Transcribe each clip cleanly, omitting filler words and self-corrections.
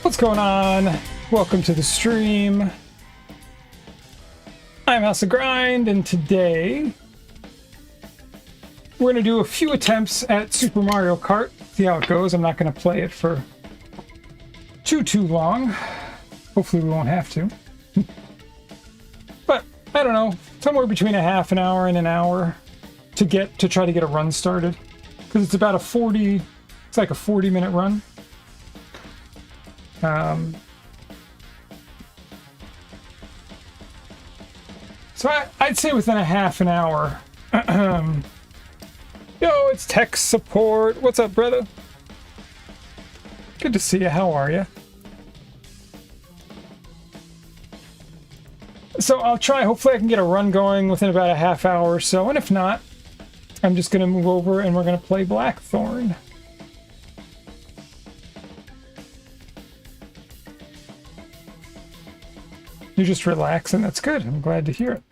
What's going on? Welcome to the stream. I'm House of Grind, and today we're going to do a few attempts at Super Mario Kart. See how it goes. I'm not going to play it for too long. Hopefully we won't have to. But I don't know, somewhere between a half an hour and an hour to try to get a run started, because it's about a 40-minute run. So I'd say within a half an hour. Yo, it's tech support. What's up, brother? Good to see you. How are you? So I'll try. Hopefully I can get a run going within about a half hour or so. And if not, I'm just going to move over and we're going to play Blackthorn. You're just relaxing. That's good. I'm glad to hear it.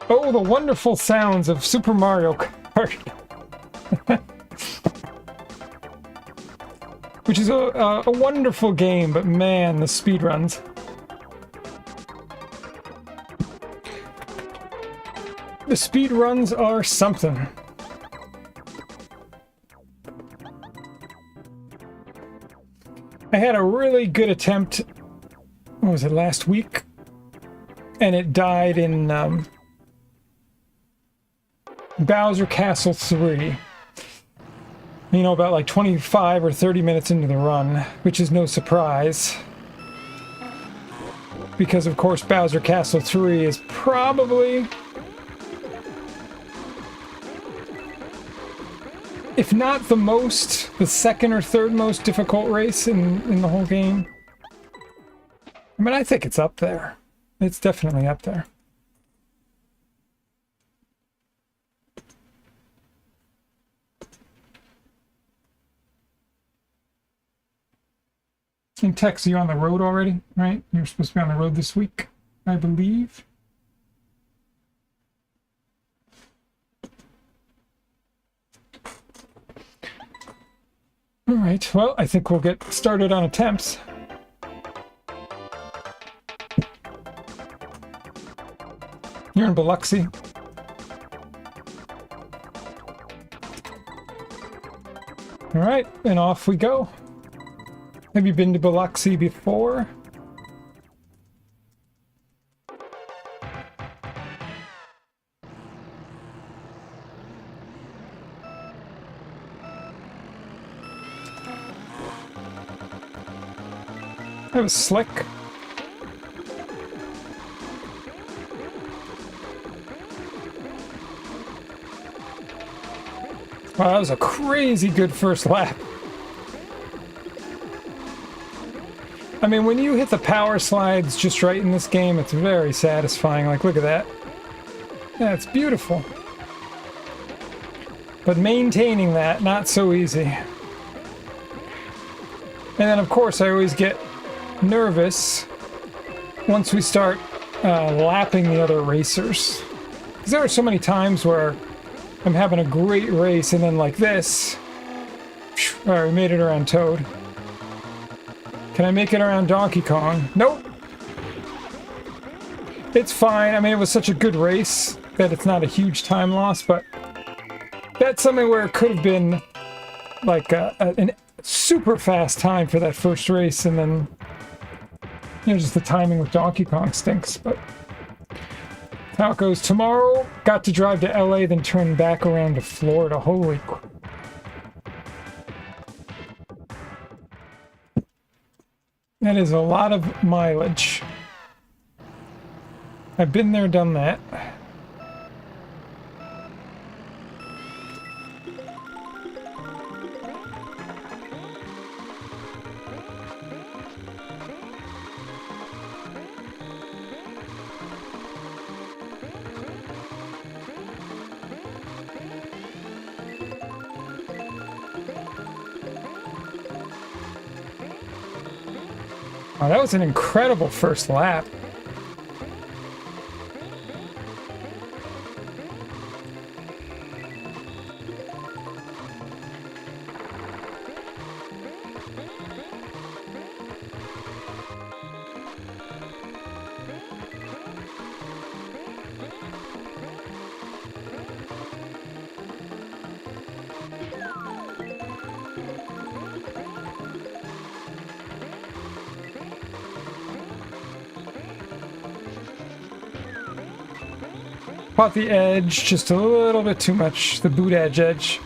Oh, the wonderful sounds of Super Mario Kart. Which is a wonderful game, but man, the speedruns. The speed runs are something. I had a really good attempt, what was it, last week? And it died in Bowser Castle 3. You know, about like 25 or 30 minutes into the run, which is no surprise. Because of course Bowser Castle 3 is probably, if not the second or third most difficult race in the whole game. I mean, I think it's up there. It's definitely up there. And Tex, you on the road already, right? You're supposed to be on the road this week, I believe. All right, well, I think we'll get started on attempts. You're in Biloxi. All right, and off we go. Have you been to Biloxi before? That was slick. Wow, that was a crazy good first lap. I mean, when you hit the power slides just right in this game, it's very satisfying. Like, look at that. Yeah, it's beautiful. But maintaining that, not so easy. And then, of course, I always get nervous once we start lapping the other racers. Because there are so many times where I'm having a great race and then like this, alright, we made it around Toad. Can I make it around Donkey Kong? Nope. It's fine. I mean, it was such a good race that it's not a huge time loss, but that's something where it could have been like an super fast time for that first race, and then, you know, just the timing with Donkey Kong stinks. But how it goes. Tomorrow, got to drive to LA, then turn back around to Florida. Holy crap. That is a lot of mileage. I've been there, done that. Oh, that was an incredible first lap. Caught the edge just a little bit too much, the boot edge.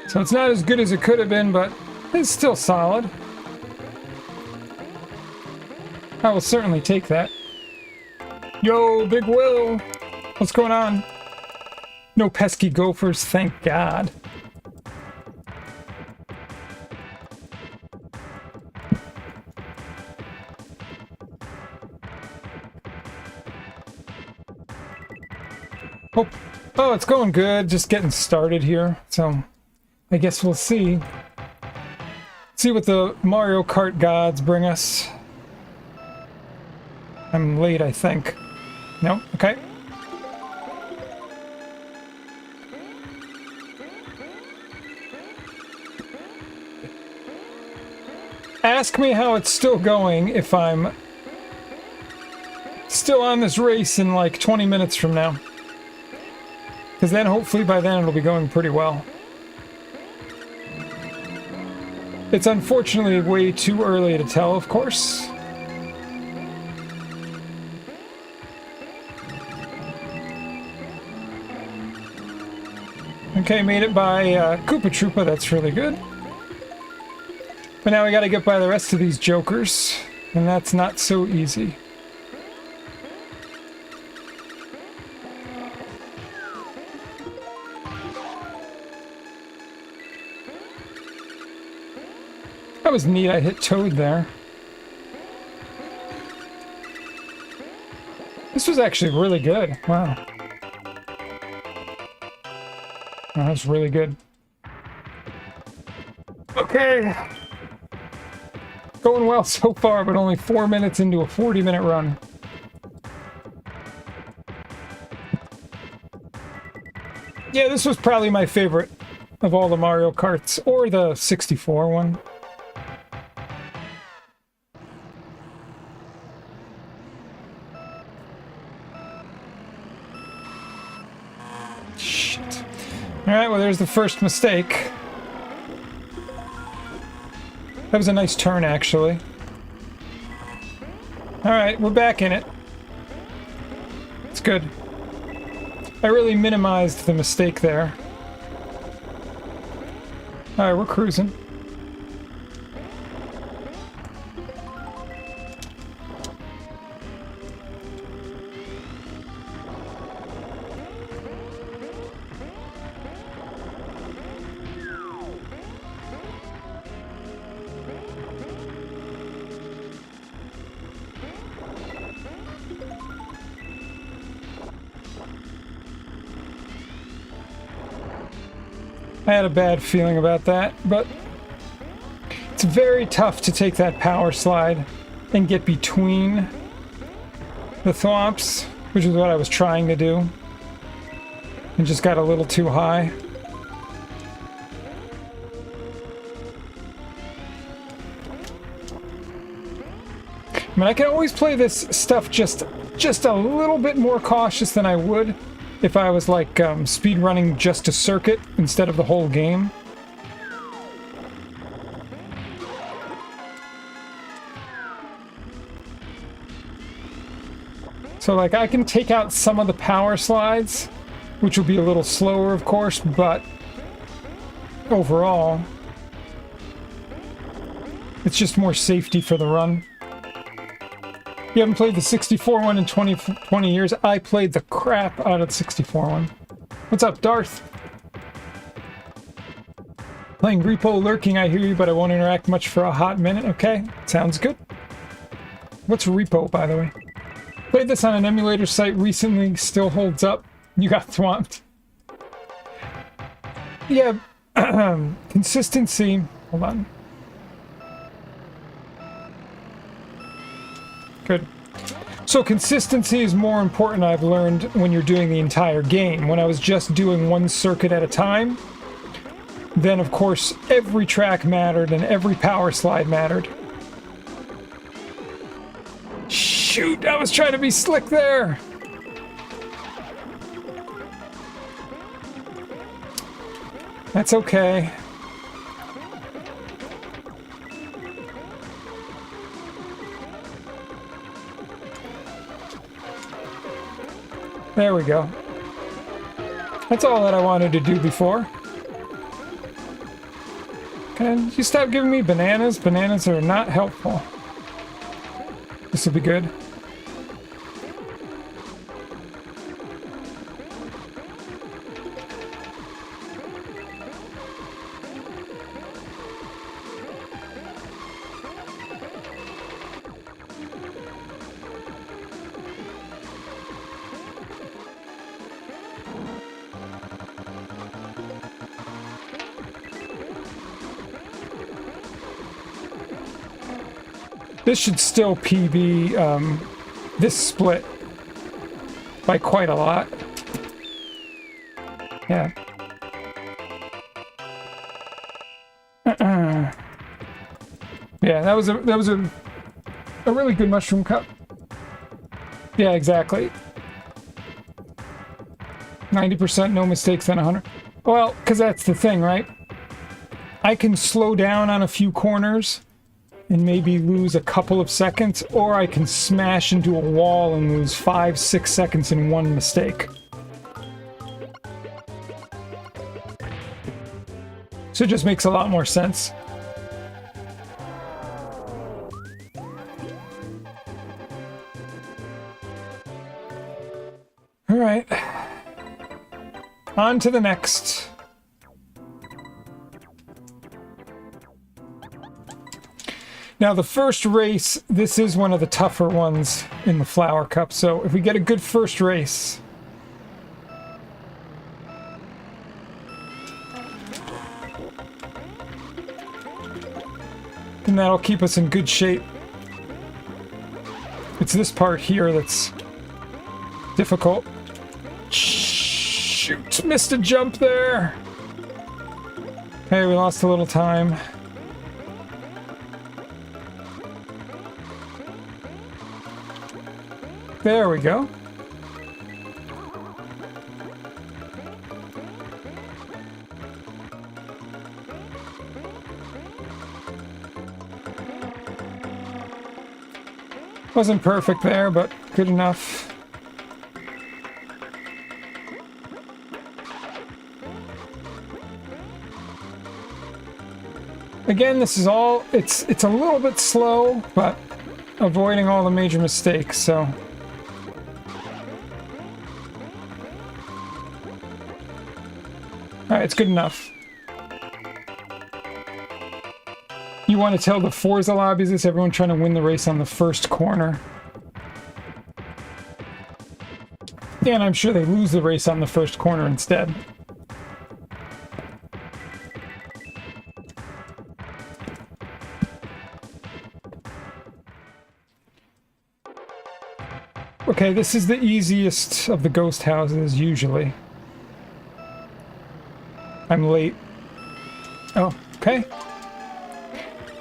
So it's not as good as it could have been, but it's still solid. I will certainly take that. Yo, Big Will! What's going on? No pesky gophers, thank God. Oh, it's going good. Just getting started here. So, I guess we'll see. See what the Mario Kart gods bring us. I'm late, I think. No? Okay. Ask me how it's still going if I'm still on this race in like 20 minutes from now. Because then hopefully by then it'll be going pretty well. It's unfortunately way too early to tell, of course. Okay, made it by Koopa Troopa, that's really good. But now we gotta get by the rest of these jokers, and that's not so easy. That was neat, I hit Toad there. This was actually really good, wow. Oh, that was really good. Okay. Going well so far, but only 4 minutes into a 40-minute run. Yeah, this was probably my favorite of all the Mario Karts, or the 64 one. Shit. Alright, well there's the first mistake. That was a nice turn, actually. Alright, we're back in it. It's good. I really minimized the mistake there. Alright, we're cruising. I had a bad feeling about that, but it's very tough to take that power slide and get between the thwomps, which is what I was trying to do, and just got a little too high. I mean, I can always play this stuff just a little bit more cautious than I would if I was like speed running just a circuit instead of the whole game. So like I can take out some of the power slides, which will be a little slower of course, but overall it's just more safety for the run. You haven't played the 64 one in 20 years. I played the crap out of the 64 one. What's up, Darth? Playing Repo Lurking, I hear you, but I won't interact much for a hot minute. Okay, sounds good. What's Repo, by the way? Played this on an emulator site recently, still holds up. You got swamped. Yeah, consistency. Hold on. Good. So consistency is more important, I've learned, when you're doing the entire game. When I was just doing one circuit at a time, then of course every track mattered and every power slide mattered. Shoot, I was trying to be slick there! That's okay. There we go. That's all that I wanted to do before. Can you stop giving me bananas? Bananas are not helpful. This will be good. This should still PB this split by quite a lot. Yeah. Yeah, that was a really good mushroom cup. Yeah, exactly. 90% no mistakes than 100. Well, because that's the thing, right? I can slow down on a few corners and maybe lose a couple of seconds, or I can smash into a wall and lose 5-6 seconds in one mistake. So it just makes a lot more sense. All right. On to the next. Now the first race, this is one of the tougher ones in the Flower Cup, so if we get a good first race, then that'll keep us in good shape. It's this part here that's difficult. Shoot, missed a jump there. Hey, we lost a little time. There we go. Wasn't perfect there, but good enough. Again, this is all, it's a little bit slow, but avoiding all the major mistakes, so. Alright, it's good enough. You want to tell the Forza lobbies this? Everyone trying to win the race on the first corner. And I'm sure they lose the race on the first corner instead. Okay, this is the easiest of the ghost houses, usually. I'm late. Oh, okay.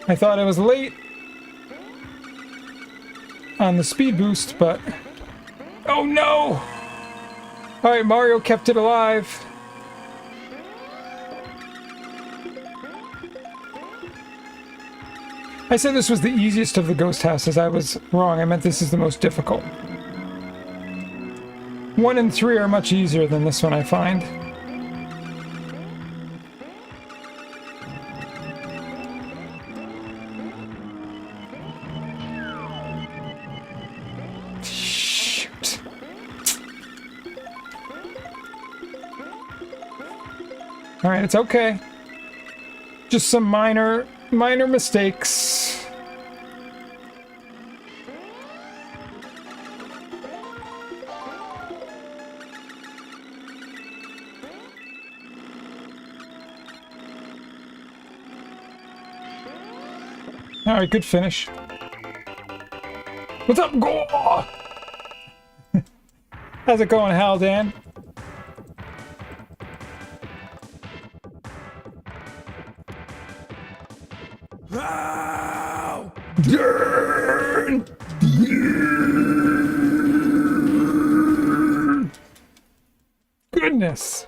I thought I was late on the speed boost, but... Oh no! Alright, Mario kept it alive. I said this was the easiest of the ghost houses. I was wrong. I meant this is the most difficult. 1 and 3 are much easier than this one, I find. Shoot. Alright, it's okay. Just some minor mistakes. Alright, good finish. What's up, Gore? How's it going, Haldan? Goodness.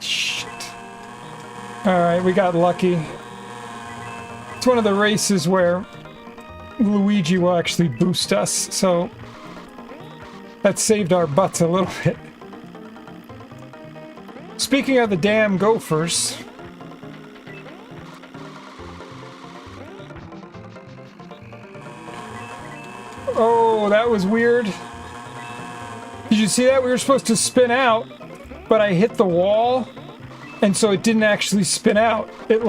Shit. Alright, we got lucky. It's one of the races where Luigi will actually boost us, so that saved our butts a little bit. Speaking of the damn gophers, oh, that was weird. Did you see that? We were supposed to spin out, but I hit the wall, and so it didn't actually spin out. It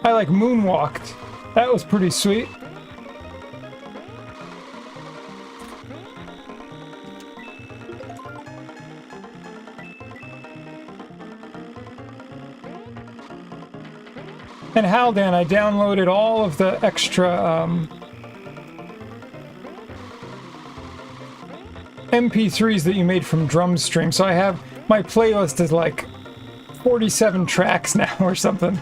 I moonwalked. That was pretty sweet. And Haldan, I downloaded all of the extra MP3s that you made from Drumstream. So I have, my playlist is like 47 tracks now or something.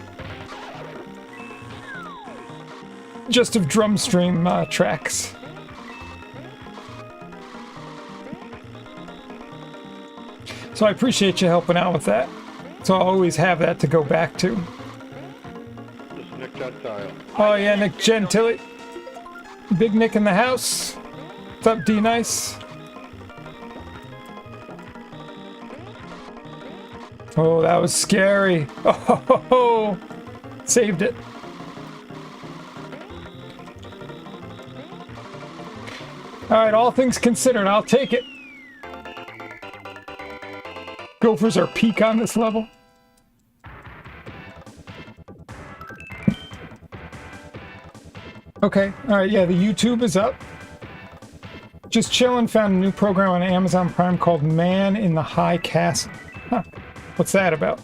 Just of Drumstream tracks. So I appreciate you helping out with that. So I'll always have that to go back to. Oh yeah, Nick Gentili. Big Nick in the house. What's up, D-Nice? Oh, that was scary. Oh, saved it. Alright, all things considered, I'll take it. Gophers are peak on this level. Okay, alright, yeah, the YouTube is up. Just chillin', found a new program on Amazon Prime called Man in the High Castle. Huh, what's that about?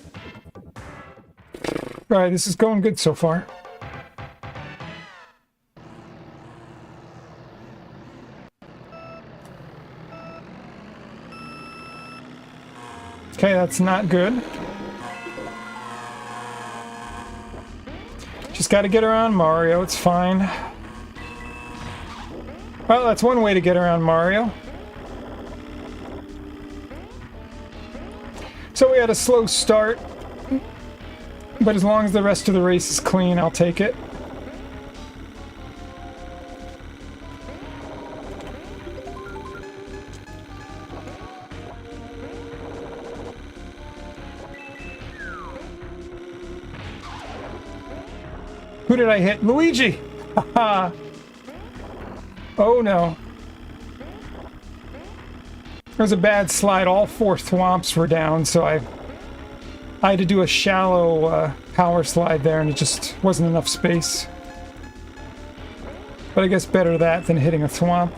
Alright, this is going good so far. Okay, that's not good. Just gotta get around Mario, it's fine. Well, that's one way to get around Mario. So we had a slow start, but as long as the rest of the race is clean, I'll take it. Who did I hit? Luigi! Haha! Oh no. There was a bad slide. All 4 thwomps were down, so I had to do a shallow power slide there, and it just wasn't enough space. But I guess better that than hitting a thwomp.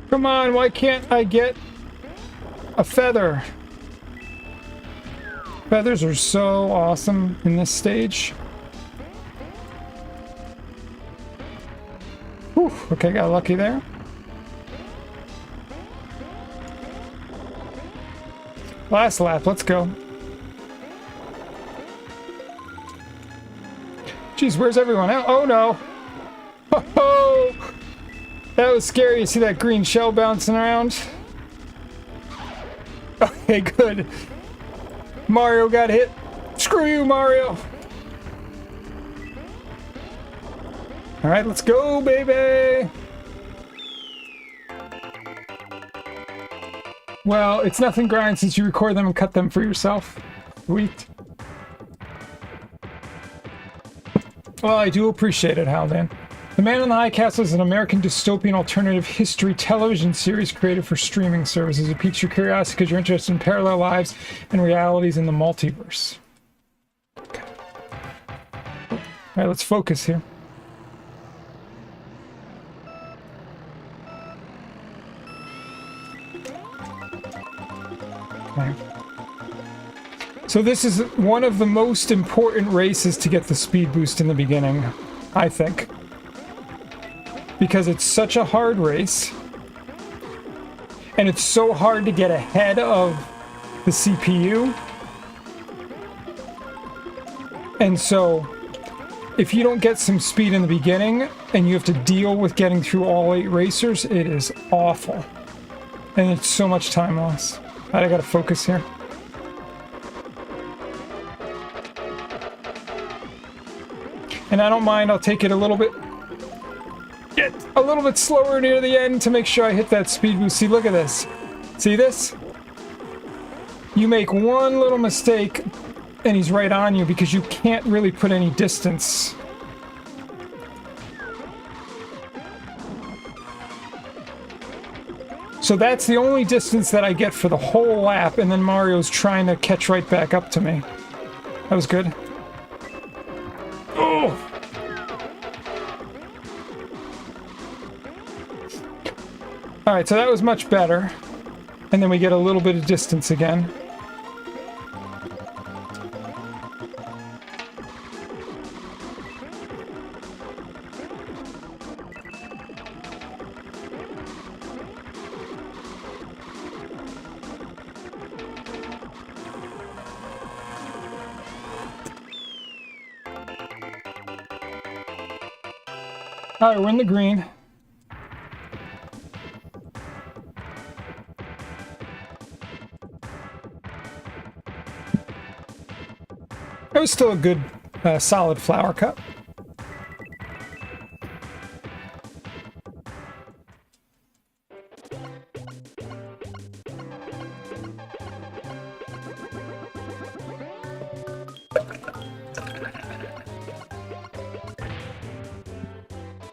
Come on, why can't I get a feather? Feathers are so awesome in this stage. Whew, okay, got lucky there. Last lap, let's go. Jeez, where's everyone else? Oh no! Ho-ho! That was scary. You see that green shell bouncing around? Okay, good. Mario got hit. Screw you, Mario. Alright, let's go, baby. Well, it's nothing grind since you record them and cut them for yourself. Sweet. Well, I do appreciate it, Haldan. The Man in the High Castle is an American dystopian alternative history television series created for streaming services. It piques your curiosity because you're interested in parallel lives and realities in the multiverse. Okay. All right, let's focus here. Okay. So this is one of the most important races to get the speed boost in the beginning, I think. Because it's such a hard race, and it's so hard to get ahead of the CPU. And so, if you don't get some speed in the beginning, and you have to deal with getting through all 8 racers, it is awful. And it's so much time loss. Alright, I gotta focus here. And I don't mind, I'll take it a little bit slower near the end to make sure I hit that speed boost. See, look at this. See this? You make one little mistake and he's right on you because you can't really put any distance. So that's the only distance that I get for the whole lap, and then Mario's trying to catch right back up to me. That was good. Oh! Alright, so that was much better. And then we get a little bit of distance again. Alright, we're in the green. It was still a good, solid flower cup.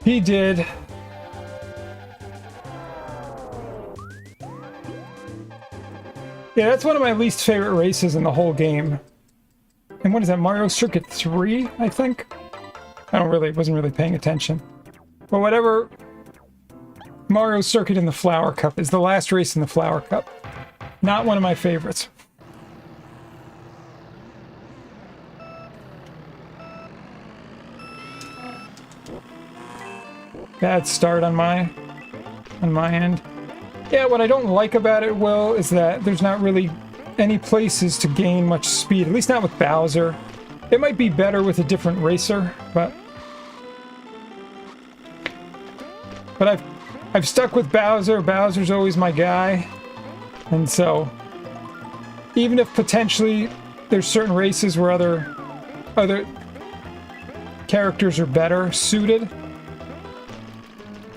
He did. Yeah, that's one of my least favorite races in the whole game. And what is that, Mario Circuit 3, I think? Wasn't really paying attention. But whatever, Mario Circuit in the Flower Cup is the last race in the Flower Cup. Not one of my favorites. Bad start on my end. Yeah, what I don't like about it, Will, is that there's not really any places to gain much speed, at least not with Bowser. It might be better with a different racer, but I've stuck with Bowser. Bowser's always my guy. And so even if potentially there's certain races where other characters are better suited,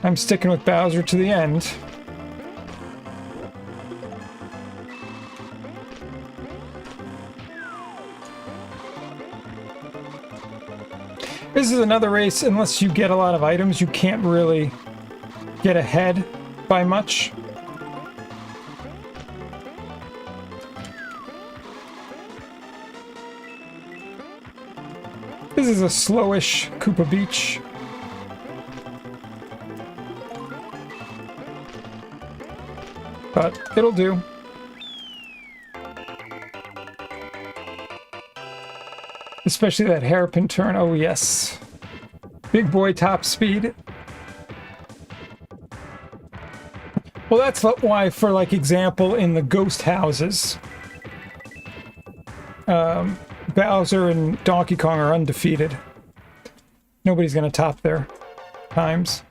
I'm sticking with Bowser to the end. This is another race, unless you get a lot of items, you can't really get ahead by much. This is a slowish Koopa Beach. But it'll do. Especially that hairpin turn. Oh, yes. Big boy top speed. Well, that's why, for like example, in the ghost houses, Bowser and Donkey Kong are undefeated. Nobody's gonna top their times.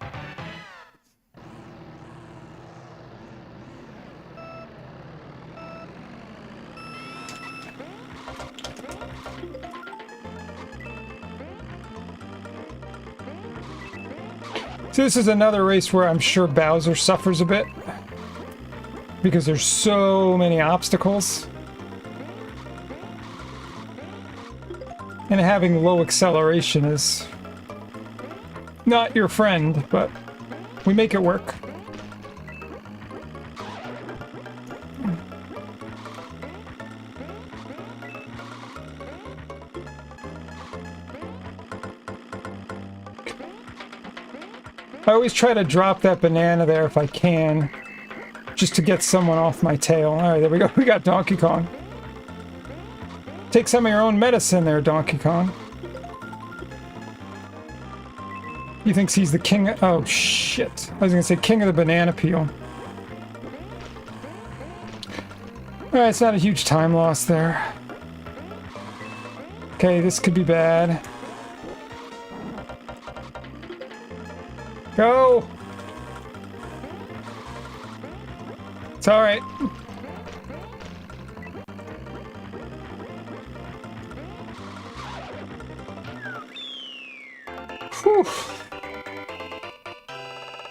So this is another race where I'm sure Bowser suffers a bit, because there's so many obstacles. And having low acceleration is not your friend, but we make it work. I always try to drop that banana there if I can, just to get someone off my tail. All right, there we go. We got Donkey Kong. Take some of your own medicine there, Donkey Kong. He thinks he's the king of... Oh, shit. I was going to say king of the banana peel. Alright, it's not a huge time loss there. Okay, this could be bad. Go! It's alright. Whew.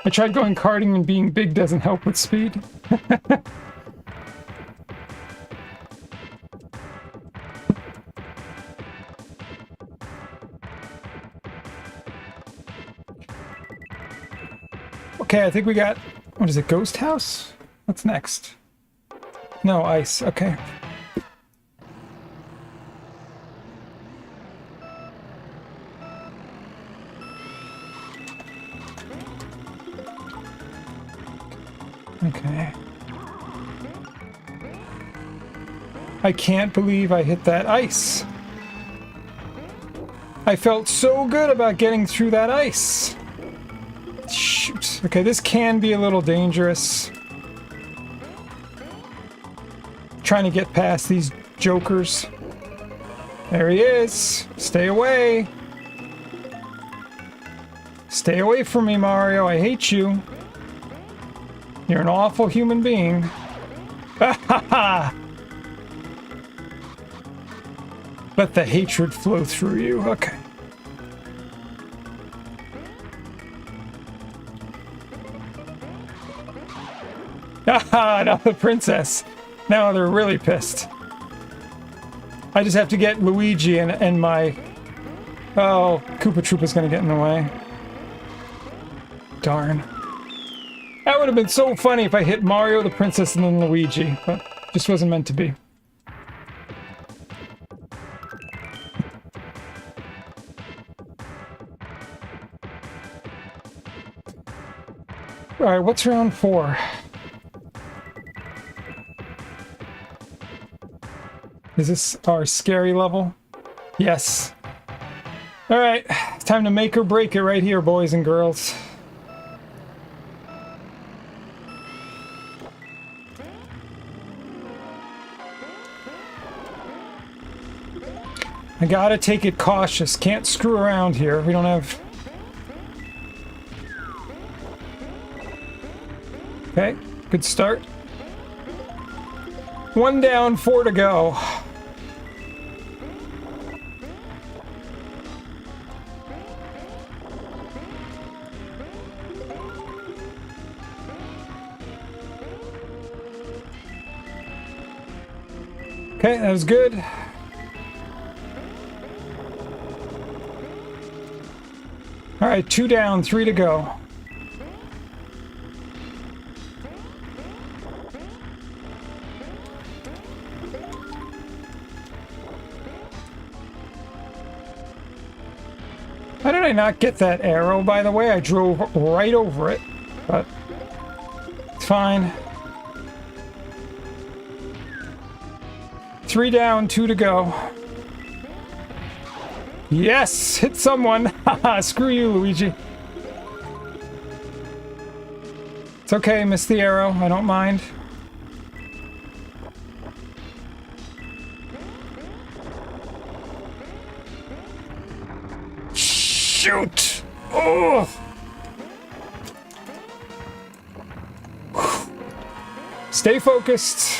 I tried going karting and being big doesn't help with speed. Okay, I think we got... What is it, Ghost House? What's next? No, ice. Okay. Okay. I can't believe I hit that ice. I felt so good about getting through that ice. Shoot. Okay, this can be a little dangerous. Trying to get past these jokers. There he is. Stay away. Stay away from me, Mario. I hate you. You're an awful human being. Ha ha ha! Let the hatred flow through you. Okay. Haha, now the princess. Now they're really pissed. I just have to get Luigi and my... Oh, Koopa Troopa's gonna get in the way. Darn. That would have been so funny if I hit Mario, the princess, and then Luigi, but just wasn't meant to be. Alright, what's round 4? Is this our scary level? Yes. Alright, it's time to make or break it right here, boys and girls. I gotta take it cautious. Can't screw around here. We don't have... Okay, good start. 1 down, 4 to go. Okay, that was good. All right, 2 down, 3 to go. How did I not get that arrow, by the way? I drove right over it, but it's fine. 3 down, 2 to go. Yes! Hit someone! Haha, screw you, Luigi. It's okay, miss the arrow. I don't mind. Shoot! Oh! Stay focused.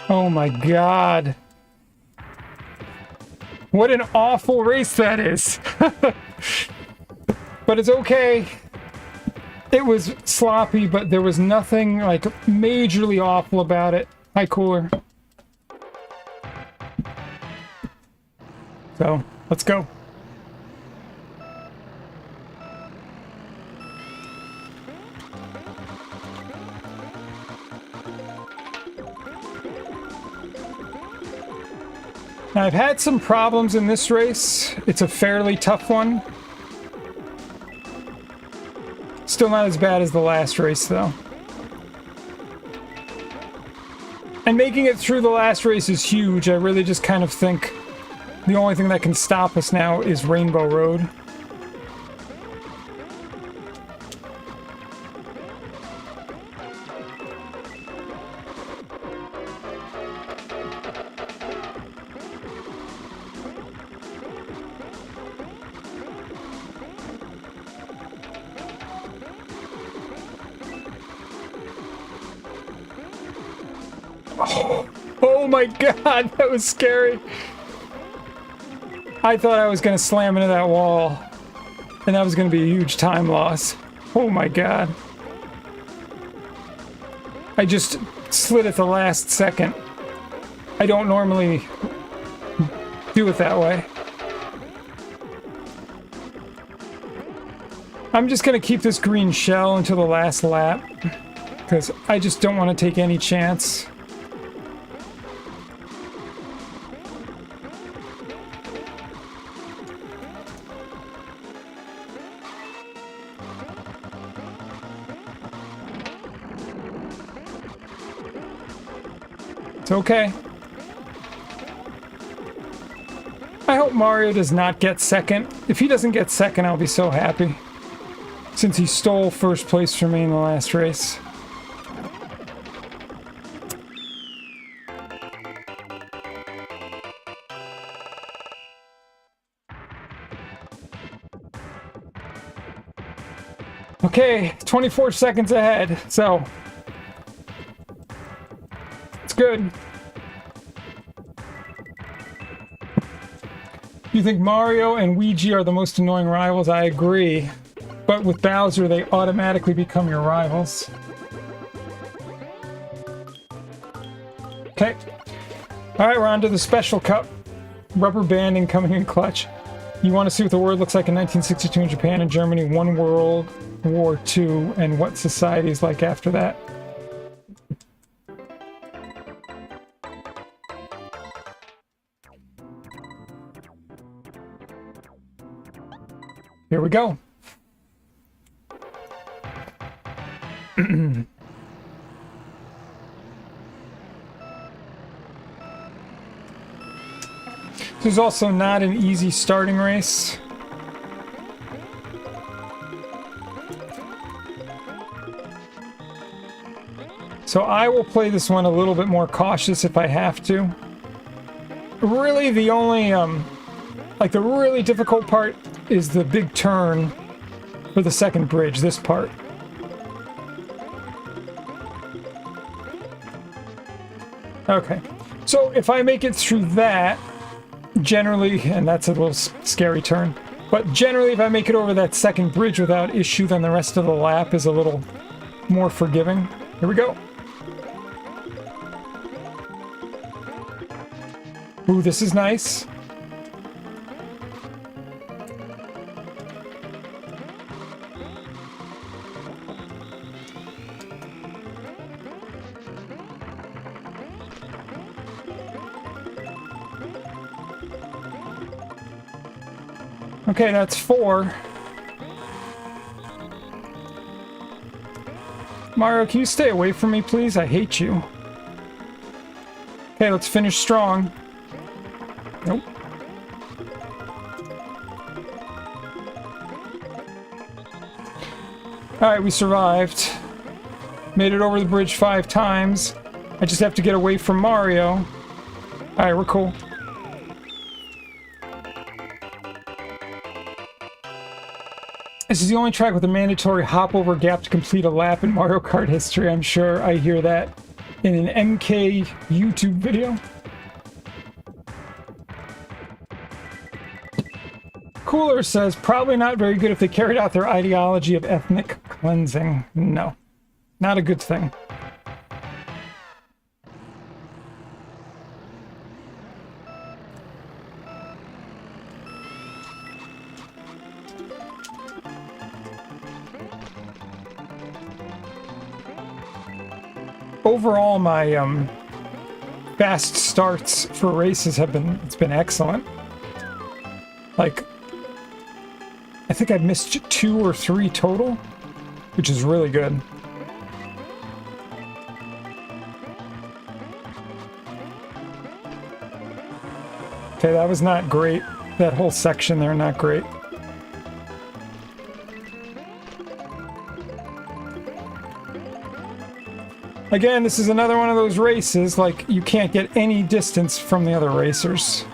Oh my God. What an awful race that is. But it's okay. It was sloppy, but there was nothing like majorly awful about it. Hi, Cooler. So, let's go. Now, I've had some problems in this race. It's a fairly tough one. Still not as bad as the last race, though. And making it through the last race is huge. I really just kind of think the only thing that can stop us now is Rainbow Road. Oh my god, that was scary. I thought I was going to slam into that wall, and that was going to be a huge time loss. Oh my god. I just slid at the last second. I don't normally do it that way. I'm just going to keep this green shell until the last lap, because I just don't want to take any chance. It's okay. I hope Mario does not get second. If he doesn't get second, I'll be so happy. Since he stole first place from me in the last race. Okay, 24 seconds ahead, so it's good. You think Mario and Luigi are the most annoying rivals? I agree. But with Bowser, they automatically become your rivals. Okay. Alright, we're on to the Special Cup. Rubber banding coming in clutch. You want to see what the world looks like in 1962 in Japan and Germany, one World War II, and what society is like after that. Here we go. This is also not an easy starting race. So I will play this one a little bit more cautious if I have to. Really, the only, like the really difficult part is the big turn for the second bridge, this part. Okay, so if I make it through that, generally, and that's a little scary turn, but generally if I make it over that second bridge without issue, then the rest of the lap is a little more forgiving. Here we go. Ooh, this is nice. Okay, that's 4. Mario, can you stay away from me, please? I hate you. Okay, let's finish strong. Nope. Alright, we survived. Made it over the bridge 5 times. I just have to get away from Mario. Alright, we're cool. This is the only track with a mandatory hop over gap to complete a lap in Mario Kart history. I'm sure I hear that in an MK YouTube video. Cooler says, probably not very good if they carried out their ideology of ethnic cleansing. No, not a good thing. Overall, my fast starts for races have been excellent. Like, I think I've missed 2 or 3 total, which is really good. Okay, that was not great. That whole section there, not great. Again, this is another one of those races, like, you can't get any distance from the other racers.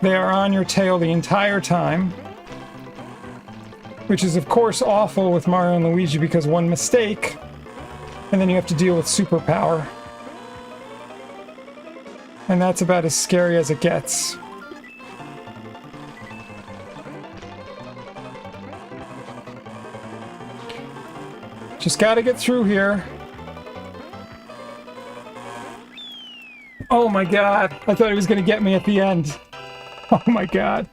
They are on your tail the entire time. Which is, of course, awful with Mario and Luigi because one mistake, and then you have to deal with superpower. And that's about as scary as it gets. Just gotta get through here. Oh my god, I thought he was gonna get me at the end. Oh my god.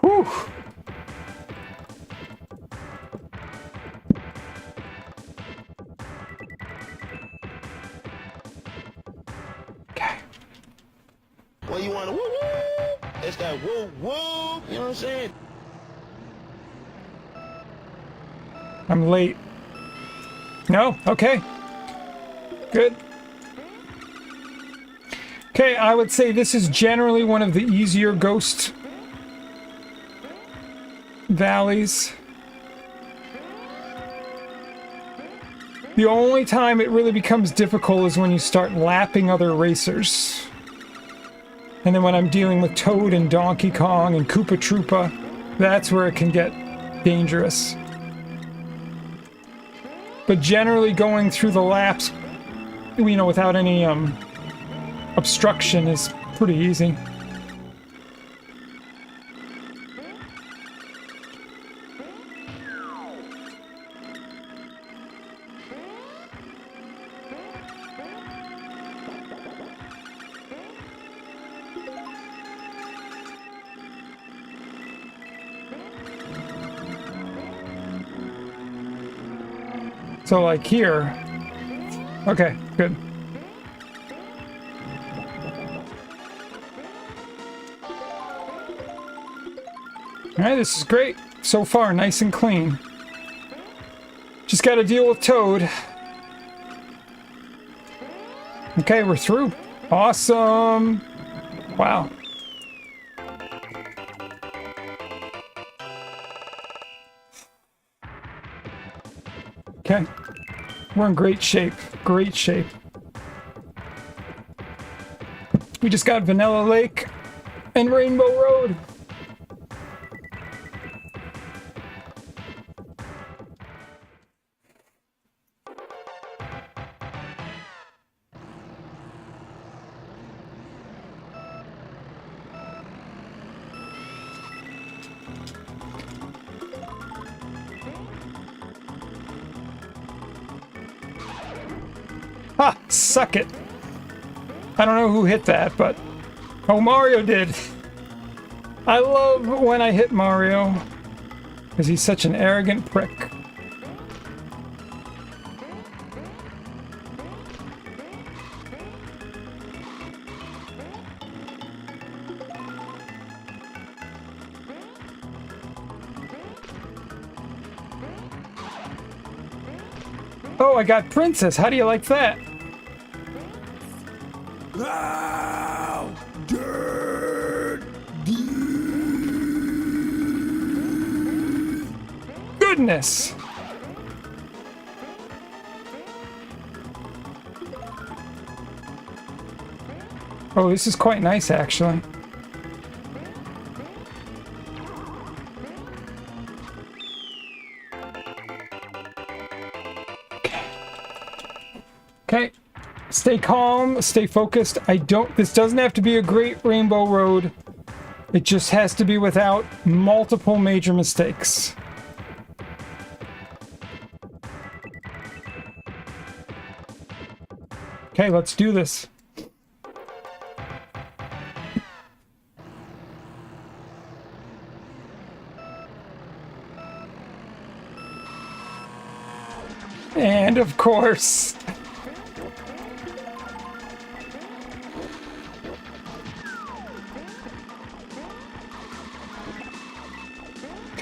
Whew. Okay. Well, you want to woo woo? It's that woo woo. You know what I'm saying? I'm late. No? Okay. Good. Okay, I would say this is generally one of the easier Ghost valleys. The only time it really becomes difficult is when you start lapping other racers. And then when I'm dealing with Toad and Donkey Kong and Koopa Troopa, that's where it can get dangerous. But generally going through the laps, you know, without any obstruction is pretty easy. So like here, okay, good. Alright, this is great. So far, nice and clean. Just gotta deal with Toad. Okay, we're through. Awesome! Wow. Okay. We're in great shape. Great shape. We just got Vanilla Lake and Rainbow Road. Ha! Suck it! I don't know who hit that, but... Oh, Mario did! I love when I hit Mario, because he's such an arrogant prick. Oh, I got Princess! How do you like that? Goodness! Oh, this is quite nice, actually. Okay. Stay calm, stay focused. This doesn't have to be a great Rainbow Road. It just has to be without multiple major mistakes. Okay, let's do this. And of course...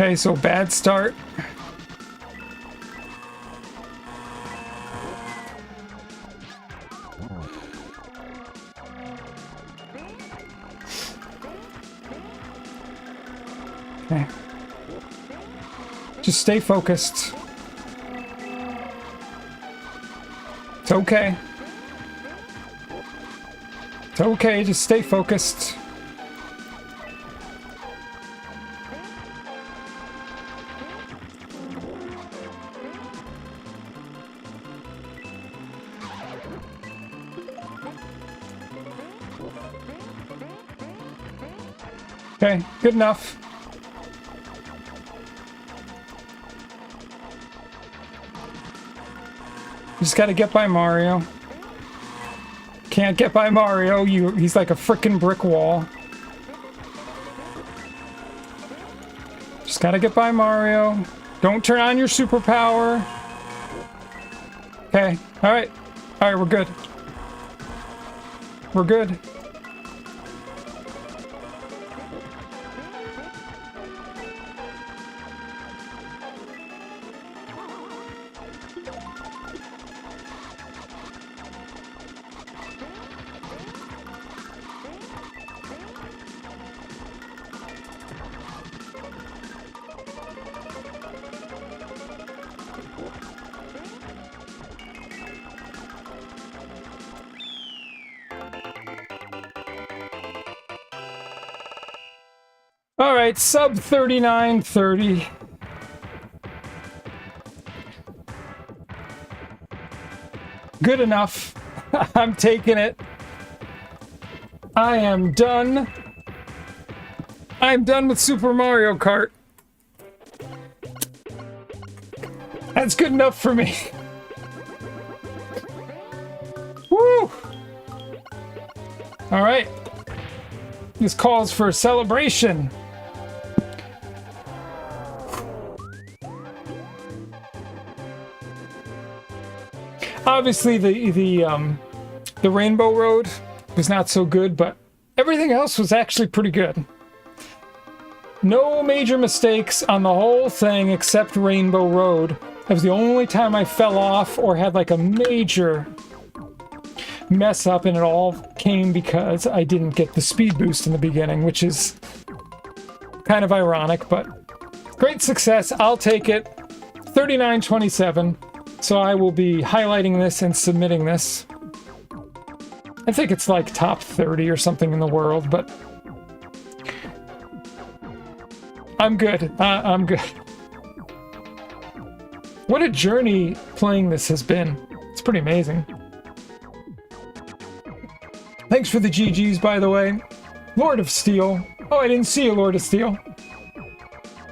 Okay, so bad start. Okay. Just stay focused. It's okay. It's okay, just stay focused. Okay, good enough. Just gotta get by Mario. Can't get by Mario, he's like a frickin' brick wall. Just gotta get by Mario. Don't turn on your superpower. Okay, alright. Alright, we're good. We're good. All right, sub 39:30. Good enough. I'm taking it. I am done. I'm done with Super Mario Kart. That's good enough for me. Woo! All right. This calls for a celebration. Obviously, the Rainbow Road was not so good, but everything else was actually pretty good. No major mistakes on the whole thing except Rainbow Road. That was the only time I fell off or had like a major mess up, and it all came because I didn't get the speed boost in the beginning, which is kind of ironic, but great success. I'll take it. 39:27. So I will be highlighting this and submitting this. I think it's like top 30 or something in the world, but I'm good. I'm good. What a journey playing this has been. It's pretty amazing. Thanks for the GGs, by the way. Lord of Steel. Oh, I didn't see you, Lord of Steel.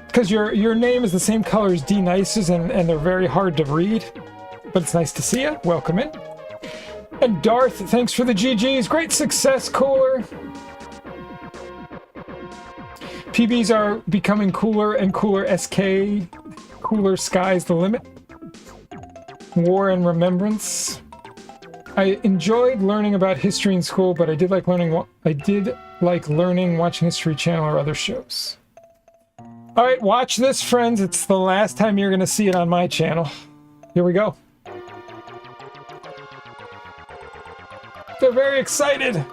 Because your name is the same color as D Nice's, and they're very hard to read. But it's nice to see you. Welcome in. And Darth, thanks for the GGs. Great success, Cooler. PBs are becoming cooler and cooler. SK. Cooler sky's the limit. War and Remembrance. I enjoyed learning about history in school, but I did like learning watching History Channel or other shows. All right, watch this, friends. It's the last time you're going to see it on my channel. Here we go. They're very excited.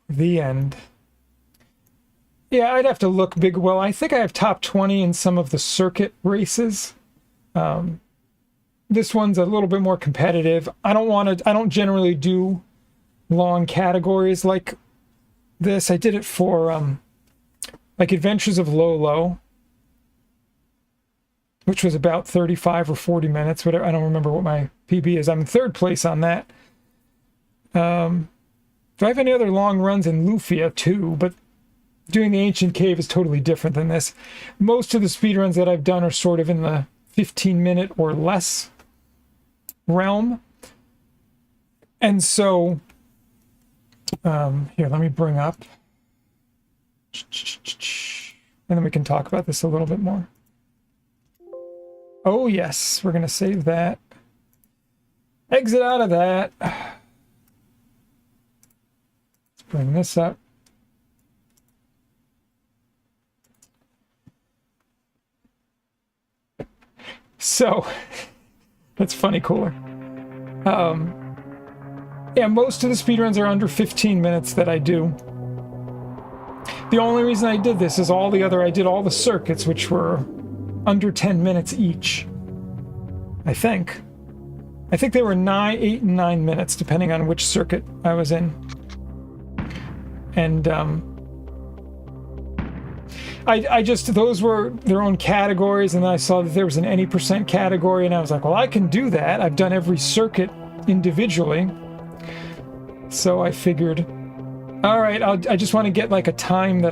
The end. Yeah, I'd have to look big. Well, I think I have top 20 in some of the circuit races. This one's a little bit more competitive. I don't generally do long categories like this. I did it for like Adventures of Lolo, which was about 35 or 40 minutes, whatever. I don't remember what my PB is. I'm in third place on that. Do I have any other long runs in Lufia too? But doing the Ancient Cave is totally different than this. Most of the speedruns that I've done are sort of in the 15-minute or less realm. And so, here, let me bring up, and then we can talk about this a little bit more. Oh yes, we're going to save that. Exit out of that. Let's bring this up. So, that's funny, Cooler. Yeah, most of the speedruns are under 15 minutes that I do. The only reason I did this is I did all the circuits, which were under 10 minutes each. I think they were 8 and 9 minutes, depending on which circuit I was in. And, I just, those were their own categories, and then I saw that there was an any percent category, and I was like, well, I can do that. I've done every circuit individually. So I figured, all right, I just want to get like a time that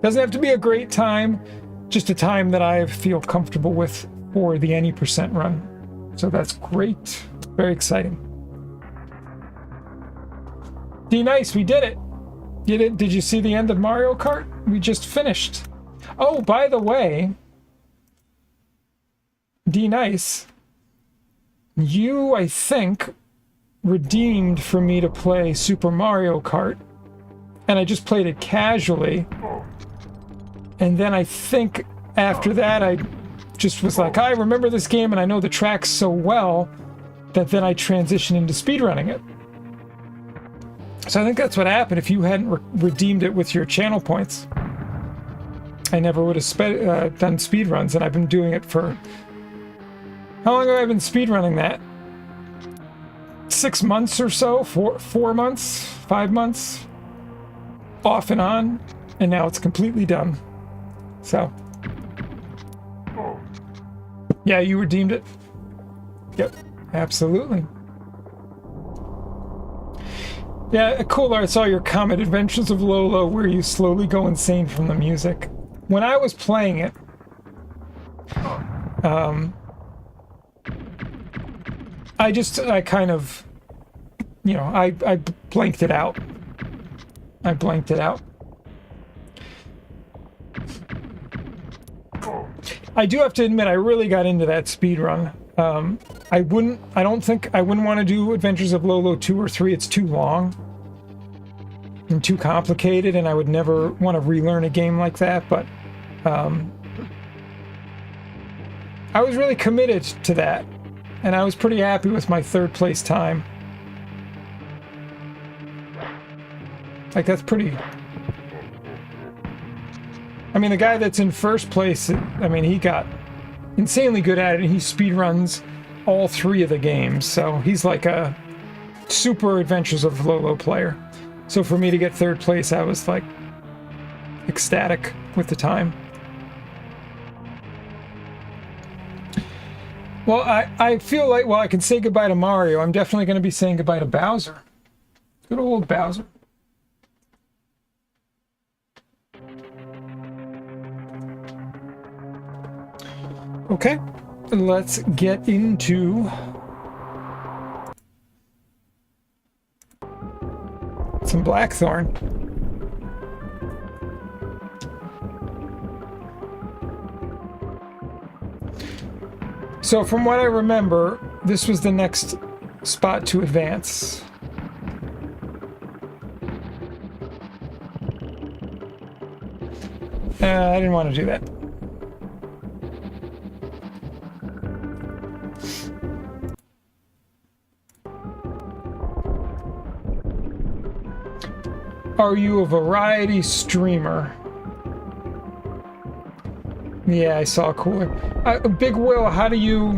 doesn't have to be a great time, just a time that I feel comfortable with for the any percent run. So that's great. Very exciting. D-Nice, we did it. Did you see the end of Mario Kart? We just finished. Oh, by the way, D-Nice, you, I think, redeemed for me to play Super Mario Kart, and I just played it casually. And then I think after that, I just was like, I remember this game and I know the tracks so well that then I transitioned into speedrunning it. So I think that's what happened. If you hadn't redeemed it with your channel points, I never would have done speedruns, and I've been doing it for... How long have I been speedrunning that? 6 months or so? 4 months? 5 months? Off and on, and now it's completely done. So... Yeah, you redeemed it. Yep, absolutely. Yeah, cool. I saw your comment, Adventures of Lolo, where you slowly go insane from the music. When I was playing it, I kind of, you know, I blanked it out. I blanked it out. I do have to admit, I really got into that speedrun. I wouldn't want to do Adventures of Lolo 2 or 3. It's too long and too complicated, and I would never want to relearn a game like that, but I was really committed to that, and I was pretty happy with my 3rd place time. Like, that's pretty... I mean, the guy that's in 1st place, I mean, he got insanely good at it, and he speedruns all 3 of the games, so he's like a super Adventures of Lolo player. So for me to get 3rd place, I was like ecstatic with the time. Well, I feel like, well, I can say goodbye to Mario. I'm definitely going to be saying goodbye to Bowser. Good old Bowser. Okay, let's get into some Blackthorn. So from what I remember, this was the next spot to advance. I didn't want to do that. Are you a variety streamer? Yeah, I saw Cooler. Big Will, how do you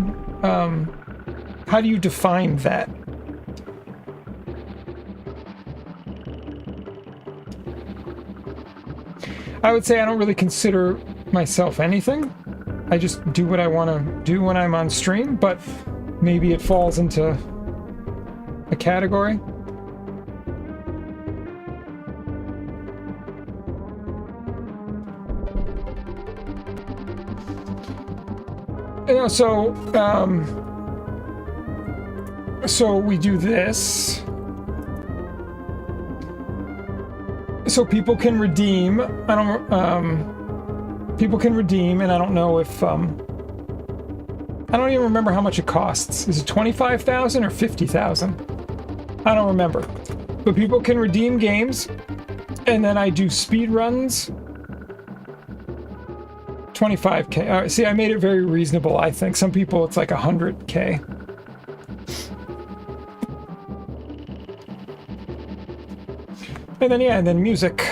define that? I would say I don't really consider myself anything. I just do what I want to do when I'm on stream, but maybe it falls into a category. You know, so we do this. So people can redeem. People can redeem, and I don't know if I don't even remember how much it costs. Is it 25,000 or 50,000? I don't remember. But people can redeem games, and then I do speed runs. 25K. See, I made it very reasonable, I think. Some people, it's like 100K. And then, yeah, and then music.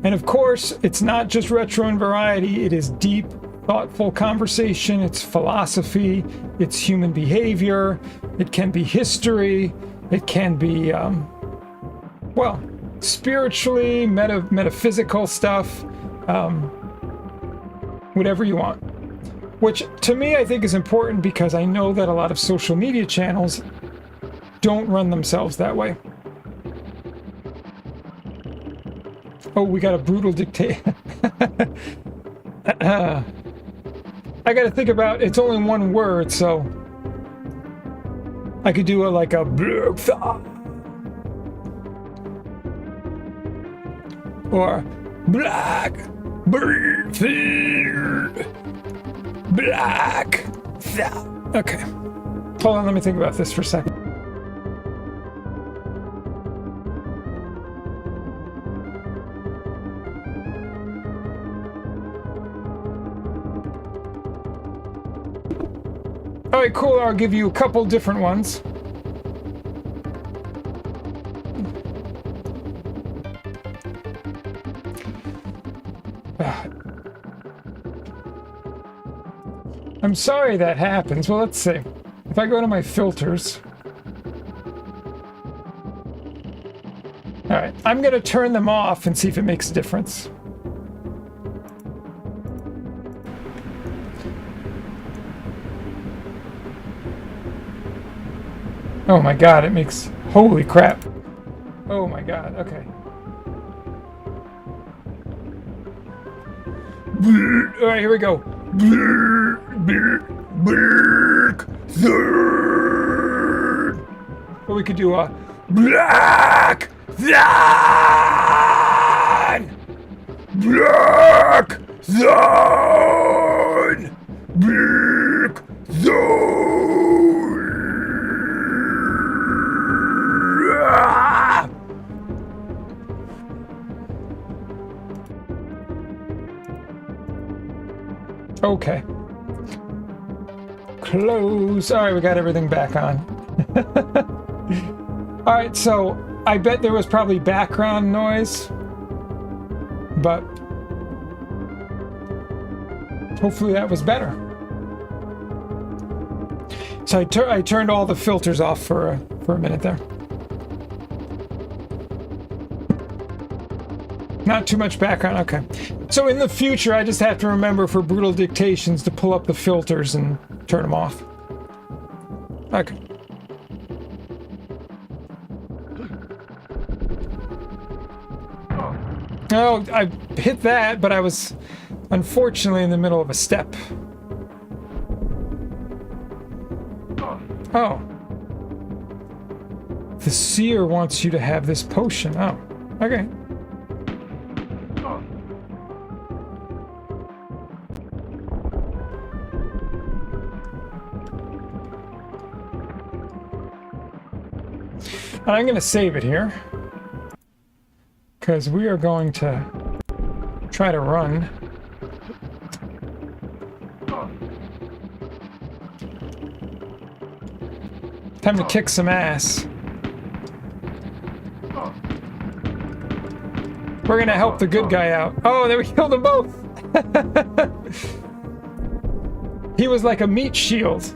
And of course, it's not just retro and variety. It is deep, thoughtful conversation. It's philosophy. It's human behavior. It can be history. It can be, well, spiritually, metaphysical stuff. Whatever you want. Which, to me, I think is important because I know that a lot of social media channels don't run themselves that way. Oh, we got a brutal dictate. I gotta think about, it's only one word, so I could do a like a or black black. Okay, hold on, let me think about this for a second. All right, cool. I'll give you a couple different ones. I'm sorry that happens. Well, let's see. If I go to my filters. All right, I'm going to turn them off and see if it makes a difference. Oh my god, it makes... Holy crap. Oh my god, okay. Alright, here we go. Or we could do a... Black Zone! Black Zone! Black Zone! Okay. Close. All right, we got everything back on. All right, so I bet there was probably background noise, but hopefully that was better. So I turned all the filters off for a minute there. Not too much background, okay. So in the future, I just have to remember for brutal dictations to pull up the filters and turn them off. Okay. Oh, I hit that, but I was unfortunately in the middle of a step. Oh. The seer wants you to have this potion. Oh, okay. And I'm going to save it here, because we are going to try to run. Time to kick some ass. We're going to help the good guy out. Oh, there we killed them both! He was like a meat shield.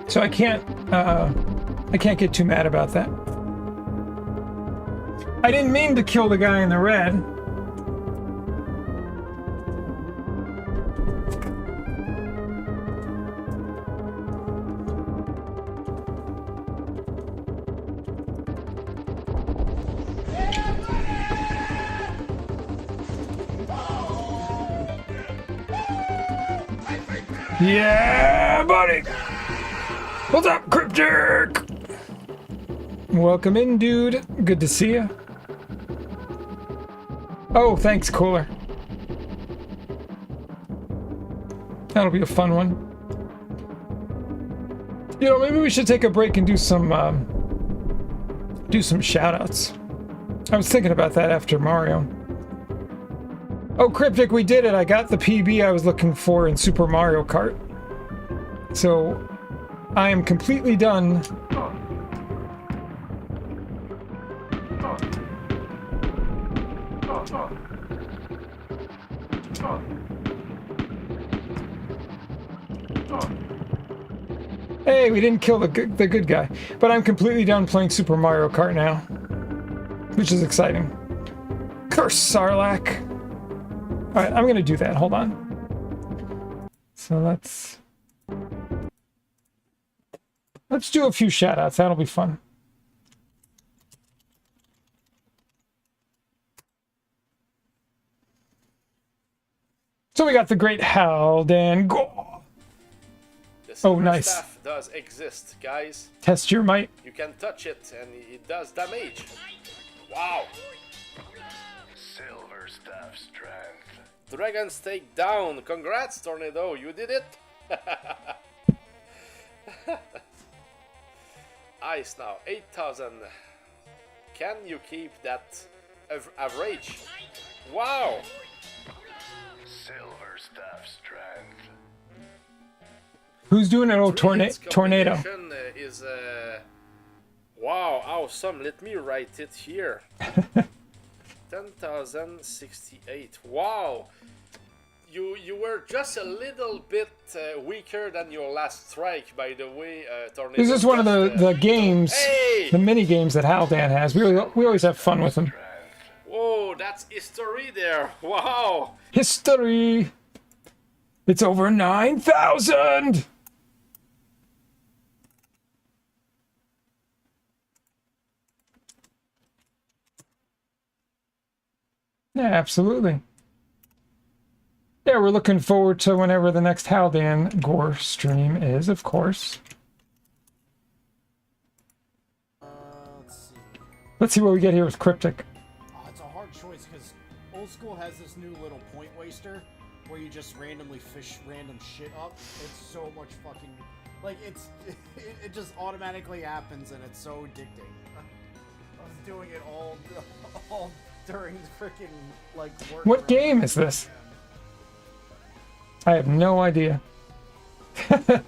So I can't I can't get too mad about that. I didn't mean to kill the guy in the red. Yeah, buddy! What's up, Cryptic? Welcome in, dude. Good to see you. Oh, thanks, Cooler. That'll be a fun one. You know, maybe we should take a break and do some shout-outs. I was thinking about that after Mario. Oh, Cryptic, we did it. I got the PB I was looking for in Super Mario Kart. So, I am completely done. Hey, we didn't kill the good guy. But I'm completely done playing Super Mario Kart now. Which is exciting. Curse Sarlacc. Alright, I'm gonna do that. Hold on. So let's do a few shoutouts. That'll be fun. So we got the great Haldan. Oh, nice. Staff does exist, guys. Test your might. You can touch it and it does damage. Wow. Silver staff strength. Dragon's take down. Congrats, Tornado. You did it. Ice now. 8,000. Can you keep that average? Wow. Silver staff strength. Who's doing it? Oh, Tornado. Combination is wow, awesome. Let me write it here. 10,068. Wow. You were just a little bit weaker than your last strike, by the way, Tornado. This is one of the games, hey! the mini games that Haldan has. We always have fun with them. Whoa, that's history there. Wow. History. It's over 9,000. Yeah, absolutely. Yeah, we're looking forward to whenever the next Haldan Gore stream is, of course. Let's see what we get here with Cryptic. Oh, it's a hard choice because Old School has this new little point waster where you just randomly fish random shit up. It's so much fucking like it just automatically happens and it's so addicting. I was doing it all during the freaking like work. What game is this? I have no idea. I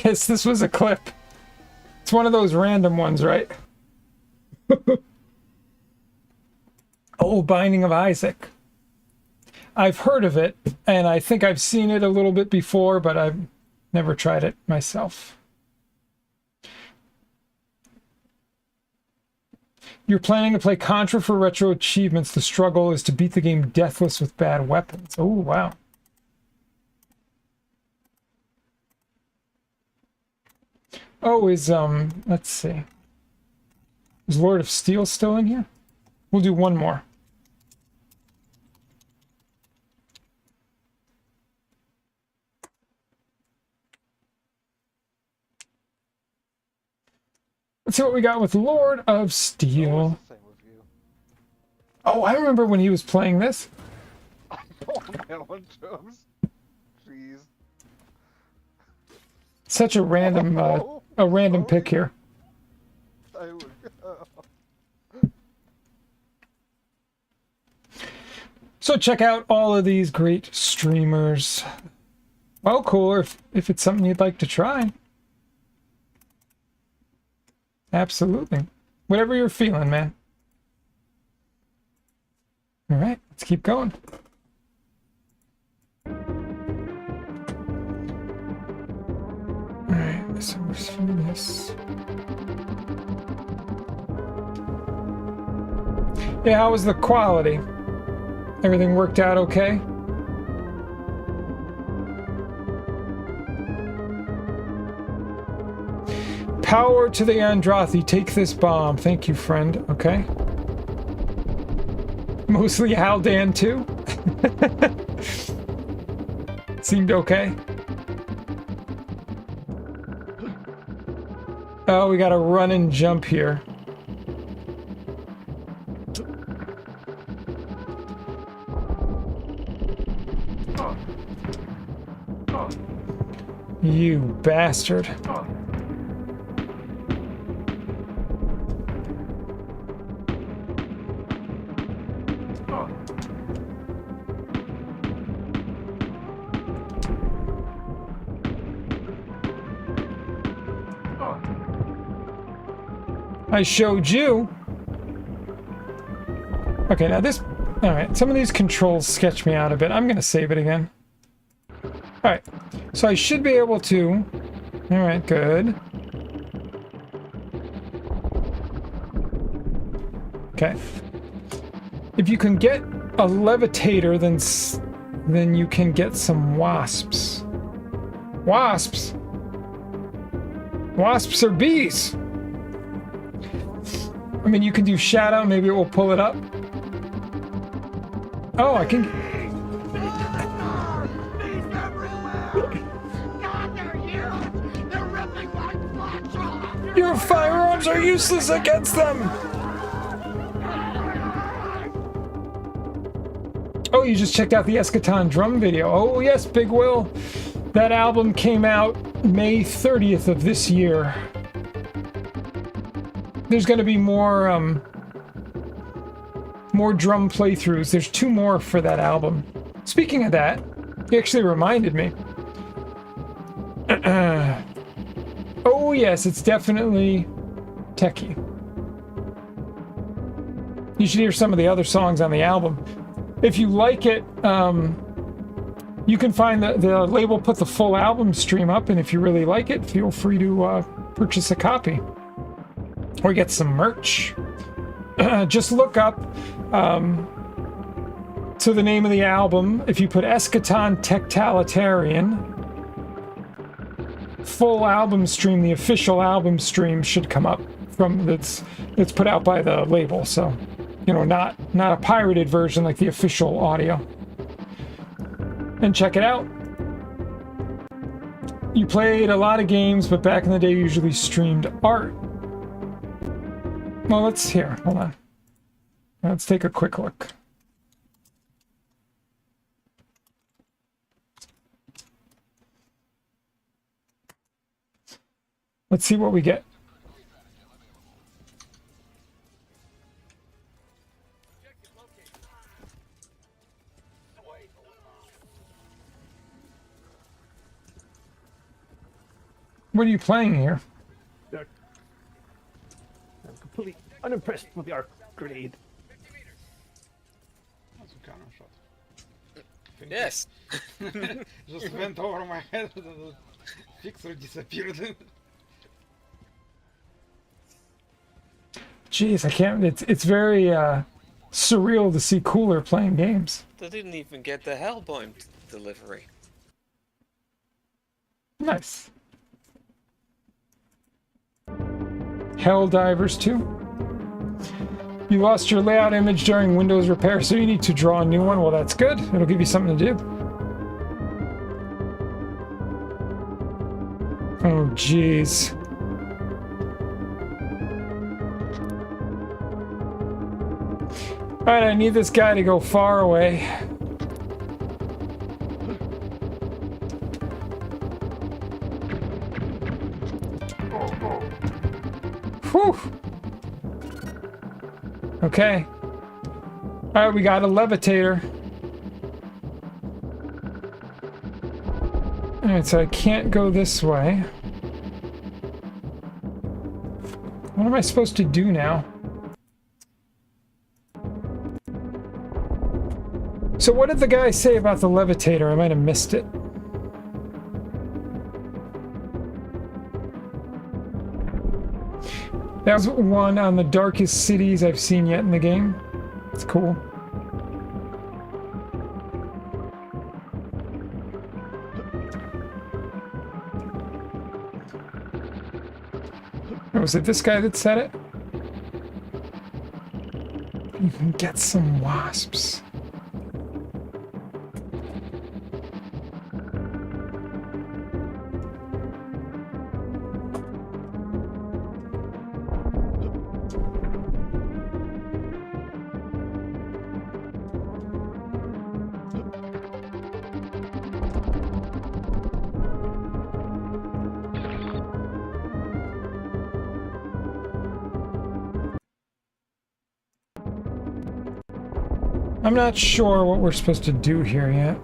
guess this was a clip. It's one of those random ones, right? Oh, Binding of Isaac. I've heard of it, and I think I've seen it a little bit before, but I've never tried it myself. You're planning to play Contra for retro achievements. The struggle is to beat the game deathless with bad weapons. Oh, wow. Oh, let's see. Is Lord of Steel still in here? We'll do one more. Let's see what we got with Lord of Steel. Oh, I remember when he was playing this. Jeez. Such a random pick here. So check out all of these great streamers. Well, Cooler, if it's something you'd like to try. Absolutely. Whatever you're feeling, man. All right, let's keep going. All right, so we're doing this. Yeah, how was the quality? Everything worked out okay? Power to the Andrathi. Take this bomb. Thank you, friend. Okay. Mostly Haldan too. Seemed okay. Oh, we gotta run and jump here. You bastard. I showed you. Okay, now this... Alright, some of these controls sketch me out a bit. I'm gonna save it again. Alright, so I should be able to... Alright, good. Okay. If you can get a levitator, then you can get some wasps. Wasps? Wasps are bees! I mean, you can do shadow, maybe it will pull it up. Oh, I can... Your firearms are useless against them! Oh, you just checked out the Eschaton drum video. Oh yes, Big Will. That album came out May 30th of this year. There's going to be more drum playthroughs. There's 2 more for that album. Speaking of that, he actually reminded me. Oh yes, it's definitely techie. You should hear some of the other songs on the album. If you like it, you can find the label put the full album stream up, and if you really like it, feel free to purchase a copy. Or get some merch. Just look up to the name of the album. If you put Eschaton Tectalitarian, full album stream, the official album stream should come up from that's put out by the label. So, you know, not a pirated version like the official audio. And check it out. You played a lot of games, but back in the day you usually streamed art. Well, let's here. Hold on. Let's take a quick look. Let's see what we get. What are you playing here? I'm completely unimpressed with the arc grenade. That's a cannon shot. Yes. Just went over my head and the fixer disappeared. Jeez, I can't. It's very surreal to see Cooler playing games. They didn't even get the Hellbound delivery. Nice. Helldivers 2. You lost your layout image during Windows repair, so you need to draw a new one. Well, that's good. It'll give you something to do. Oh, jeez. Alright, I need this guy to go far away. Whew. Okay. Alright, we got a levitator. Alright, so I can't go this way. What am I supposed to do now? So what did the guy say about the levitator? I might have missed it. That was one on the darkest cities I've seen yet in the game. It's cool. Or was it this guy that said it? You can get some wasps. I'm not sure what we're supposed to do here yet.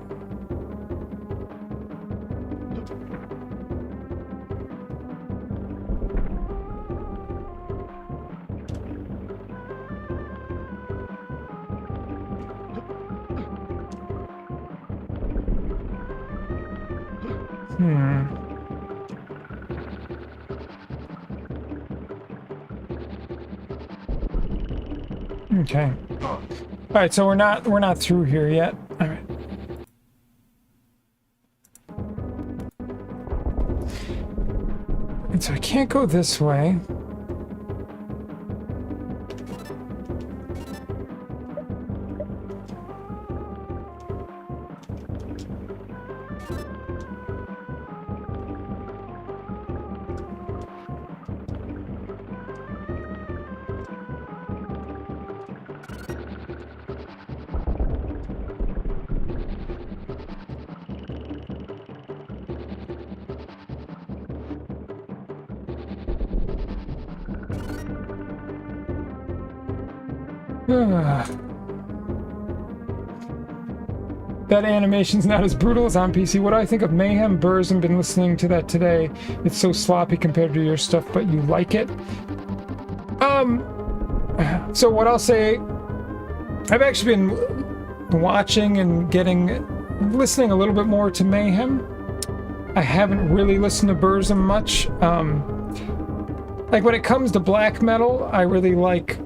Okay. All right, so we're not through here yet. All right. And so I can't go this way. That animation's not as brutal as on PC. What do I think of Mayhem? Burzum, been listening to that today. It's so sloppy compared to your stuff, but you like it. So what I'll say, I've actually been watching and listening a little bit more to Mayhem. I haven't really listened to Burzum much. Like when it comes to black metal, I really like,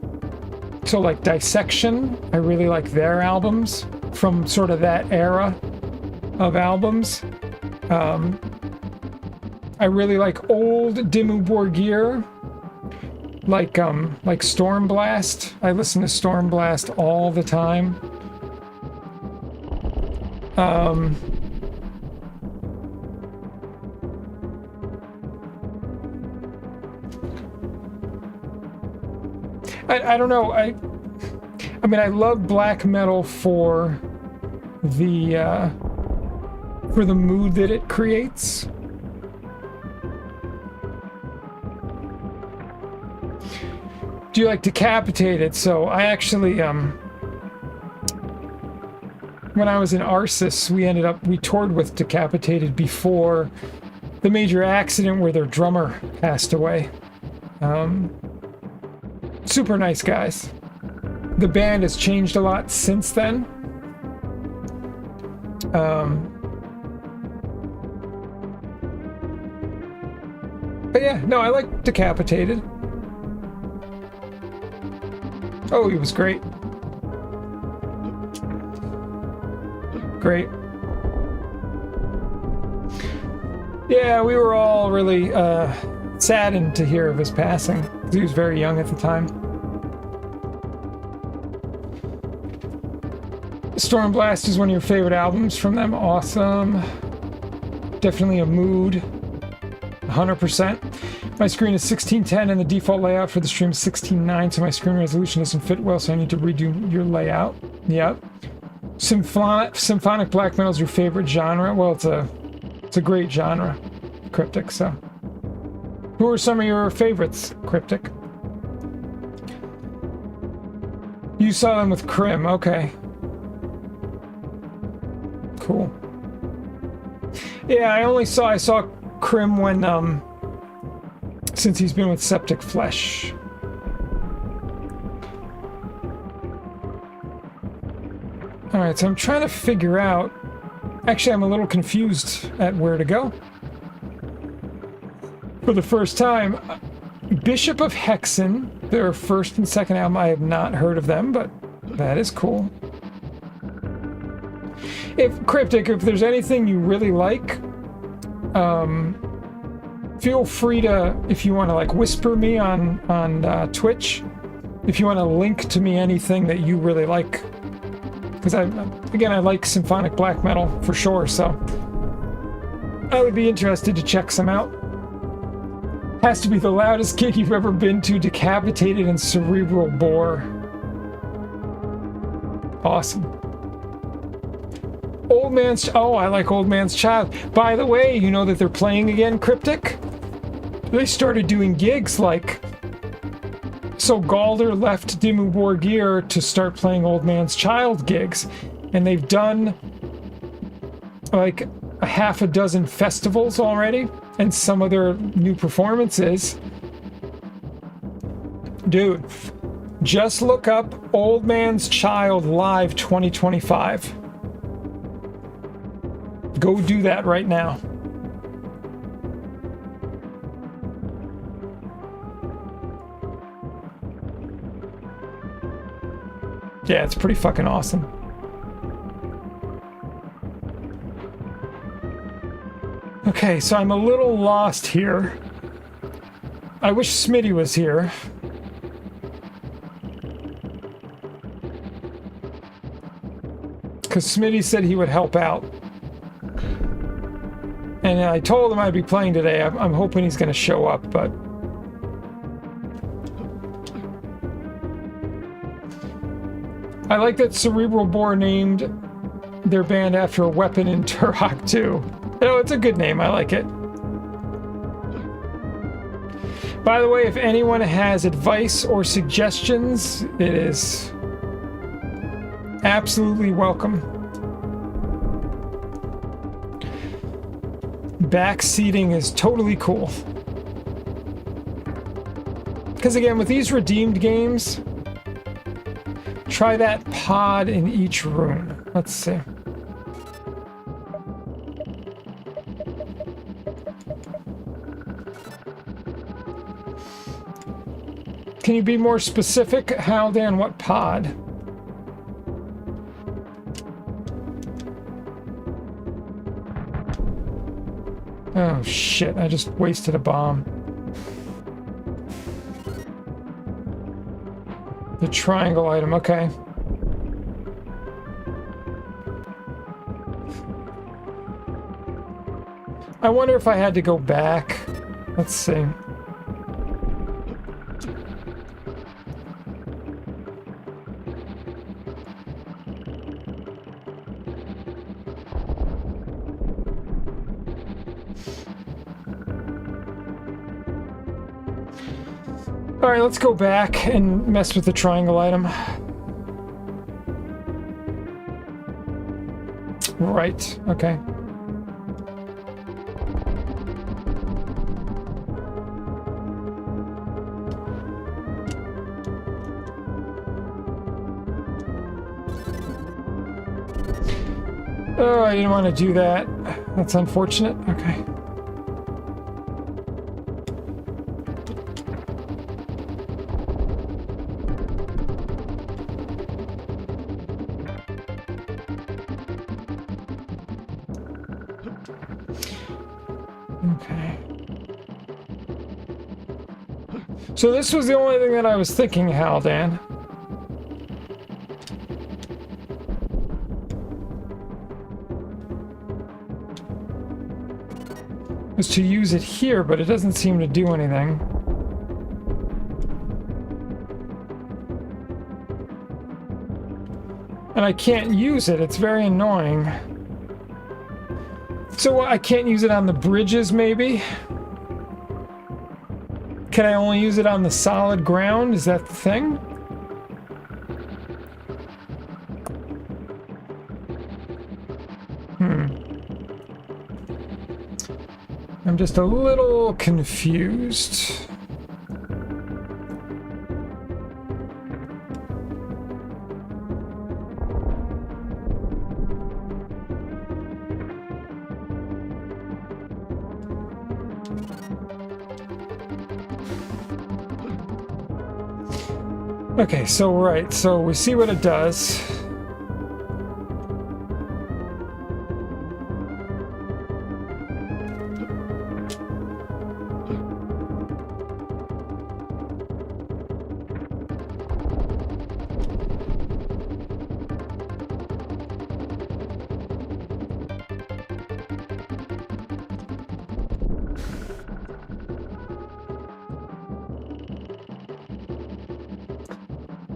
so like Dissection, I really like their albums from sort of that era of albums. I really like old Dimmu Borgir, like Stormblast. I listen to Stormblast all the time. I don't know. I mean, I love black metal for the mood that it creates. Do you like Decapitated? So I actually, when I was in Arsis, we toured with Decapitated before the major accident where their drummer passed away. Super nice guys. The band has changed a lot since then. But yeah, no, I like Decapitated. Oh, he was great. Great. Yeah, we were all really saddened to hear of his passing. He was very young at the time. Stormblast is one of your favorite albums from them. Awesome. Definitely a mood. 100%. My screen is 1610 and the default layout for the stream is 16:9, so my screen resolution doesn't fit well, so I need to redo your layout. Yep. Symphonic black metal is your favorite genre? Well, it's a great genre, Cryptic, so. Who are some of your favorites, Cryptic? You saw them with Crim, okay. Cool. Yeah, I saw Crim when, since he's been with Septic Flesh. Alright, so I'm trying to figure out... Actually, I'm a little confused at where to go. For the first time, Bishop of Hexen, their first and second album, I have not heard of them, but That is cool. If Cryptic, if there's anything you really like, feel free to, if you want to like whisper me on Twitch, if you want to link to me anything that you really like, because I like symphonic black metal for sure, so I would be interested to check some out. Has to be the loudest gig you've ever been to, Decapitated and Cerebral Bore. Awesome. Old Man's... Oh, I like Old Man's Child. By the way, you know that they're playing again, Cryptic? They started doing gigs like... So Galder left Dimmu Borgir to start playing Old Man's Child gigs. And they've done like a half a dozen festivals already. And some of their new performances. Dude, just look up Old Man's Child Live 2025. Go do that right now. Yeah, it's pretty fucking awesome. Okay, so I'm a little lost here. I wish Smitty was here. Because Smitty said he would help out. And I told him I'd be playing today. I'm hoping he's going to show up, but... I like that Cerebral Bore named their band after a weapon in Turok 2. You know, it's a good name. I like it. By the way, if anyone has advice or suggestions, it is absolutely welcome. Backseating is totally cool. Because again, with these redeemed games, try that pod in each room. Let's see. Can you be more specific, Haldan? What pod? Oh shit, I just wasted a bomb. The triangle item, okay. I wonder if I had to go back. Let's see. Alright, let's go back and mess with the triangle item. Right, okay. Oh, I didn't want to do that. That's unfortunate. Okay. Okay. So this was the only thing that I was thinking, Haldan. Was to use it here, but it doesn't seem to do anything. And I can't use it. It's very annoying. So I can't use it on the bridges, maybe? Can I only use it on the solid ground? Is that the thing? I'm just a little confused. Okay, so right, so we see what it does.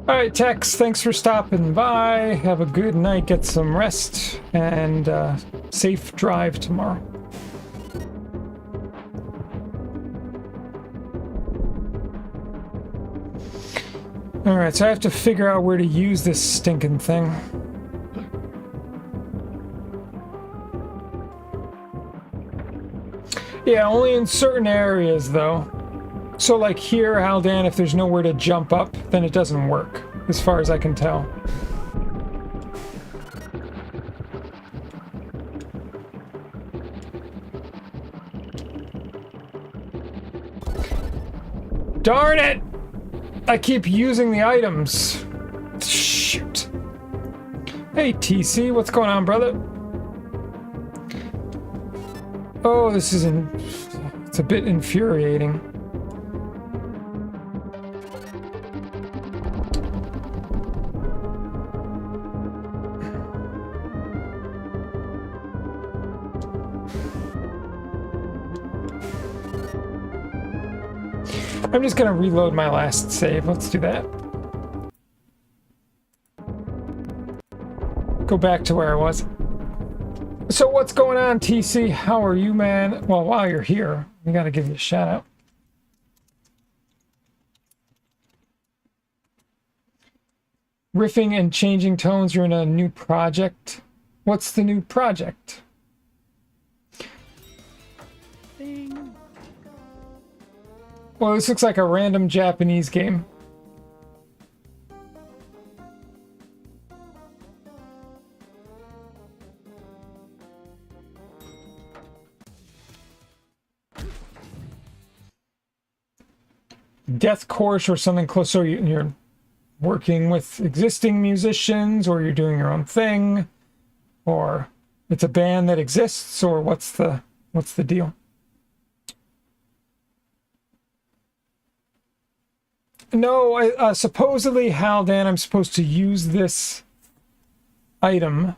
Alright, Tex, thanks for stopping by. Have a good night, get some rest, and safe drive tomorrow. Alright, so I have to figure out where to use this stinking thing. Yeah, only in certain areas, though. So like here, Haldan, if there's nowhere to jump up, then it doesn't work, as far as I can tell. Darn it! I keep using the items. Shoot. Hey, TC, what's going on, brother? Oh, this is it's a bit infuriating. I'm just gonna reload my last save. Let's do that. Go back to where I was. So what's going on, TC? How are you, man? Well, while you're here, we gotta give you a shout out. Riffing and changing tones, you're in a new project. What's the new project? Well, this looks like a random Japanese game. Death Course or something close. So you're working with existing musicians, or you're doing your own thing, or it's a band that exists, or what's the deal? No, supposedly, Haldan, I'm supposed to use this item.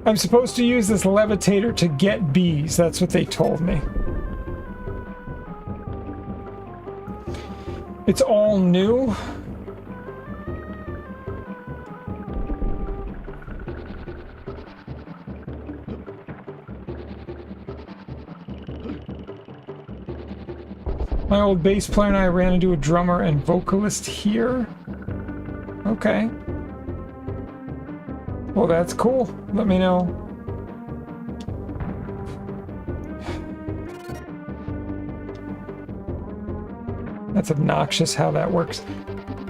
I'm supposed to use this levitator to get bees. That's what they told me. It's all new. My old bass player and I ran into a drummer and vocalist here. Okay. Well, that's cool. Let me know. That's obnoxious how that works.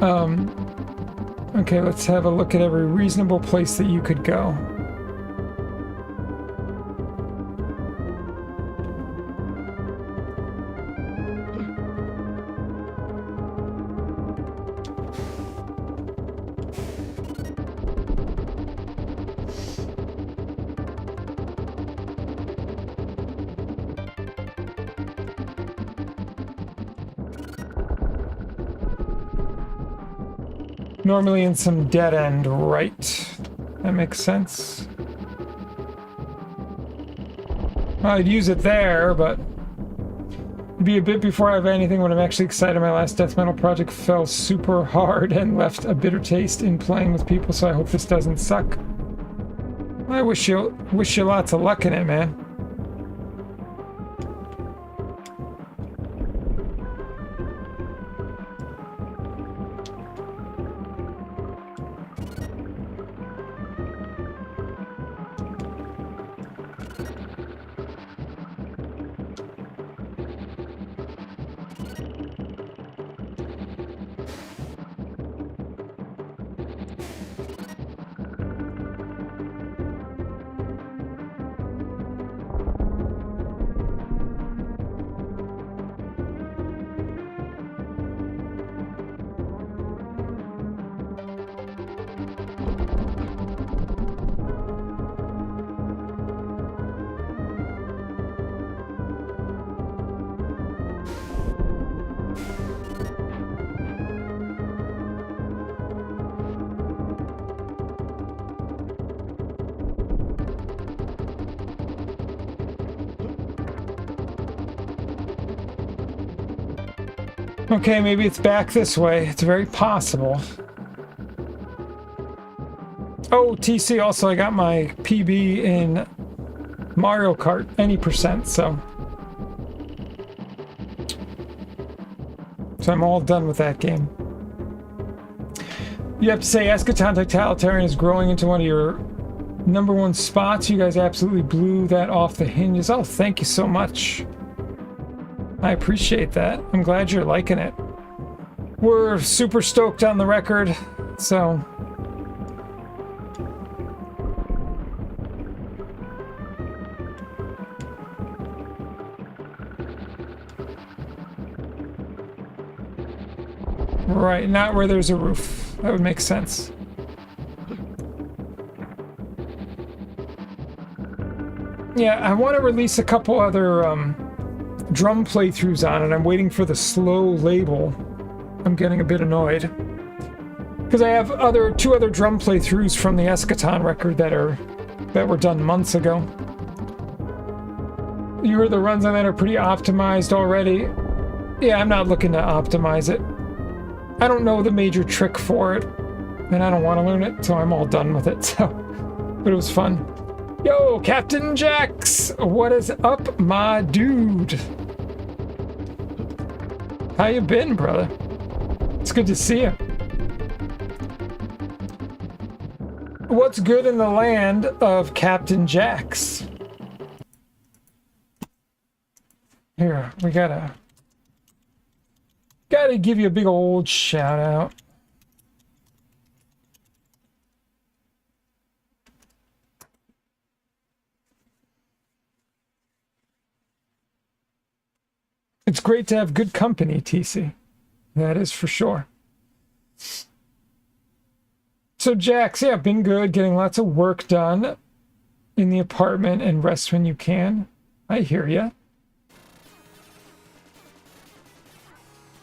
Okay, let's have a look at every reasonable place that you could go. Normally in some dead end, right? That makes sense. I'd use it there, but it'd be a bit before I have anything when I'm actually excited. My last death metal project fell super hard and left a bitter taste in playing with people, so I hope this doesn't suck. I wish you lots of luck in it, man. Okay, maybe it's back this way. It's very possible. Oh, TC, also I got my PB in Mario Kart, any percent, so I'm all done with that game. You have to say Eschaton Totalitarian is growing into one of your #1 spots. You guys absolutely blew that off the hinges. Oh, thank you so much. I appreciate that. I'm glad you're liking it. We're super stoked on the record, so... Right, not where there's a roof. That would make sense. Yeah, I want to release a couple other drum playthroughs on it. I'm waiting for the slow label. I'm getting a bit annoyed. Because I have two other drum playthroughs from the Eschaton record that were done months ago. You heard the runs on that are pretty optimized already. Yeah, I'm not looking to optimize it. I don't know the major trick for it, and I don't want to learn it, so I'm all done with it, so... But it was fun. Yo, Captain Jax! What is up, my dude? How you been, brother? It's good to see you. What's good in the land of Captain Jax? Here, we gotta give you a big old shout out. It's great to have good company, TC. That is for sure. So Jax, yeah, been good, getting lots of work done in the apartment and rest when you can. I hear ya.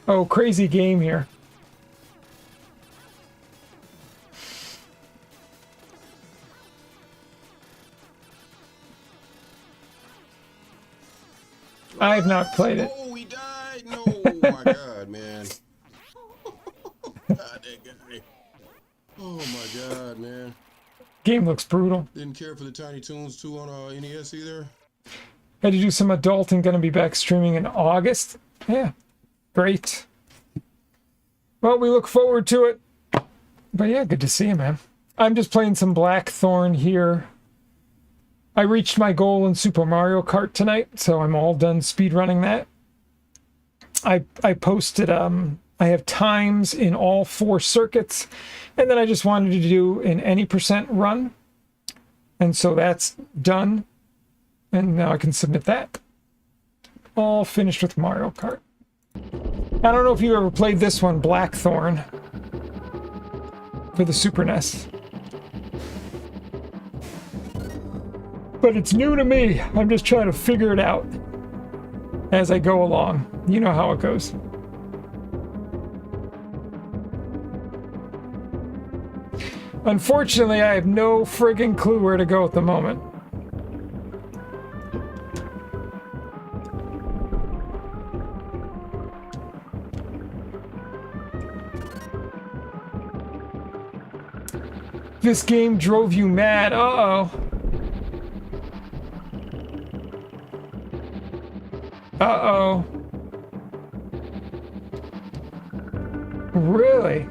Oh, crazy game here. I have not played it. Oh, he died? No, my God, man. God, that guy. Oh, my God, man. Game looks brutal. Didn't care for the Tiny Toons 2 on NES either. Had to do some adult and gonna be back streaming in August. Yeah, great. Well, we look forward to it. But yeah, good to see you, man. I'm just playing some Blackthorn here. I reached my goal in Super Mario Kart tonight, so I'm all done speedrunning that. I posted, I have times in all 4 circuits, and then I just wanted to do an any percent run. And so that's done. And now I can submit that. All finished with Mario Kart. I don't know if you ever played this one, Blackthorn, for the Super NES. But it's new to me. I'm just trying to figure it out as I go along. You know how it goes. Unfortunately, I have no friggin' clue where to go at the moment. This game drove you mad. Uh-oh. Uh-oh. Really?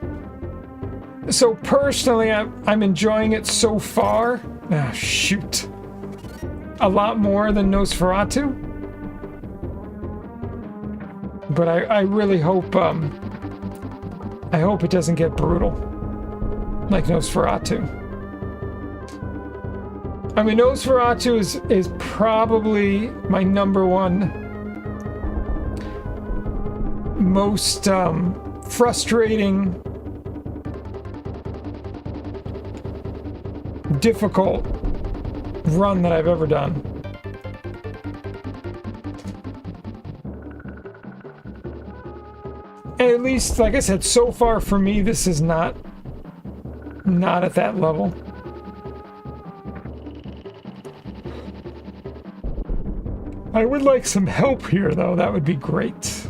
So personally, I'm enjoying it so far. Ah, shoot. A lot more than Nosferatu. But I really hope, I hope it doesn't get brutal. Like Nosferatu. I mean, Nosferatu is probably my #1 most frustrating, difficult run that I've ever done. And at least, like I said, so far for me, this is not at that level. I would like some help here, though. That would be great.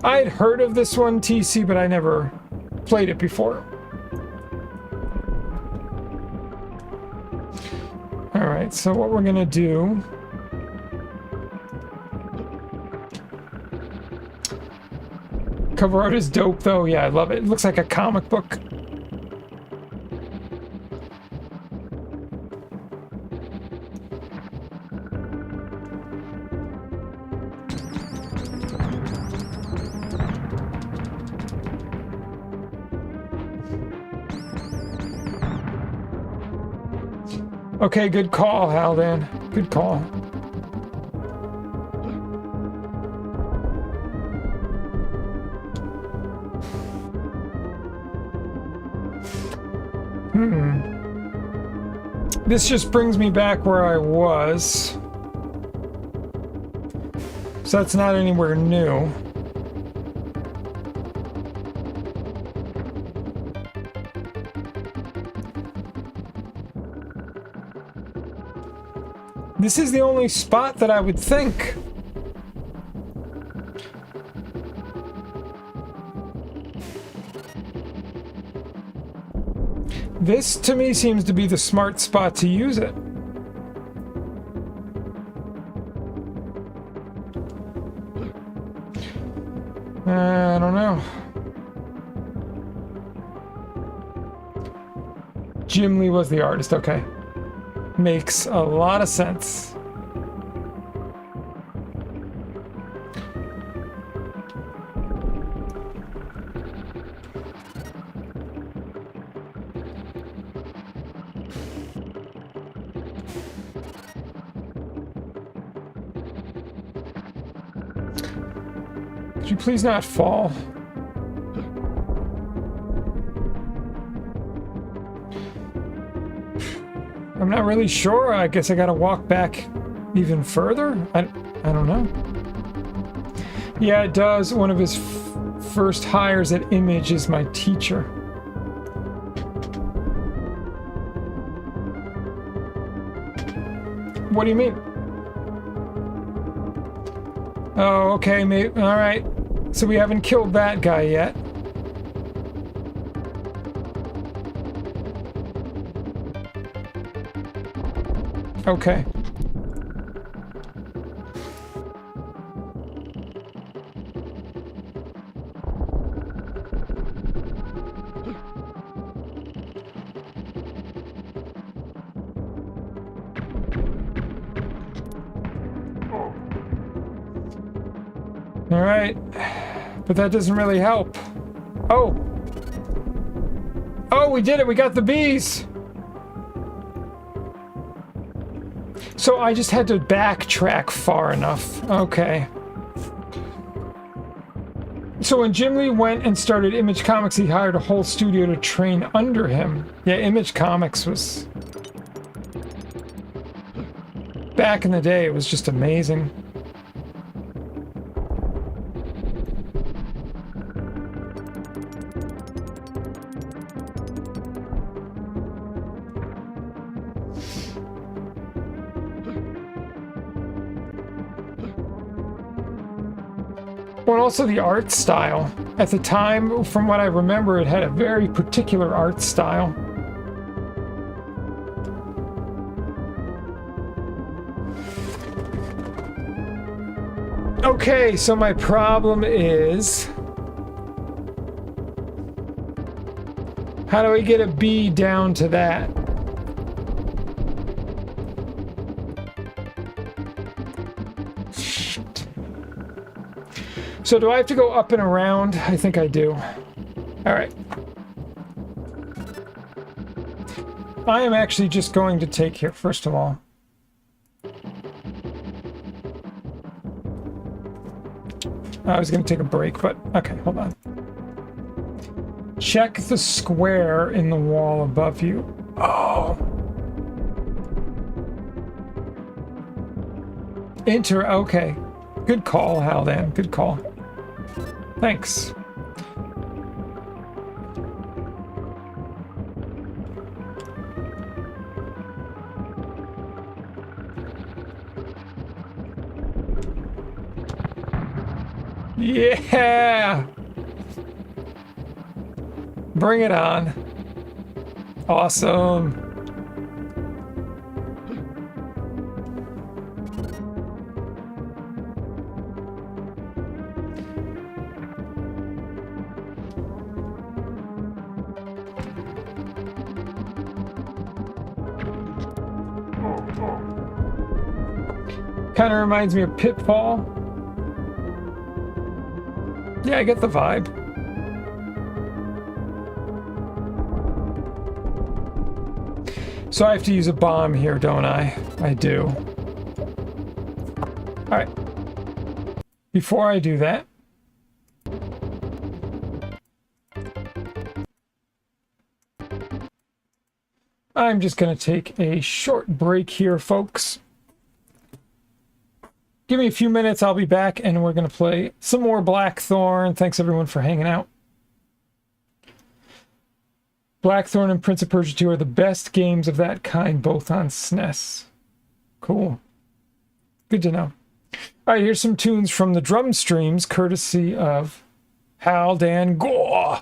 I'd heard of this one, TC, but I never played it before. Alright, so what we're gonna do... Cover art is dope, though. Yeah, I love it. It looks like a comic book. Okay, good call, Haldan. Good call. This just brings me back where I was. So that's not anywhere new. This is the only spot that I would think. This, to me, seems to be the smart spot to use it. I don't know. Jim Lee was the artist, okay. Makes a lot of sense. Could you please not fall? I'm not really sure. I guess I gotta walk back even further? I don't know. Yeah, it does. One of his first hires at Image is my teacher. What do you mean? Oh, okay, maybe. All right. So we haven't killed that guy yet. Okay. All right. But that doesn't really help. Oh. Oh, we did it. We got the bees. So I just had to backtrack far enough. Okay. So when Jim Lee went and started Image Comics, he hired a whole studio to train under him. Yeah, Image Comics was... Back in the day, it was just amazing. Well, also the art style. At the time, from what I remember, it had a very particular art style. Okay, so my problem is... How do I get a B down to that? So do I have to go up and around? I think I do. All right. I am actually just going to take here, first of all. I was going to take a break, but okay, hold on. Check the square in the wall above you. Oh. Enter, okay. Good call, Haldan. Good call. Thanks. Yeah! Bring it on. Awesome. Kind of reminds me of Pitfall. Yeah, I get the vibe. So I have to use a bomb here, don't I? I do. Alright. Before I do that, I'm just going to take a short break here, folks. Give me a few minutes, I'll be back, and we're going to play some more Blackthorn. Thanks, everyone, for hanging out. Blackthorn and Prince of Persia 2 are the best games of that kind, both on SNES. Cool. Good to know. All right, here's some tunes from the drum streams, courtesy of Haldan Gore.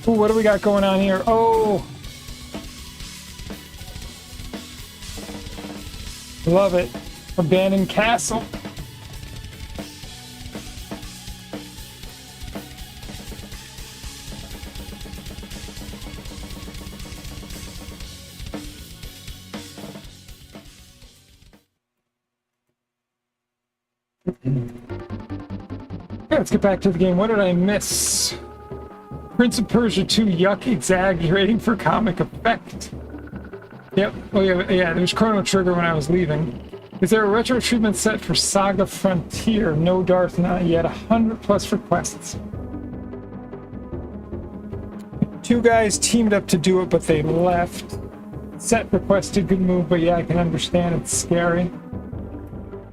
Ooh, what do we got going on here? Oh! Love it. Abandoned castle. Okay, let's get back to the game. What did I miss? Prince of Persia 2 yuck exaggerating for comic effect. Yep. Oh yeah, there was Chrono Trigger when I was leaving. Is there a retro treatment set for Saga Frontier? No, Darth, not yet. 100+ requests. 2 guys teamed up to do it, but they left. Set requested, good move, but yeah, I can understand it's scary.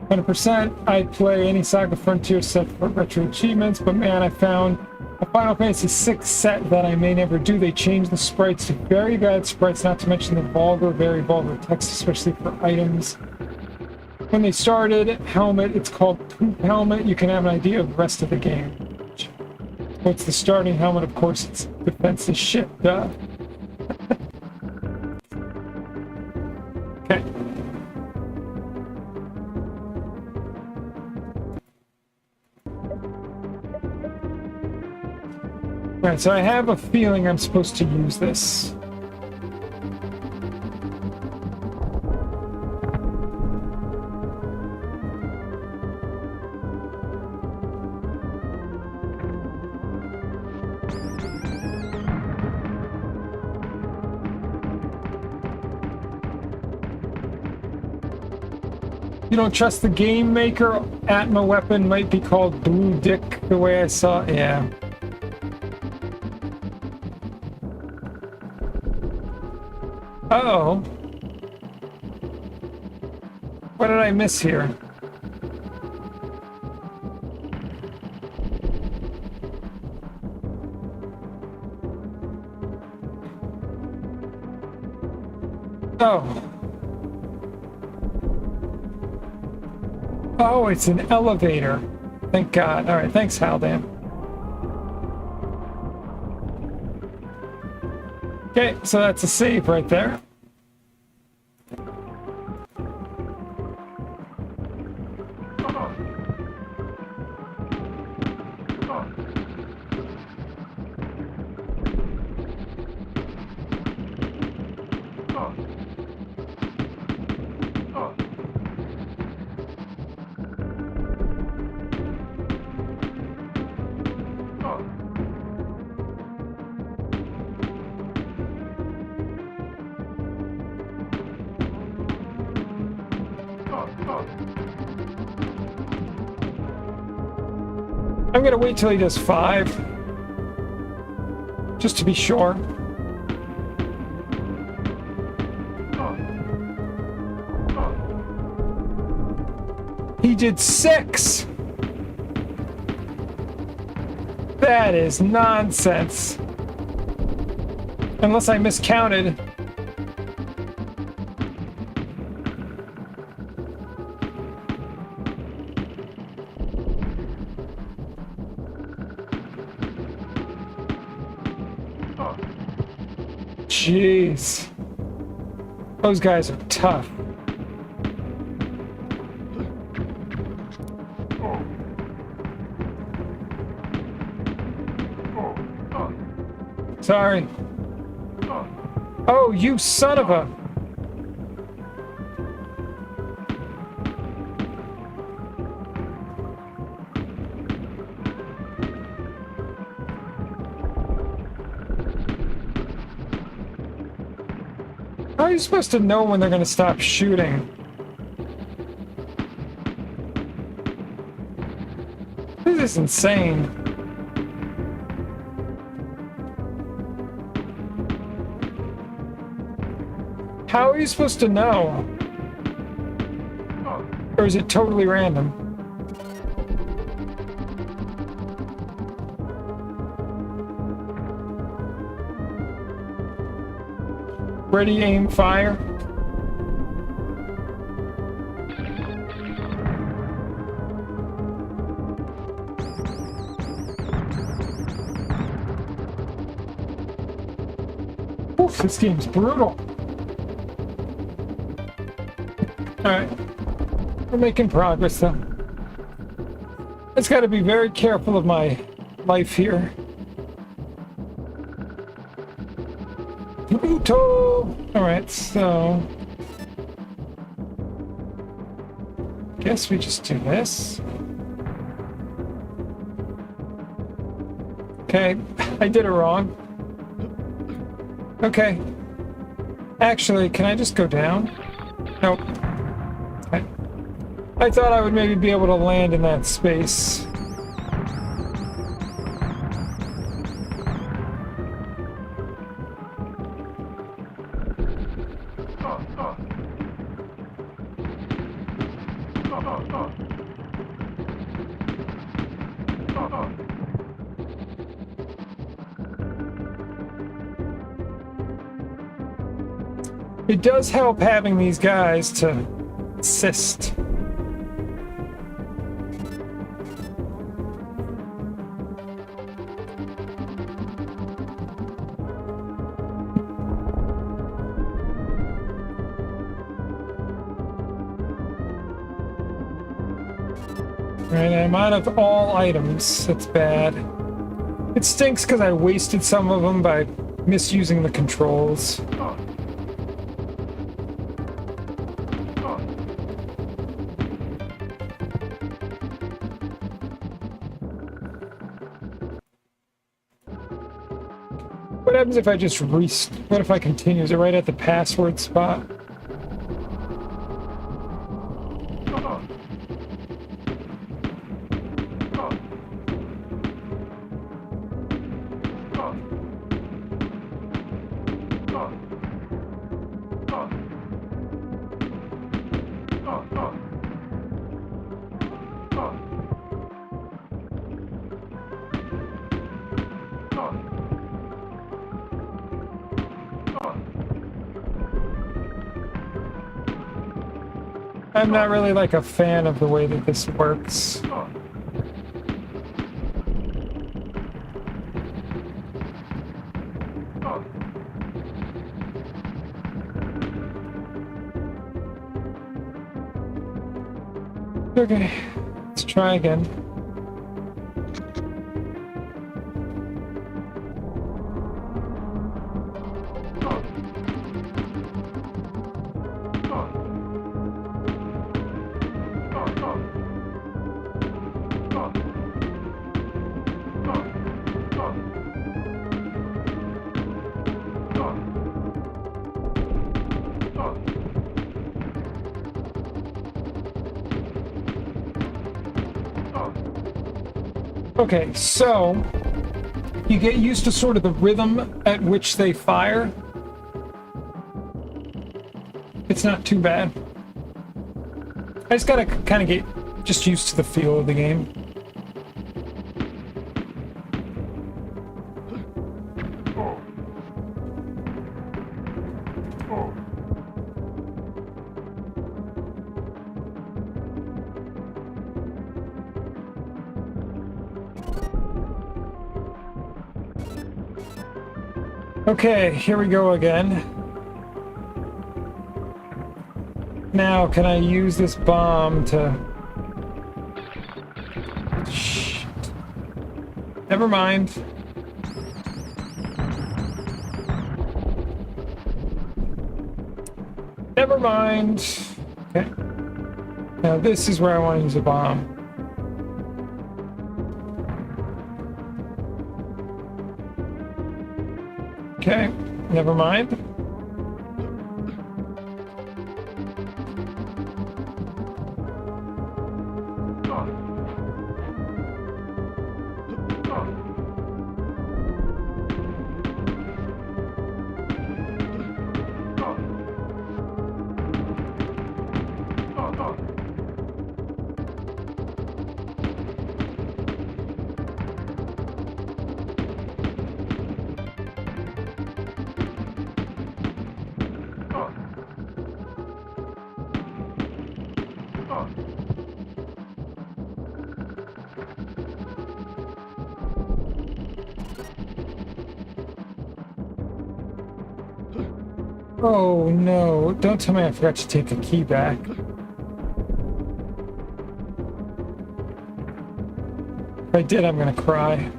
100%, I'd play any Saga Frontier set for retro achievements, but man, I found a Final Fantasy VI set that I may never do. They changed the sprites to very bad sprites, not to mention the vulgar, very vulgar text, especially for items. When they started Helmet, it's called Poop Helmet. You can have an idea of the rest of the game. What's the starting helmet? Of course, it's defensive shit, duh. Okay. Alright, so I have a feeling I'm supposed to use this. You don't trust the game maker? Atma weapon might be called Blue Dick, the way I saw it. Yeah. Uh-oh. What did I miss here? Oh. Oh, it's an elevator. Thank God. All right, thanks, Haldan. Okay, so that's a save right there. I'm gonna wait till he does 5. Just to be sure. He did 6! That is nonsense. Unless I miscounted. Jeez. Those guys are tough. Sorry. Oh, you son of a... How are you supposed to know when they're going to stop shooting? This is insane. How are you supposed to know? Or is it totally random? Ready, aim, fire. Oof, this game's brutal. Alright. We're making progress, though. Just gotta be very careful of my life here. Brutal! Alright, so... guess we just do this. Okay, I did it wrong. Okay. Actually, can I just go down? Nope. Okay. I thought I would maybe be able to land in that space. It does help having these guys to assist. Alright, I'm out of all items. That's bad. It stinks because I wasted some of them by misusing the controls. What happens if I just what if I continue? Is it right at the password spot? I'm not really like a fan of the way that this works. Okay, let's try again. Okay, so you get used to sort of the rhythm at which they fire. It's not too bad. I just gotta kind of get just used to the feel of the game. Okay, here we go again. Now, can I use this bomb to... Shit. Never mind. Never mind. Okay. Now this is where I want to use a bomb. Okay, never mind. Oh no, don't tell me I forgot to take the key back. If I did, I'm gonna cry.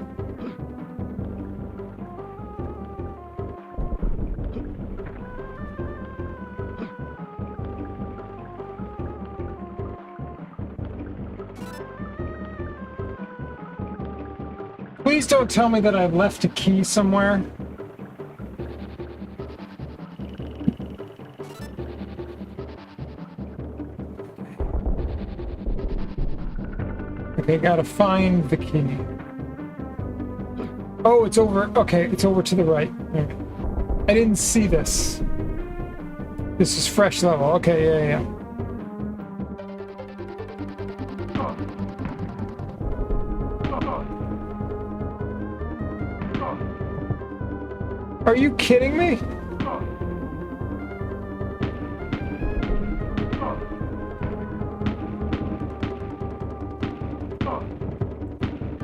Please don't tell me that I left a key somewhere. Okay, gotta find the key. Oh, it's over. Okay, it's over to the right. Okay. I didn't see this. This is fresh level. Okay, yeah. Are you kidding me?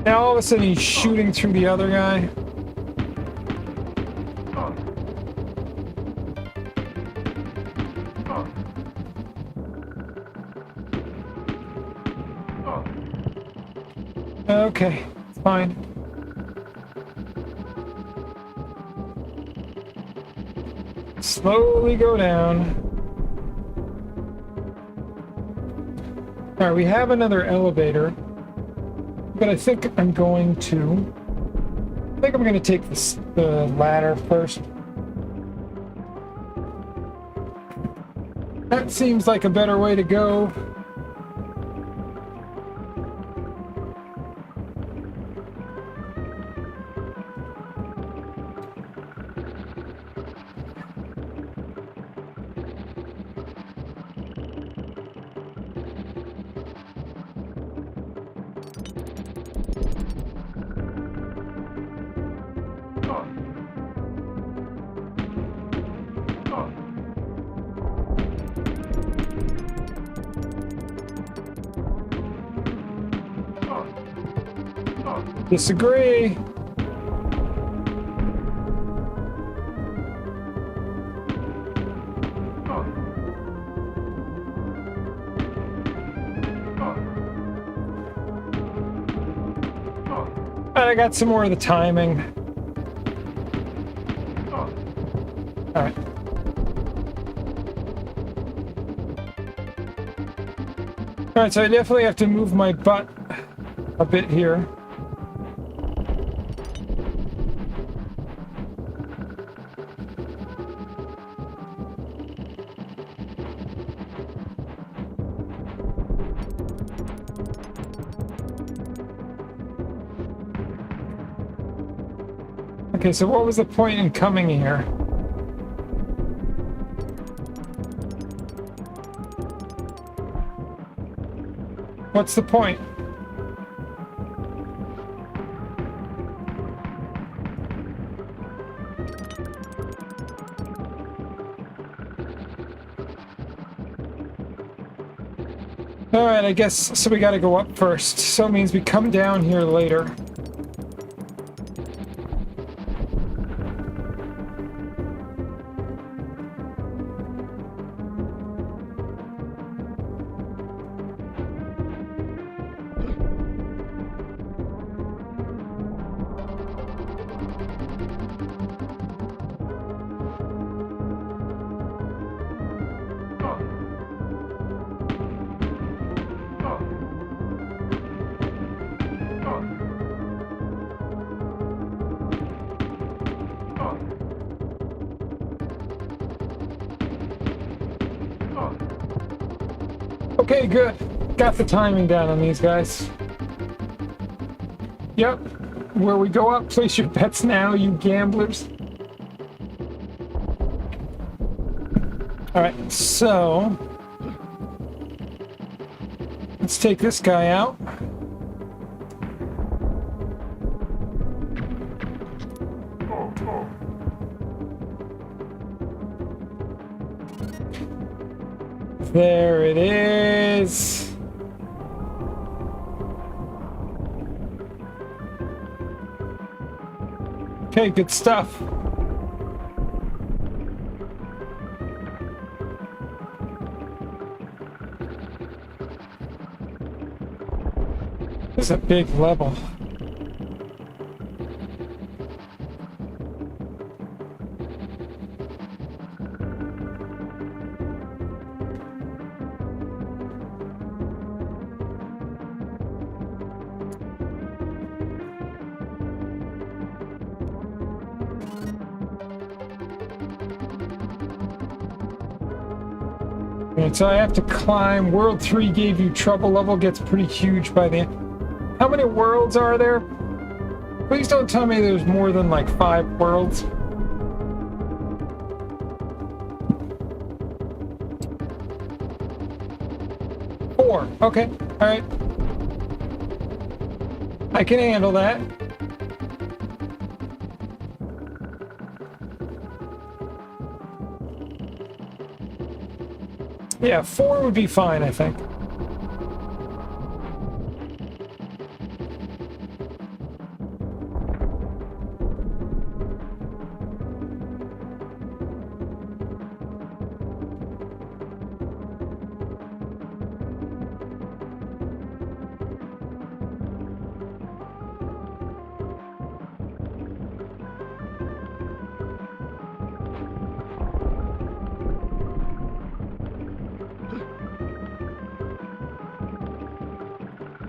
Now all of a sudden he's shooting through the other guy. Okay, fine. Slowly go down. Alright, we have another elevator. But I think I'm going to take the ladder first. That seems like a better way to go. Disagree. I got some more of the timing. Alright. Alright, so I definitely have to move my butt a bit here. Okay, so what was the point in coming here? What's the point? Alright, I guess, so we gotta go up first. So it means we come down here later. Okay, good. Got the timing down on these guys. Yep. Where we go up, place your bets now, you gamblers. Alright, so... let's take this guy out. There it is. Okay, good stuff. This is a big level. And so I have to climb. World 3 gave you trouble. Level gets pretty huge by the end. How many worlds are there? Please don't tell me there's more than like 5 worlds. Four. Okay. All right. I can handle that. Yeah, 4 would be fine, I think.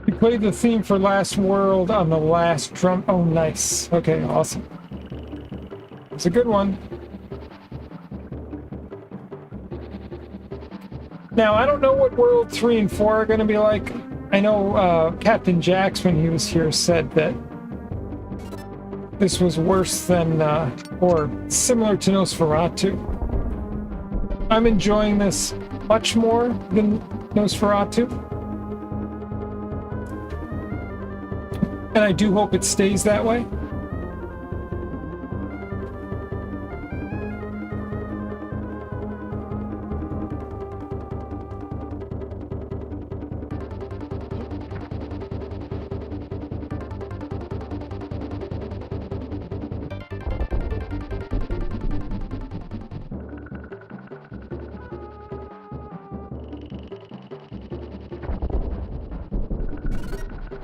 You played the theme for Last World on the last drum. Oh, nice. Okay, awesome. It's a good one. Now, I don't know what World 3 and 4 are going to be like. I know Captain Jax, when he was here, said that this was worse than, or similar to Nosferatu. I'm enjoying this much more than Nosferatu. And I do hope it stays that way.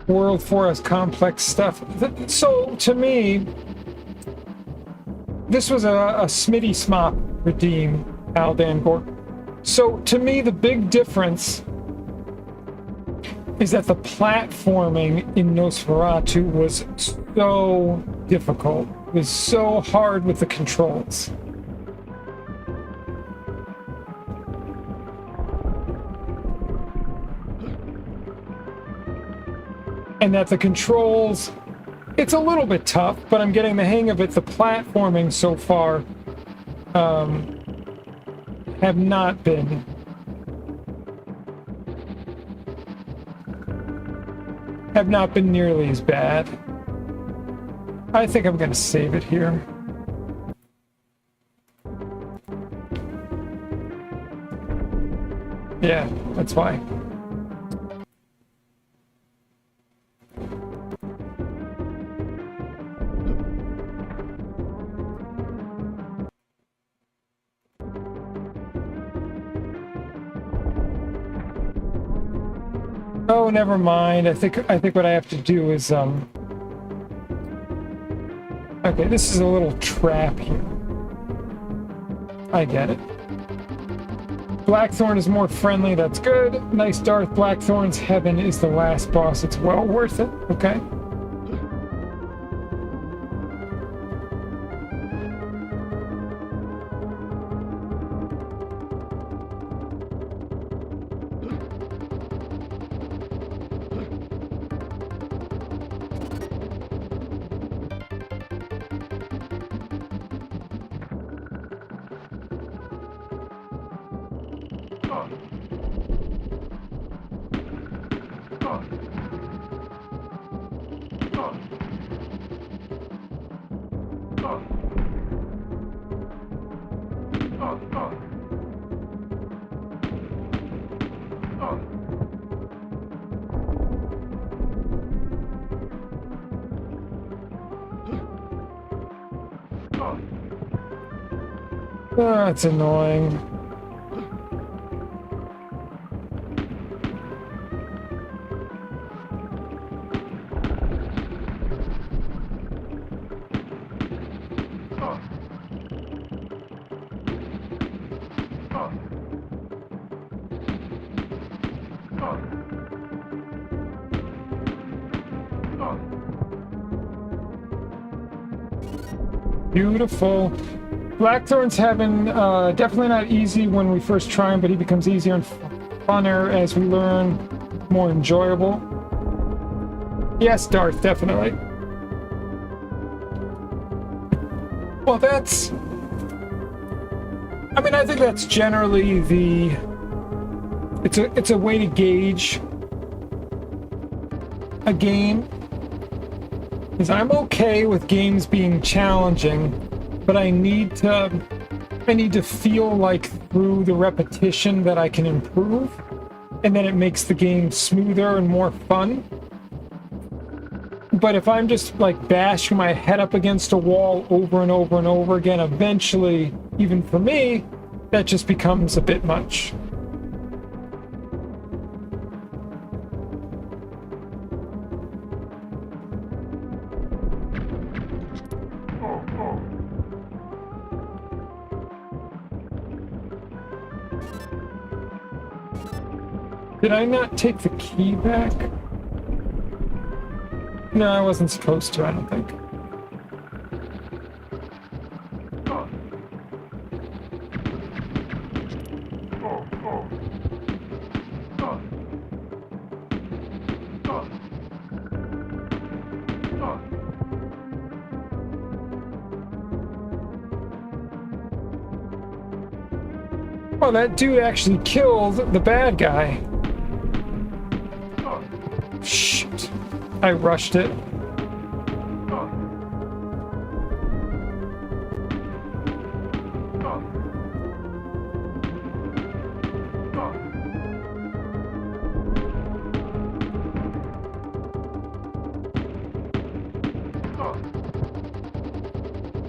World 4 has complex stuff. So, to me, this was a Smitty Smop redeem, Al Dangor. So, to me, the big difference is that the platforming in Nosferatu was so difficult. It was so hard with the controls. And that the controls, it's a little bit tough, but I'm getting the hang of it. The platforming so far have not been nearly as bad. I think I'm going to save it here. Yeah, that's why. Oh, never mind. I think what I have to do is okay, this is a little trap here. I get it. Blackthorn is more friendly, that's good. Nice Darth. Blackthorn's heaven is the last boss. It's well worth it. Okay. That's annoying. Beautiful. Blackthorn's having definitely not easy when we first try him, but he becomes easier and funner as we learn, more enjoyable. Yes, Darth, definitely. Well, that's... I mean, I think that's generally the... It's a way to gauge a game. Because I'm okay with games being challenging, but I need to feel like through the repetition that I can improve, and then it makes the game smoother and more fun. But if I'm just like bashing my head up against a wall over and over and over again, eventually, even for me, that just becomes a bit much. Did I not take the key back? No, I wasn't supposed to, I don't think. Oh, that dude actually killed the bad guy. Shit. I rushed it.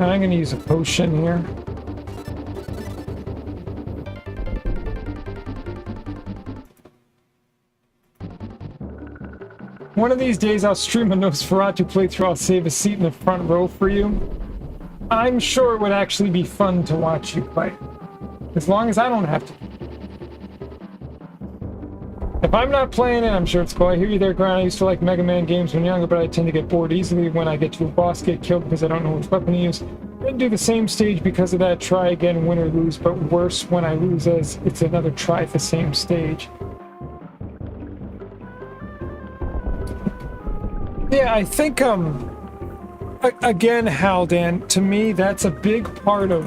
I'm gonna use a potion here. One of these days I'll stream a Nosferatu playthrough. I'll save a seat in the front row for you. I'm sure it would actually be fun to watch you play. As long as I don't have to. If I'm not playing it, I'm sure it's cool. I hear you there, Grant. I used to like Mega Man games when younger, but I tend to get bored easily when I get to a boss, get killed because I don't know which weapon to use. Then do the same stage because of that. Try again, win or lose, but worse when I lose as it's another try at the same stage. Yeah, I think, again, Haldan, to me, that's a big part of,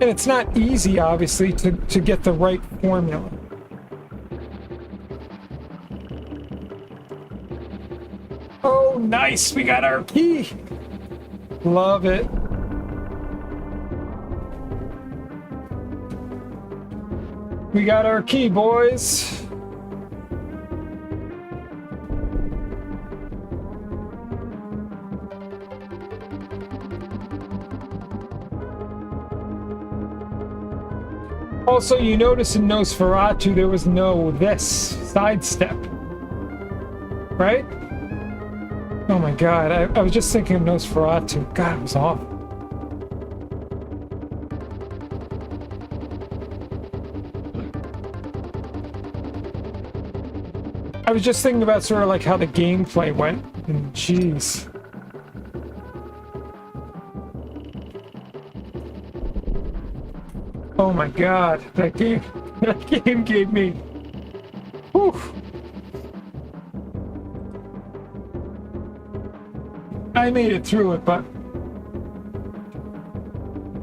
and it's not easy, obviously, to get the right formula. Oh, nice, we got our key. Love it. We got our key, boys. Also, you notice in Nosferatu there was no this sidestep, right? Oh my god, I was just thinking of Nosferatu. God, it was awful. I was just thinking about sort of like how the gameplay went, and jeez. Oh my god, that game gave me... Whew. I made it through it, but...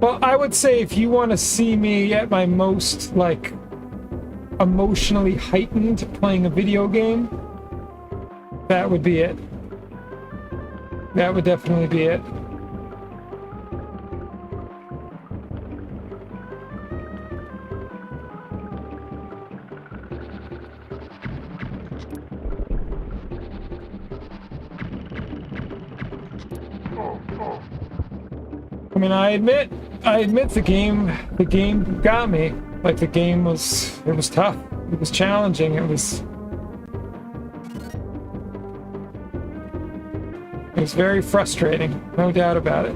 Well, I would say if you want to see me at my most, like, emotionally heightened playing a video game, that would be it. That would definitely be it. I mean, I admit the game got me. Like, it was tough. It was challenging. It was very frustrating, no doubt about it.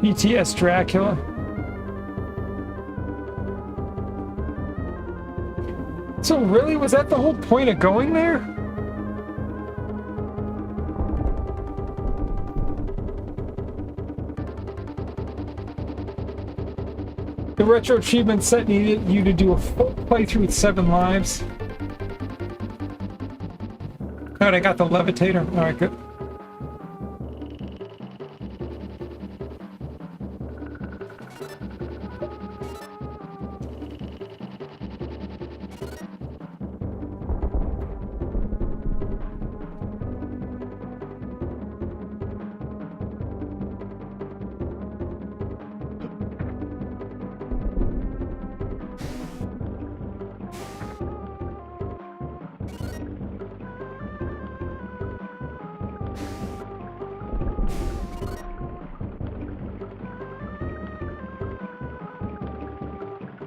PTS Dracula. So really, was that the whole point of going there? retro achievement set needed you to do a full playthrough with 7 lives. Alright, I got the levitator. Alright, good.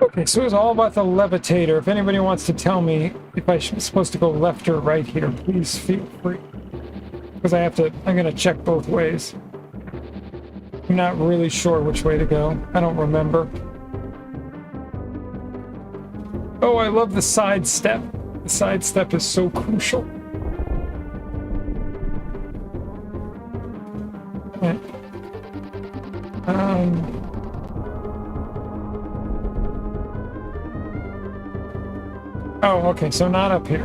Okay, so it's all about the levitator. If anybody wants to tell me if I'm supposed to go left or right here, please feel free. Because I'm gonna check both ways. I'm not really sure which way to go. I don't remember. Oh, I love the side step. The side step is so crucial. Right. Oh, okay, so not up here.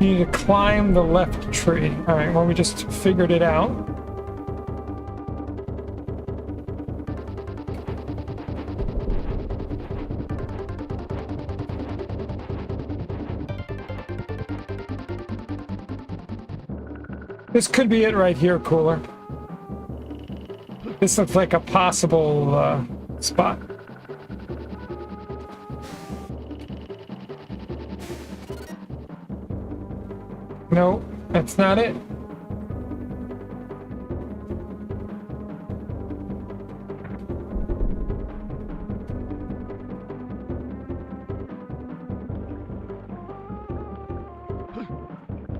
You need to climb the left tree. Alright, well, we just figured it out. This could be it right here, Cooler. This looks like a possible spot. No, that's not it.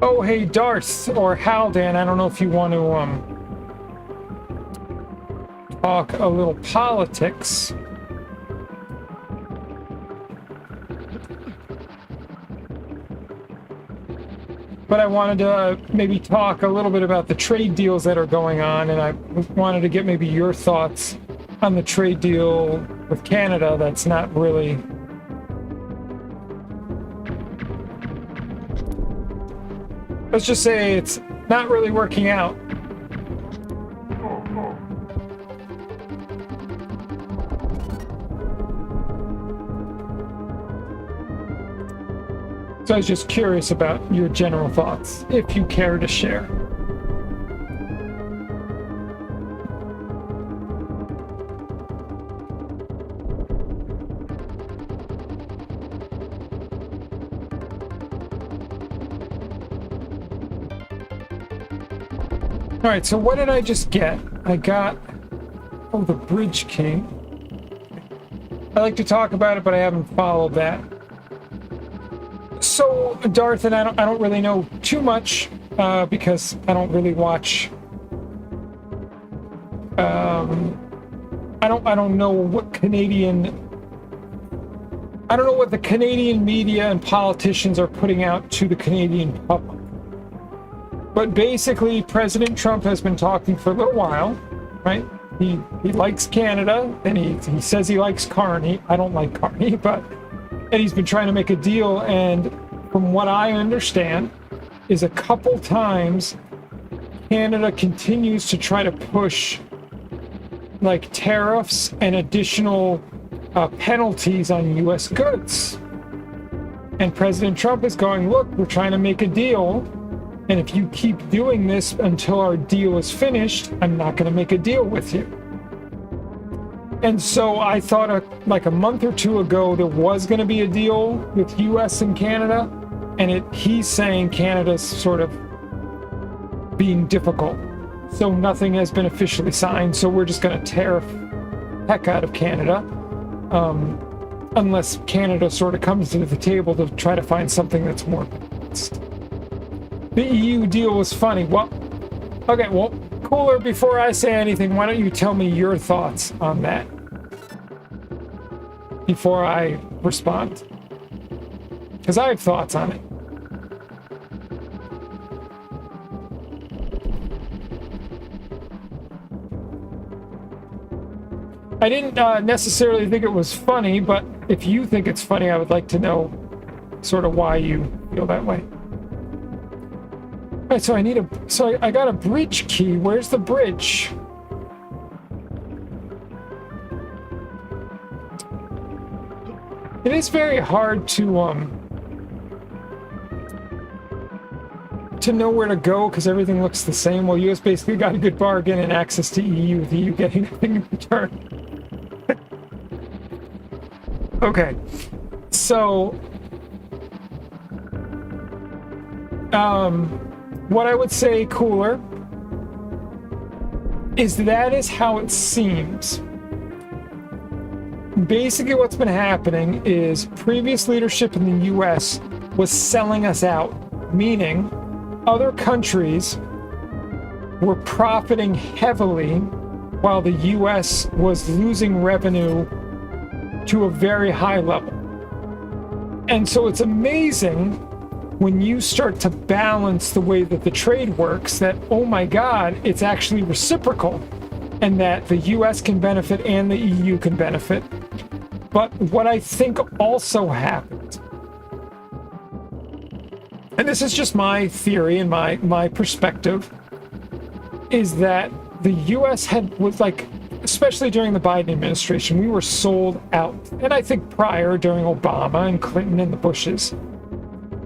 Oh, hey, Darth or Haldan, I don't know if you want to talk a little politics. But I wanted to maybe talk a little bit about the trade deals that are going on, and I wanted to get maybe your thoughts on the trade deal with Canada that's not really... Let's just say it's not really working out. So I was just curious about your general thoughts, if you care to share. All right, so what did I just get? I got, oh, the Bridge King. I like to talk about it, but I haven't followed that. So, Darth, and I don't really know too much because I don't really watch. I don't know what I don't know what the Canadian media and politicians are putting out to the Canadian public. But basically, President Trump has been talking for a little while, right? He likes Canada, and he says he likes Carney. I don't like Carney, and he's been trying to make a deal, and from what I understand, is a couple times Canada continues to try to push like tariffs and additional penalties on U.S. goods. And President Trump is going, look, we're trying to make a deal, and if you keep doing this until our deal is finished, I'm not going to make a deal with you. And so I thought like a month or two ago there was going to be a deal with U.S. and Canada, and he's saying Canada's sort of being difficult. So nothing has been officially signed, so we're just going to tariff heck out of Canada. Unless Canada sort of comes to the table to try to find something that's more balanced. The EU deal was funny. Well, okay, well, Cooler, before I say anything, why don't you tell me your thoughts on that before I respond? Because I have thoughts on it. I didn't necessarily think it was funny, but if you think it's funny, I would like to know sort of why you feel that way. All right, so I got a bridge key. Where's the bridge? It is very hard to know where to go because everything looks the same. Well, US basically got a good bargain and access to EU, with EU getting nothing in return. Okay, so what I would say cooler is that is how it seems. Basically what's been happening is previous leadership in the US was selling us out, meaning other countries were profiting heavily while the US was losing revenue to a very high level. And so it's amazing when you start to balance the way that the trade works that, oh my God, it's actually reciprocal and that the US can benefit and the EU can benefit. But what I think also happened, and this is just my theory and my perspective, is that the US was like, especially during the Biden administration, we were sold out. And I think prior, during Obama and Clinton and the Bushes.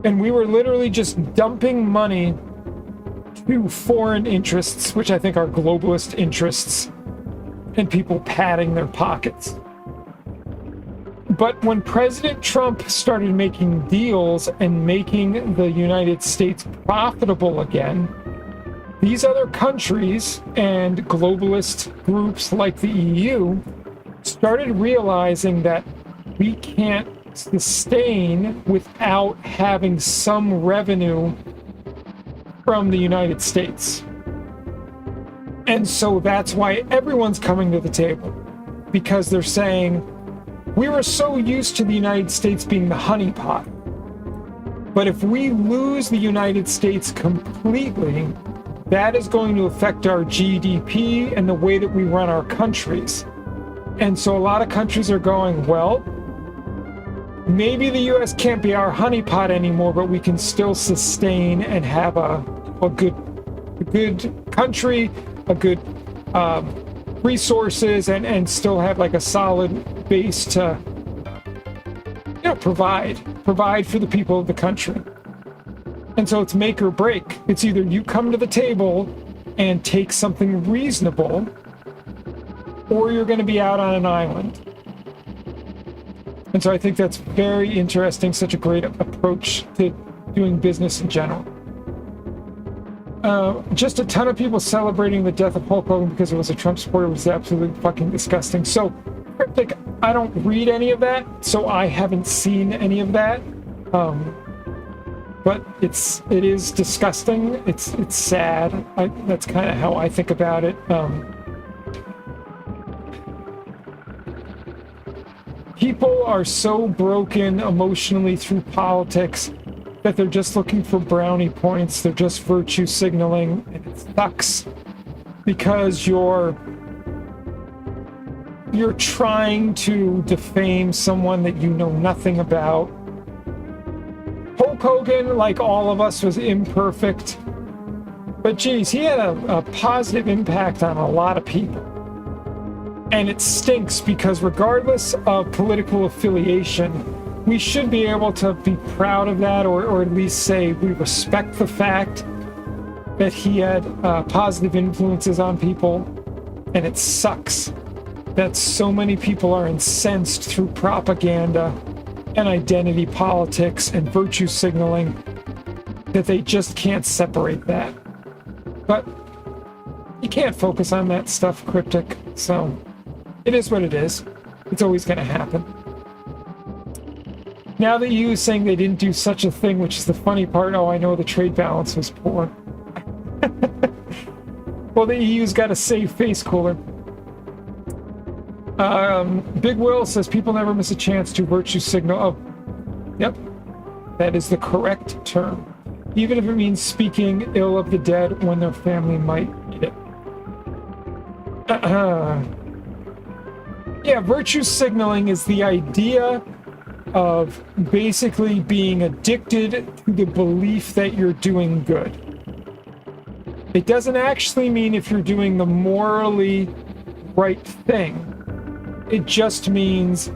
And we were literally just dumping money to foreign interests, which I think are globalist interests, and people padding their pockets. But when President Trump started making deals and making the United States profitable again, these other countries and globalist groups like the EU started realizing that we can't sustain without having some revenue from the United States. And so that's why everyone's coming to the table, because they're saying, we were so used to the United States being the honeypot, but if we lose the United States completely, that is going to affect our GDP and the way that we run our countries. And so a lot of countries are going, well, maybe the US can't be our honeypot anymore, but we can still sustain and have a good country, a good resources, and still have like a solid base to, you know, provide for the people of the country. And so it's make or break. It's either you come to the table and take something reasonable, or you're going to be out on an island. And so I think that's very interesting, such a great approach to doing business in general. Just a ton of people celebrating the death of Hulk Hogan because it was a Trump supporter was absolutely fucking disgusting. So, Cryptic, I don't read any of that, so I haven't seen any of that. But it is disgusting. It's sad. That's kind of how I think about it. People are so broken emotionally through politics that they're just looking for brownie points. They're just virtue signaling, and it sucks because you're trying to defame someone that you know nothing about. Hulk Hogan, like all of us, was imperfect, but geez, he had a positive impact on a lot of people. And it stinks because regardless of political affiliation, we should be able to be proud of that, or at least say we respect the fact that he had positive influences on people. And it sucks that so many people are incensed through propaganda and identity politics and virtue signaling that they just can't separate that. But you can't focus on that stuff, Cryptic, so it is what it is. It's always going to happen. Now the EU is saying they didn't do such a thing, which is the funny part. Oh, I know the trade balance was poor. Well, the EU's got a safe face cooler. Big Will says people never miss a chance to virtue signal. Oh, yep. That is the correct term. Even if it means speaking ill of the dead when their family might need it. Yeah, virtue signaling is the idea of basically being addicted to the belief that you're doing good. It doesn't actually mean if you're doing the morally right thing. It just means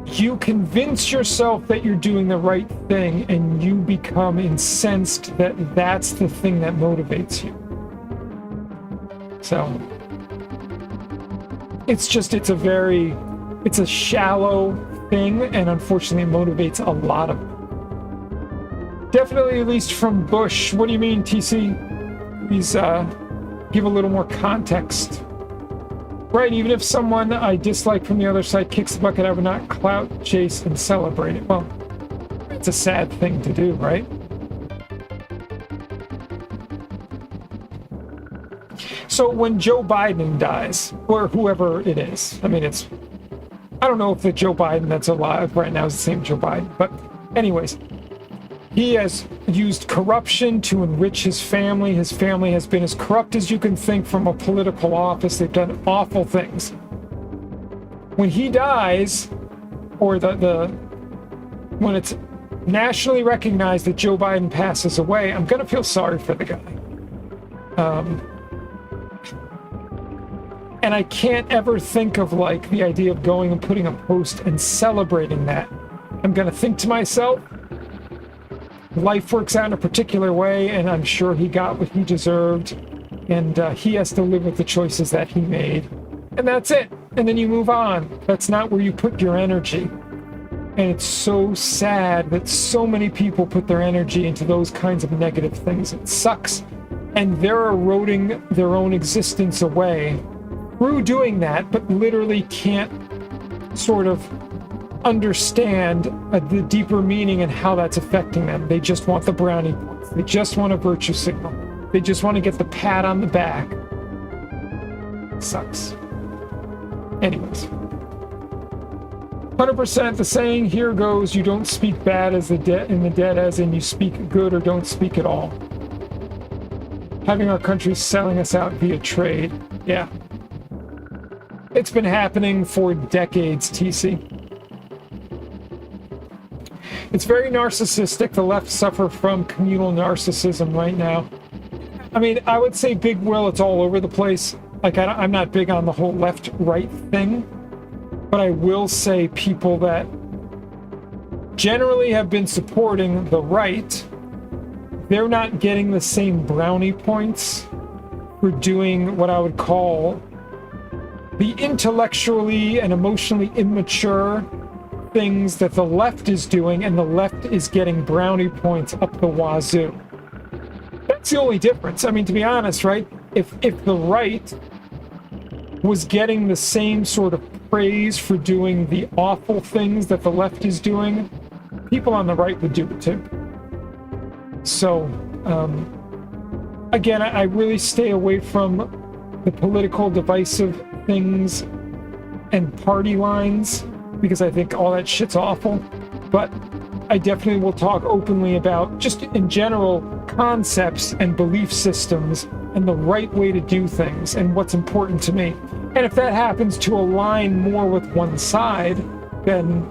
you convince yourself that you're doing the right thing and you become incensed that that's the thing that motivates you. So it's a shallow thing, and unfortunately it motivates a lot of them. Definitely, at least from Bush. What do you mean, TC? Please give a little more context. Right, even if someone I dislike from the other side kicks the bucket, I would not clout chase and celebrate it. Well, it's a sad thing to do, right? So when Joe Biden dies, or whoever it is, I mean, I don't know if the Joe Biden that's alive right now is the same Joe Biden, but anyways, he has used corruption to enrich his family. His family has been as corrupt as you can think from a political office. They've done awful things. When he dies, or when it's nationally recognized that Joe Biden passes away, I'm gonna feel sorry for the guy. And I can't ever think of like the idea of going and putting a post and celebrating that. I'm gonna think to myself, life works out in a particular way, and I'm sure he got what he deserved, and he has to live with the choices that he made. And that's it. And then you move on. That's not where you put your energy. And it's so sad that so many people put their energy into those kinds of negative things. It sucks. And they're eroding their own existence away through doing that, but literally can't sort of understand the deeper meaning and how that's affecting them. They just want the brownie points. They just want a virtue signal. They just want to get the pat on the back. Sucks. Anyways. 100% the saying here goes, you don't speak bad as in the dead, as in you speak good or don't speak at all. Having our country selling us out via trade. Yeah. It's been happening for decades, TC. It's very narcissistic. The left suffer from communal narcissism right now. I mean, I would say Big Will, it's all over the place. Like, I'm not big on the whole left-right thing, but I will say people that generally have been supporting the right, they're not getting the same brownie points for doing what I would call the intellectually and emotionally immature things that the left is doing, and the left is getting brownie points up the wazoo. That's the only difference. I mean, to be honest, right? If the right was getting the same sort of praise for doing the awful things that the left is doing, people on the right would do it too. So, again, I really stay away from the political divisive things and party lines, because I think all that shit's awful. But I definitely will talk openly about, just in general, concepts and belief systems and the right way to do things and what's important to me. And if that happens to align more with one side, then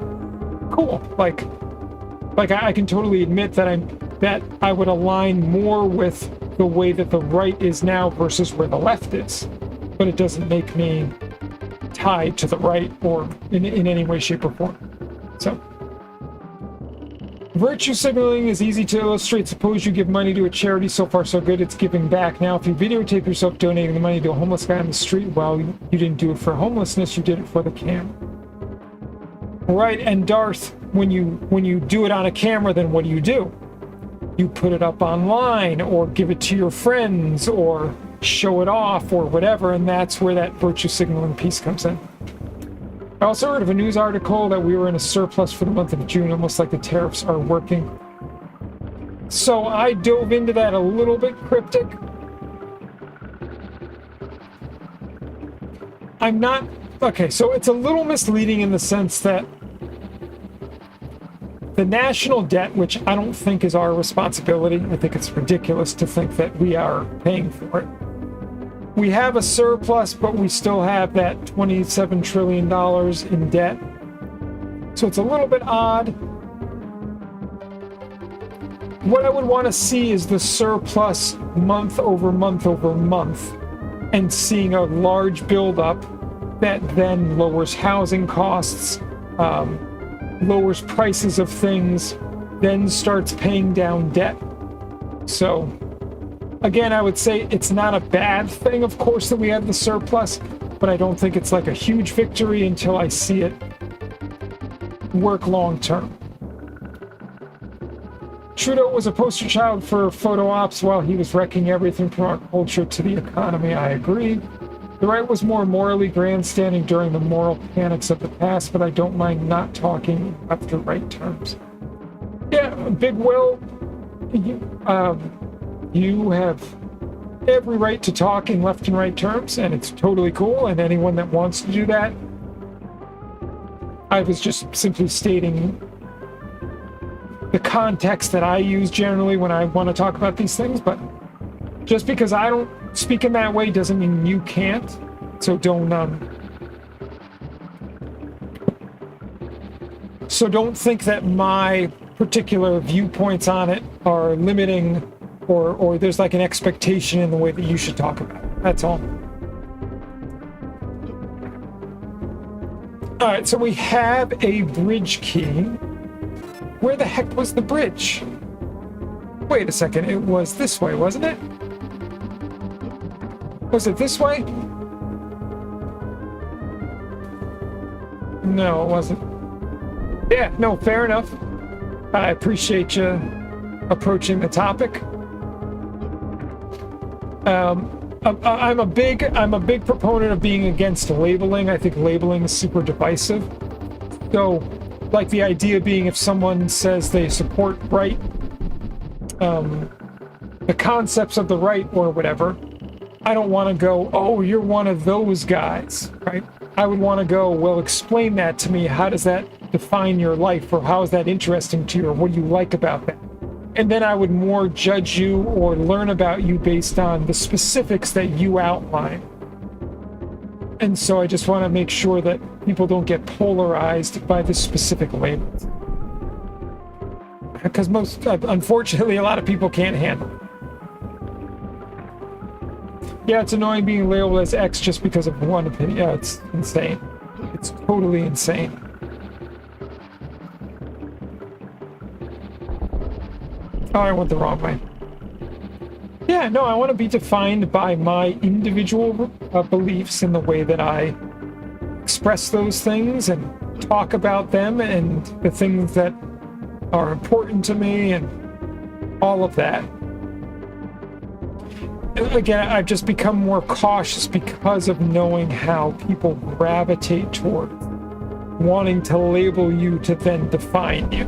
cool. Like I can totally admit that I would align more with the way that the right is now versus where the left is. But it doesn't make me tied to the right or in any way, shape, or form. So, virtue signaling is easy to illustrate. Suppose you give money to a charity. So far, so good. It's giving back. Now, if you videotape yourself donating the money to a homeless guy on the street, well, you didn't do it for homelessness. You did it for the camera. Right, and Darth, when you do it on a camera, then what do? You put it up online, or give it to your friends, or show it off, or whatever, and that's where that virtue signaling piece comes in. I also heard of a news article that we were in a surplus for the month of June, almost like the tariffs are working. So I dove into that a little bit cryptic. I'm not... Okay, so it's a little misleading in the sense that the national debt, which I don't think is our responsibility, I think it's ridiculous to think that we are paying for it. we have a surplus, but we still have that $27 trillion in debt. So it's a little bit odd. What I would want to see is the surplus month over month over month, and seeing a large buildup that then lowers housing costs, lowers prices of things, then starts paying down debt. So, again, I would say it's not a bad thing, of course, that we have the surplus, but I don't think it's like a huge victory until I see it work long term. Trudeau was a poster child for photo ops while he was wrecking everything from our culture to the economy. I agree. The right was more morally grandstanding during the moral panics of the past, but I don't mind not talking after right terms. Yeah, Big Will, you have every right to talk in left and right terms, and it's totally cool, and anyone that wants to do that, I was just simply stating the context that I use generally when I want to talk about these things, but just because I don't speak in that way doesn't mean you can't. So don't think that my particular viewpoints on it are limiting, or there's like an expectation in the way that you should talk about it. That's all. All right, so we have a bridge key. Where the heck was the bridge? Wait a second, it was this way, wasn't it? Was it this way? No, it wasn't. Yeah, no, fair enough. I appreciate you approaching the topic. I'm a big proponent of being against labeling. I think labeling is super divisive. So, like the idea being if someone says they support right, the concepts of the right or whatever, I don't want to go, oh, you're one of those guys, right? I would want to go, well, explain that to me. How does that define your life, or how is that interesting to you, or what do you like about that? And then I would more judge you or learn about you based on the specifics that you outline. And so I just want to make sure that people don't get polarized by the specific labels. Because unfortunately, a lot of people can't handle it. Yeah, it's annoying being labeled as X just because of one opinion. Yeah, it's insane. It's totally insane. Oh, I went the wrong way. Yeah, no, I want to be defined by my individual beliefs in the way that I express those things and talk about them and the things that are important to me and all of that. Again, I've just become more cautious because of knowing how people gravitate toward wanting to label you to then define you.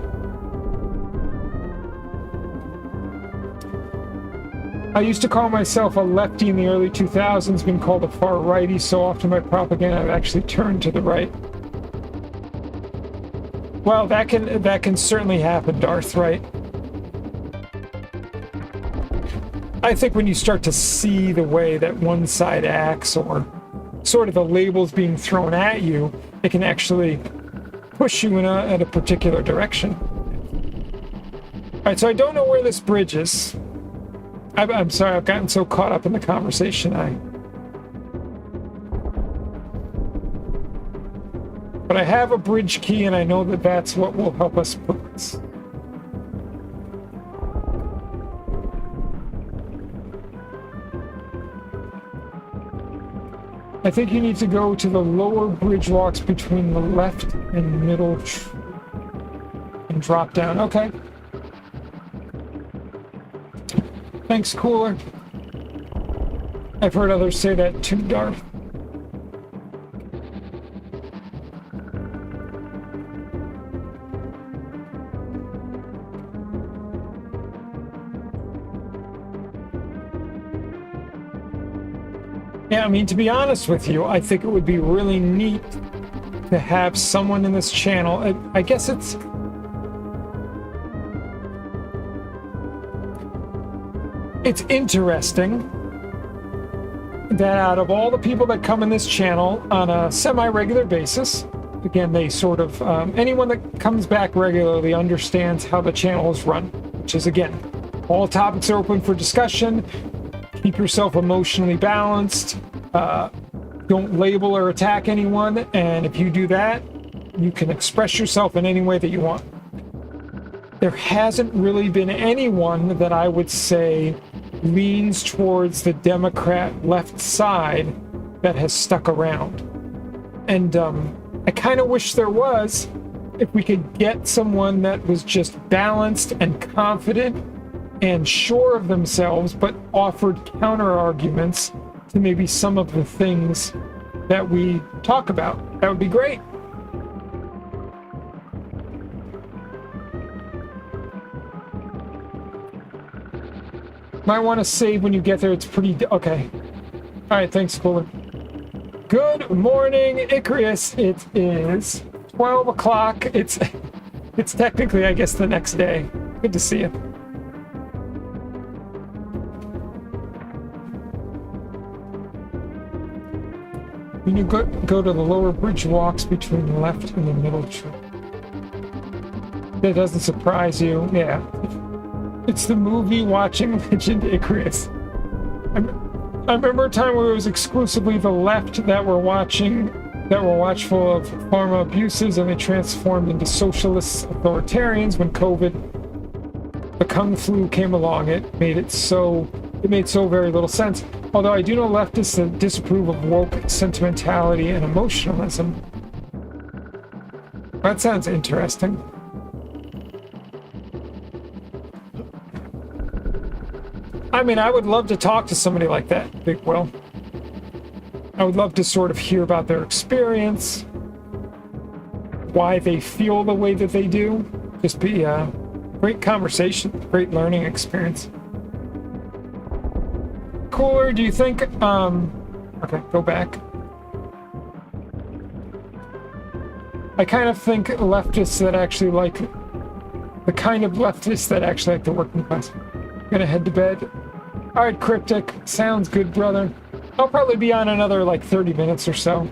I used to call myself a lefty in the early 2000s, been called a far righty so often by propaganda I've actually turned to the right. Well, that can certainly happen, Darth, right? I think when you start to see the way that one side acts, or sort of the labels being thrown at you, it can actually push you in a particular direction. All right, so I don't know where this bridge is. I'm sorry, I've gotten so caught up in the conversation. But I have a bridge key, and I know that that's what will help us progress. I think you need to go to the lower bridge walks between the left and middle and drop down. Okay. Thanks, Cooler. I've heard others say that too, Darth. Yeah, I mean, to be honest with you, I think it would be really neat to have someone in this channel. I guess it's interesting that out of all the people that come in this channel on a semi-regular basis, again, they sort of, anyone that comes back regularly understands how the channel is run, which is, again, all topics are open for discussion. Keep yourself emotionally balanced. Don't label or attack anyone. And if you do that, you can express yourself in any way that you want. There hasn't really been anyone that I would say leans towards the Democrat left side that has stuck around. And I kind of wish there was, if we could get someone that was just balanced and confident and sure of themselves, but offered counter arguments to maybe some of the things that we talk about. That would be great. Might want to save when you get there. It's pretty... Okay. All right, thanks, Cooler. Good morning, Icarus. It is 12 o'clock. It's technically, I guess, the next day. Good to see you. When you go to the lower bridge walks between the left and the middle tree. That doesn't surprise you. Yeah. It's the movie watching Legend Icarus. I remember a time where it was exclusively the left that were watching, that were watchful of pharma abuses, and they transformed into socialist authoritarians when COVID, the Kung Flu came along. It made so very little sense. Although I do know leftists that disapprove of woke sentimentality and emotionalism. That sounds interesting. I mean, I would love to talk to somebody like that, Big Will. I would love to sort of hear about their experience, why they feel the way that they do. Just be a great conversation, great learning experience. Cooler, do you think, okay, go back. I kind of think leftists that actually like, the kind of leftists that actually like the working class. I'm gonna head to bed. All right, Cryptic, sounds good, brother. I'll probably be on another like 30 minutes or so.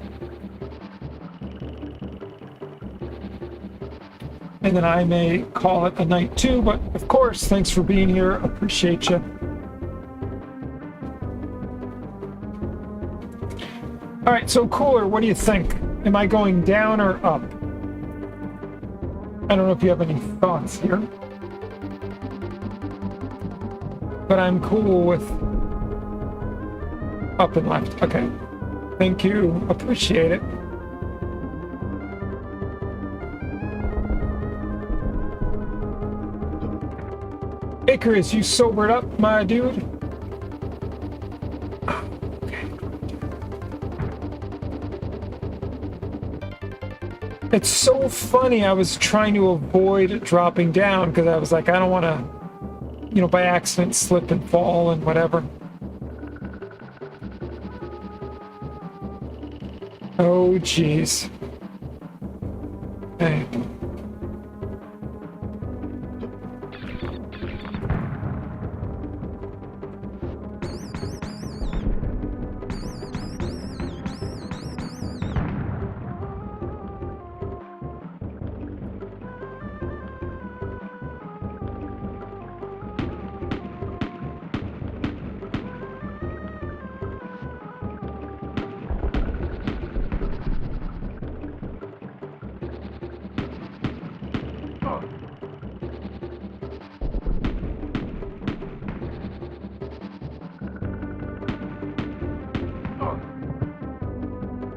And then I may call it a night too, but of course, thanks for being here. Appreciate you. All right, so Cooler, what do you think? Am I going down or up? I don't know if you have any thoughts here. But I'm cool with up and left. Okay. Thank you. Appreciate it. Icarus, you sobered up, my dude? Okay. It's so funny. I was trying to avoid dropping down because I was like, I don't want to, you know, by accident slip and fall and whatever. Oh, jeez. Hey.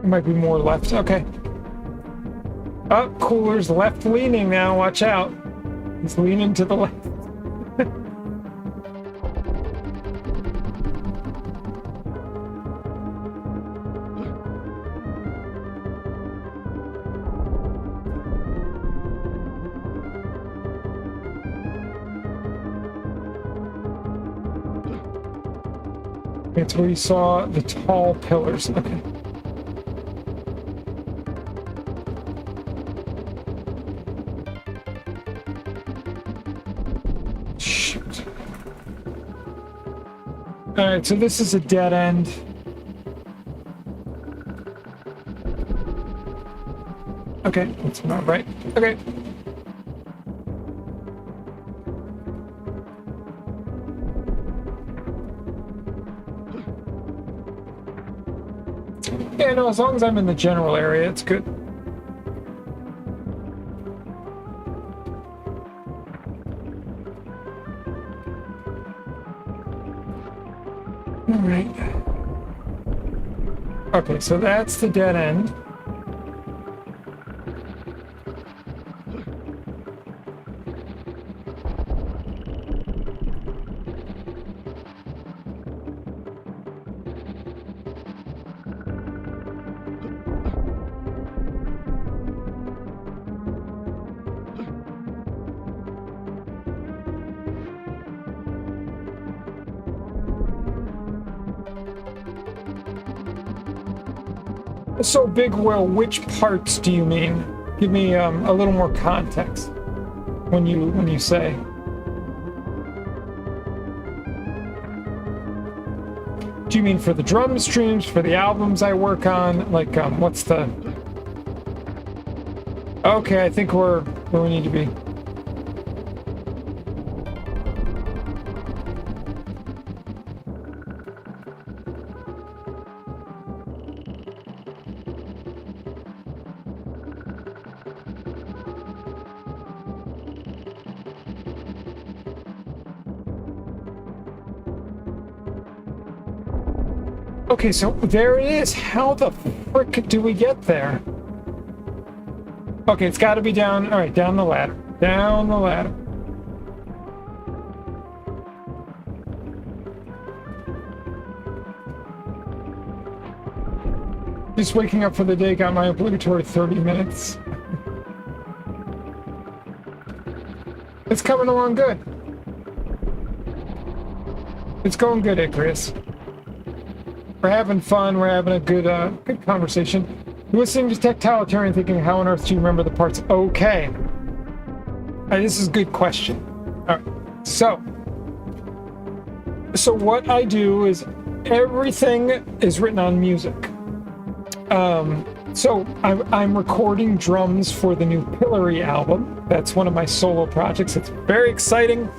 Might be more left. Okay. Oh, Cooler's left leaning now. Watch out. He's leaning to the left. It's where you saw the tall pillars. Okay. Alright, so this is a dead end. Okay, that's about right. Okay. Yeah, no, as long as I'm in the general area, it's good. All right. Okay, so that's the dead end. So, Big Will, which parts do you mean? Give me a little more context when you say. Do you mean for the drum streams, for the albums I work on? Like, what's the... Okay, I think we're where we need to be. Okay, so there it is. How the frick do we get there? Okay, it's got to be down. All right, down the ladder. Down the ladder. Just waking up for the day, got my obligatory 30 minutes. It's coming along good. It's going good, Icarus. We're having fun. We're having a good conversation. You're listening to Tectalitarian, thinking, how on earth do you remember the parts? Okay. This is a good question. All right. So what I do is everything is written on music. So I'm recording drums for the new Pillory album. That's one of my solo projects. It's very exciting.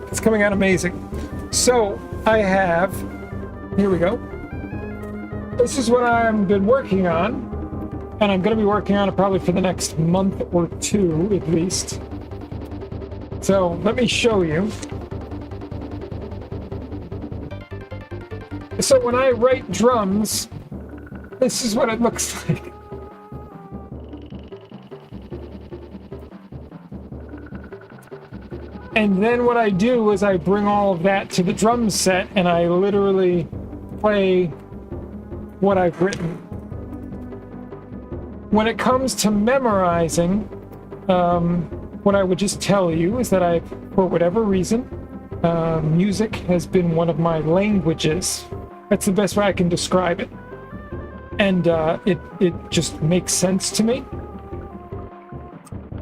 It's coming out amazing. So I have, here we go. This is what I've been working on, and I'm going to be working on it probably for the next month or two at least. So let me show you. So when I write drums, this is what it looks like. And then what I do is I bring all of that to the drum set, and I literally play what I've written. When it comes to memorizing, what I would just tell you is that for whatever reason, music has been one of my languages. That's the best way I can describe it. And it just makes sense to me.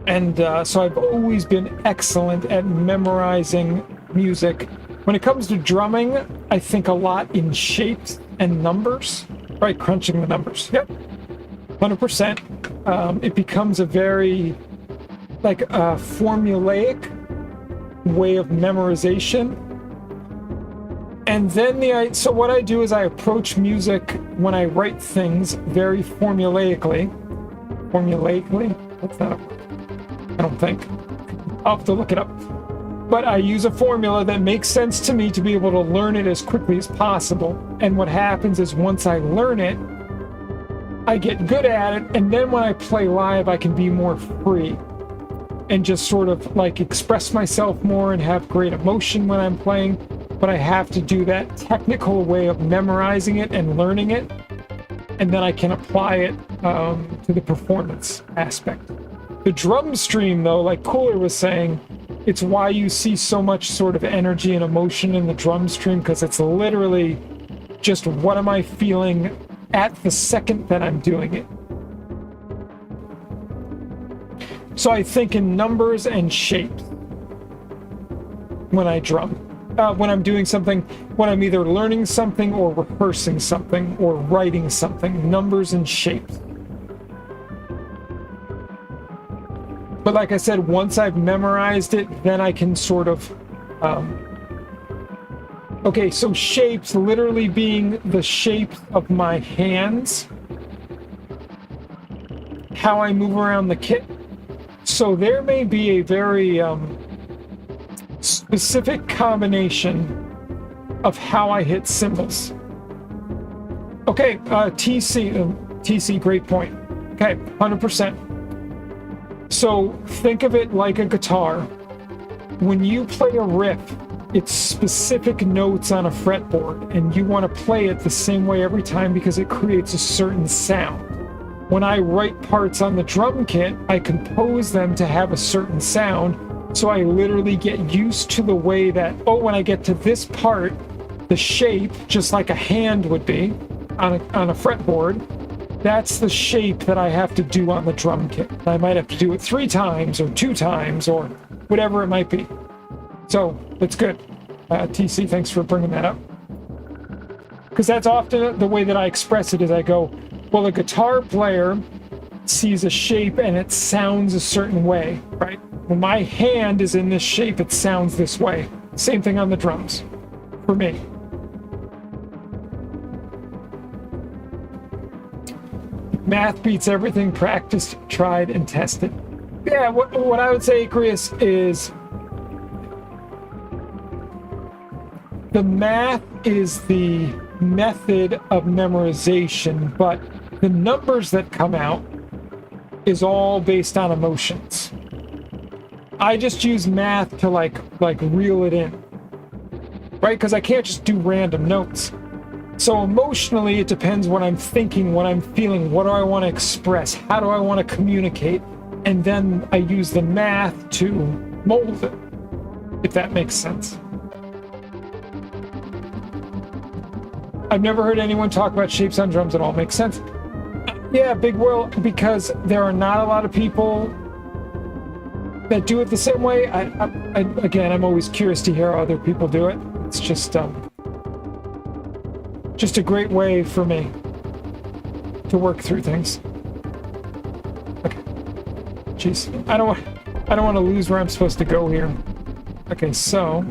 And so I've always been excellent at memorizing music. When it comes to drumming, I think a lot in shapes and numbers. Right, crunching the numbers. Yep, 100%. It becomes a very, like, formulaic way of memorization. And then so what I do is I approach music when I write things very formulaically. Formulaically? That's not a word. I don't think. I'll have to look it up. But I use a formula that makes sense to me to be able to learn it as quickly as possible. And what happens is once I learn it, I get good at it, and then when I play live, I can be more free and just sort of like express myself more and have great emotion when I'm playing. But I have to do that technical way of memorizing it and learning it, and then I can apply it to the performance aspect. The drum stream, though, like Cooler was saying, it's why you see so much sort of energy and emotion in the drum stream, because it's literally just what am I feeling at the second that I'm doing it. So I think in numbers and shapes when I drum. When I'm doing something, when I'm either learning something or rehearsing something or writing something, numbers and shapes. But like I said, once I've memorized it, then I can sort of... Okay, so shapes literally being the shape of my hands. How I move around the kit. So there may be a very specific combination of how I hit symbols. Okay, TC, great point. Okay, 100%. So think of it like a guitar. When you play a riff, it's specific notes on a fretboard, and you want to play it the same way every time because it creates a certain sound. When I write parts on the drum kit, I compose them to have a certain sound, so I literally get used to the way that, oh, when I get to this part, the shape, just like a hand would be on a fretboard, that's the shape that I have to do on the drum kit. I might have to do it 3 times or 2 times or whatever it might be. So, that's good. TC, thanks for bringing that up. Because that's often the way that I express it is I go, well, a guitar player sees a shape and it sounds a certain way, right? When my hand is in this shape, it sounds this way. Same thing on the drums, for me. Math beats everything practiced, tried, and tested. Yeah, what I would say, Chris, is the math is the method of memorization, but the numbers that come out is all based on emotions. I just use math to like reel it in, right? Because I can't just do random notes. So emotionally, it depends what I'm thinking, what I'm feeling, what do I want to express, how do I want to communicate, and then I use the math to mold it, if that makes sense. I've never heard anyone talk about shapes on drums at all. Makes sense. Yeah, Big Will, because there are not a lot of people that do it the same way. Again, I'm always curious to hear how other people do it. It's just a great way for me to work through things. Okay. Jeez, I don't want to lose where I'm supposed to go here. Okay, so.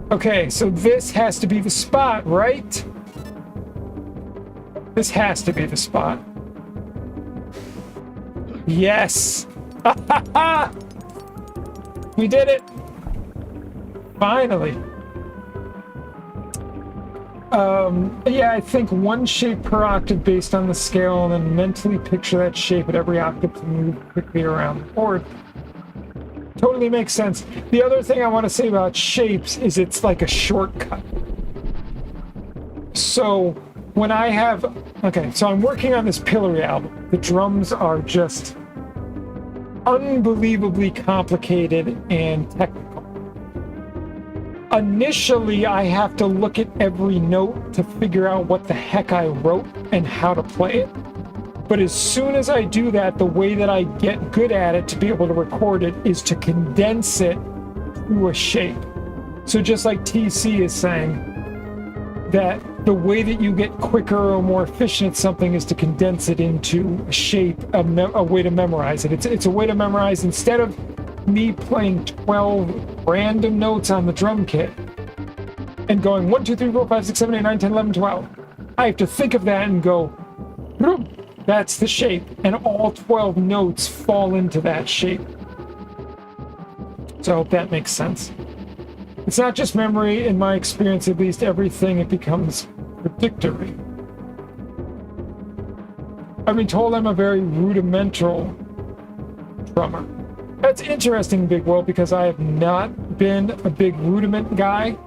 Okay, so this has to be the spot, right? This has to be the spot. Yes! We did it! Finally. Yeah, I think 1 shape per octave based on the scale, and then mentally picture that shape at every octave to move quickly around the board. Totally makes sense. The other thing I want to say about shapes is it's like a shortcut. So when I have... Okay, so I'm working on this Pillory album. The drums are just unbelievably complicated and technical. Initially, I have to look at every note to figure out what the heck I wrote and how to play it. But as soon as I do that, the way that I get good at it to be able to record it is to condense it to a shape. So just like TC is saying, that the way that you get quicker or more efficient at something is to condense it into a shape, a way to memorize it. It's a way to memorize, instead of me playing 12 random notes on the drum kit and going 1, 2, 3, 4, 5, 6, 7, 8, 9, 10, 11, 12. I have to think of that and go, that's the shape, and all 12 notes fall into that shape. So I hope that makes sense. It's not just memory, in my experience at least, everything it becomes predictory. I've been told I'm a very rudimental drummer. That's interesting, Big Will, because I have not been a big rudiment guy.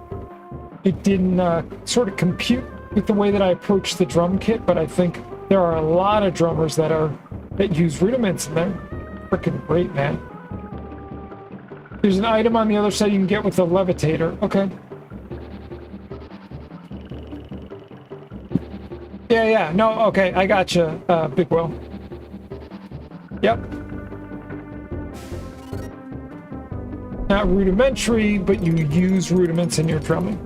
It didn't sort of compute with the way that I approach the drum kit, but I think there are a lot of drummers that use rudiments, and they're freaking great, man. There's an item on the other side you can get with the levitator. Okay. Yeah. No, okay. I gotcha, Big Will. Yep. not rudimentary, but you use rudiments in your drumming.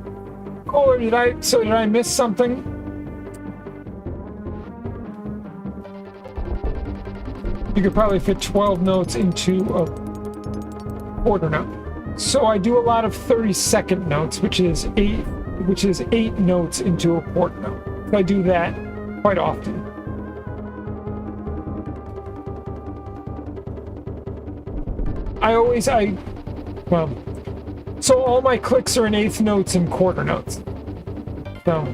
Or did I miss something? You could probably fit 12 notes into a quarter note. So I do a lot of 32nd notes, which is eight notes into a quarter note. So I do that quite often. So all my clicks are in eighth notes and quarter notes. So,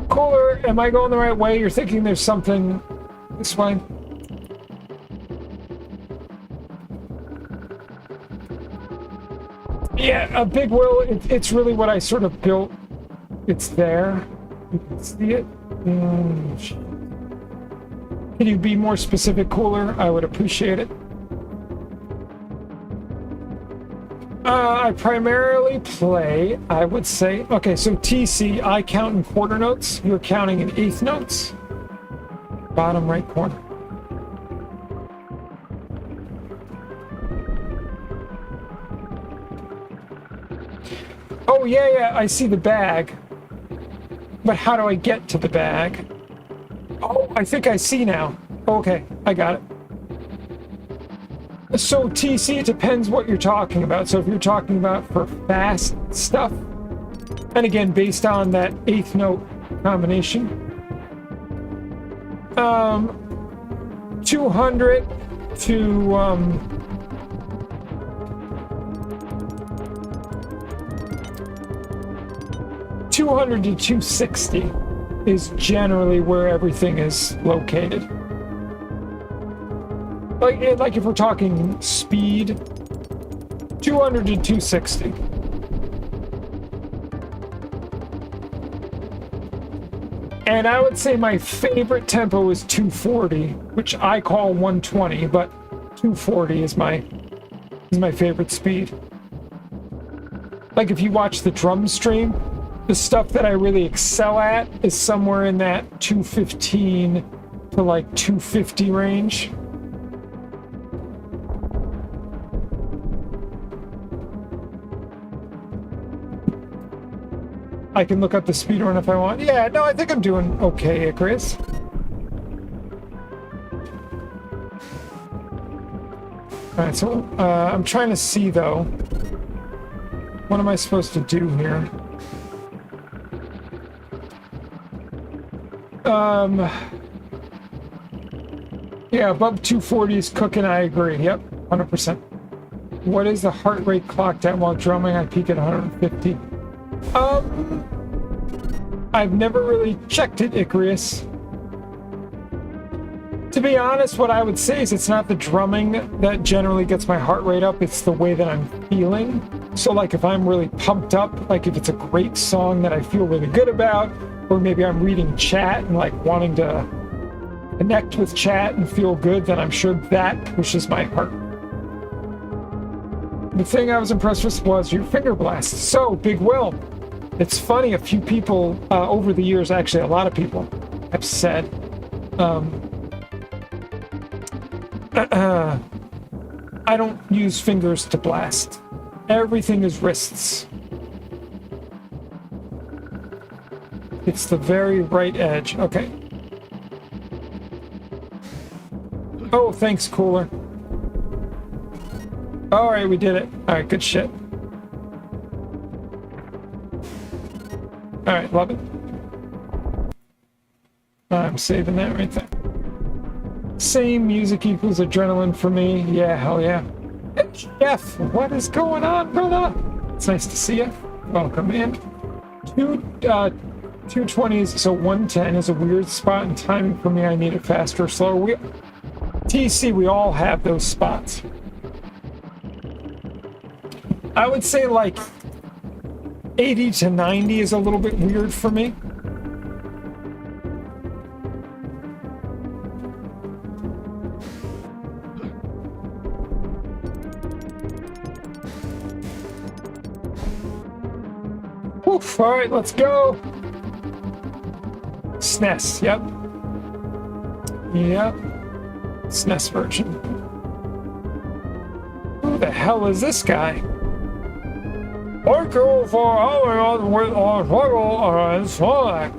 Cooler, am I going the right way? You're thinking there's something this way? Yeah, a Big Will, it's really what I sort of built. It's there. You can see it. Can you be more specific, Cooler? I would appreciate it. I primarily play, I would say, okay, so TC, I count in quarter notes. You're counting in eighth notes. Bottom right corner. Oh, yeah, I see the bag. But how do I get to the bag? Oh, I think I see now. Okay, I got it. So TC, it depends what you're talking about. So if you're talking about for fast stuff, and again, based on that eighth note combination, 200 to 200 to 260 is generally where everything is located. Like if we're talking speed, 200 to 260. And I would say my favorite tempo is 240, which I call 120, but 240 is my favorite speed. Like if you watch the drum stream, the stuff that I really excel at is somewhere in that 215 to like 250 range. I can look up the speedrun if I want. Yeah, no, I think I'm doing okay, Chris. Alright, so I'm trying to see though. What am I supposed to do here? Yeah, above 240 is cooking, I agree. Yep, 100%. What is the heart rate clocked at while drumming? I peak at 150. I've never really checked it, Icarus. To be honest, what I would say is it's not the drumming that generally gets my heart rate up, it's the way that I'm feeling. So like if I'm really pumped up, like if it's a great song that I feel really good about, or maybe I'm reading chat and like wanting to connect with chat and feel good, then I'm sure that pushes my heart. The thing I was impressed with was your finger blast. So, Big Will, it's funny, a few people over the years, actually a lot of people have said, I don't use fingers to blast. Everything is wrists. It's the very right edge. Okay. Oh, thanks, Cooler. Alright, we did it. Alright, good shit. Alright, love it. I'm saving that right there. Same music equals adrenaline for me. Yeah, hell yeah. Hey, Jeff, what is going on, brother? It's nice to see you. Welcome in. 220s, so 110 is a weird spot in timing for me. I need it faster or slower. TC, we all have those spots. I would say like 80 to 90 is a little bit weird for me. Oof, all right, let's go. SNES, yep. Yep. SNES version. Who the hell hell is this guy? Thank you for helping us with our struggle in Sonic.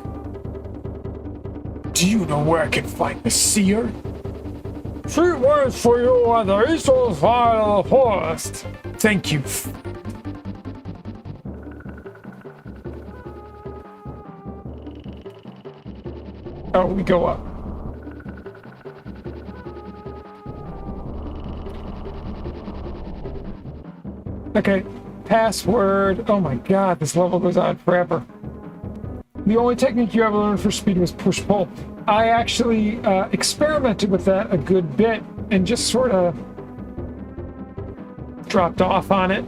Do you know where I can find the seer? She waits for you at the eastern side of the forest. Thank you. Oh, we go up. Okay, password. Oh my god, this level goes on forever. The only technique you ever learned for speed was push-pull. I actually experimented with that a good bit and just sort of dropped off on it.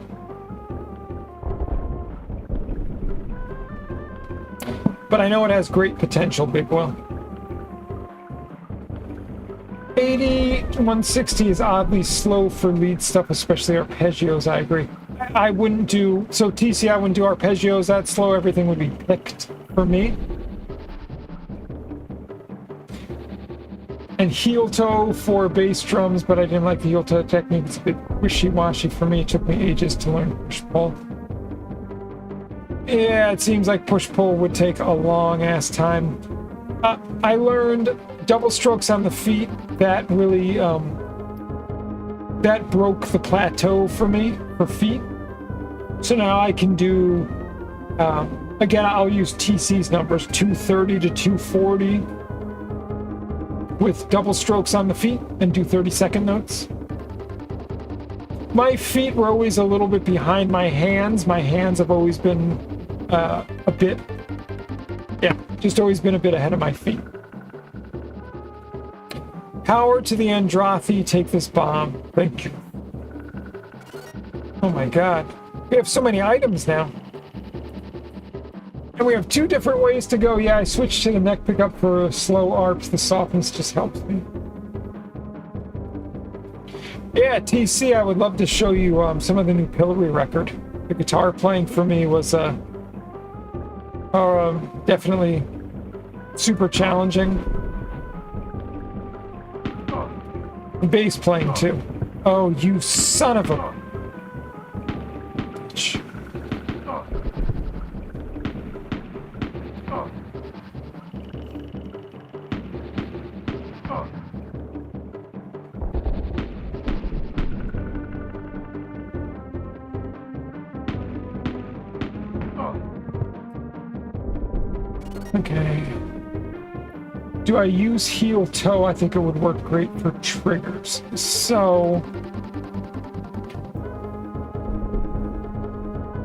But I know it has great potential, Big Will. 160 is oddly slow for lead stuff, especially arpeggios, I agree. I wouldn't do, so TC, I wouldn't do arpeggios that slow, everything would be picked for me. And heel toe for bass drums, but I didn't like the heel toe technique. It's a bit wishy-washy for me. It took me ages to learn push-pull. Yeah, it seems like push-pull would take a long-ass time. I learned double strokes on the feet. That really, that broke the plateau for me, for feet. So now I can do, again, I'll use TC's numbers, 230 to 240 with double strokes on the feet and do 30-second notes. My feet were always a little bit behind my hands. My hands have always been a bit, yeah, just always been a bit ahead of my feet. Power to the Andrathi, take this bomb. Thank you. Oh my god. We have so many items now. And we have two different ways to go. Yeah, I switched to the neck pickup for slow arps. The softness just helps me. Yeah, TC, I would love to show you some of the new Pillory record. The guitar playing for me was definitely super challenging. Bass playing too. Oh, you son of a bitch. Okay. Do I use heel toe? I think it would work great for triggers. So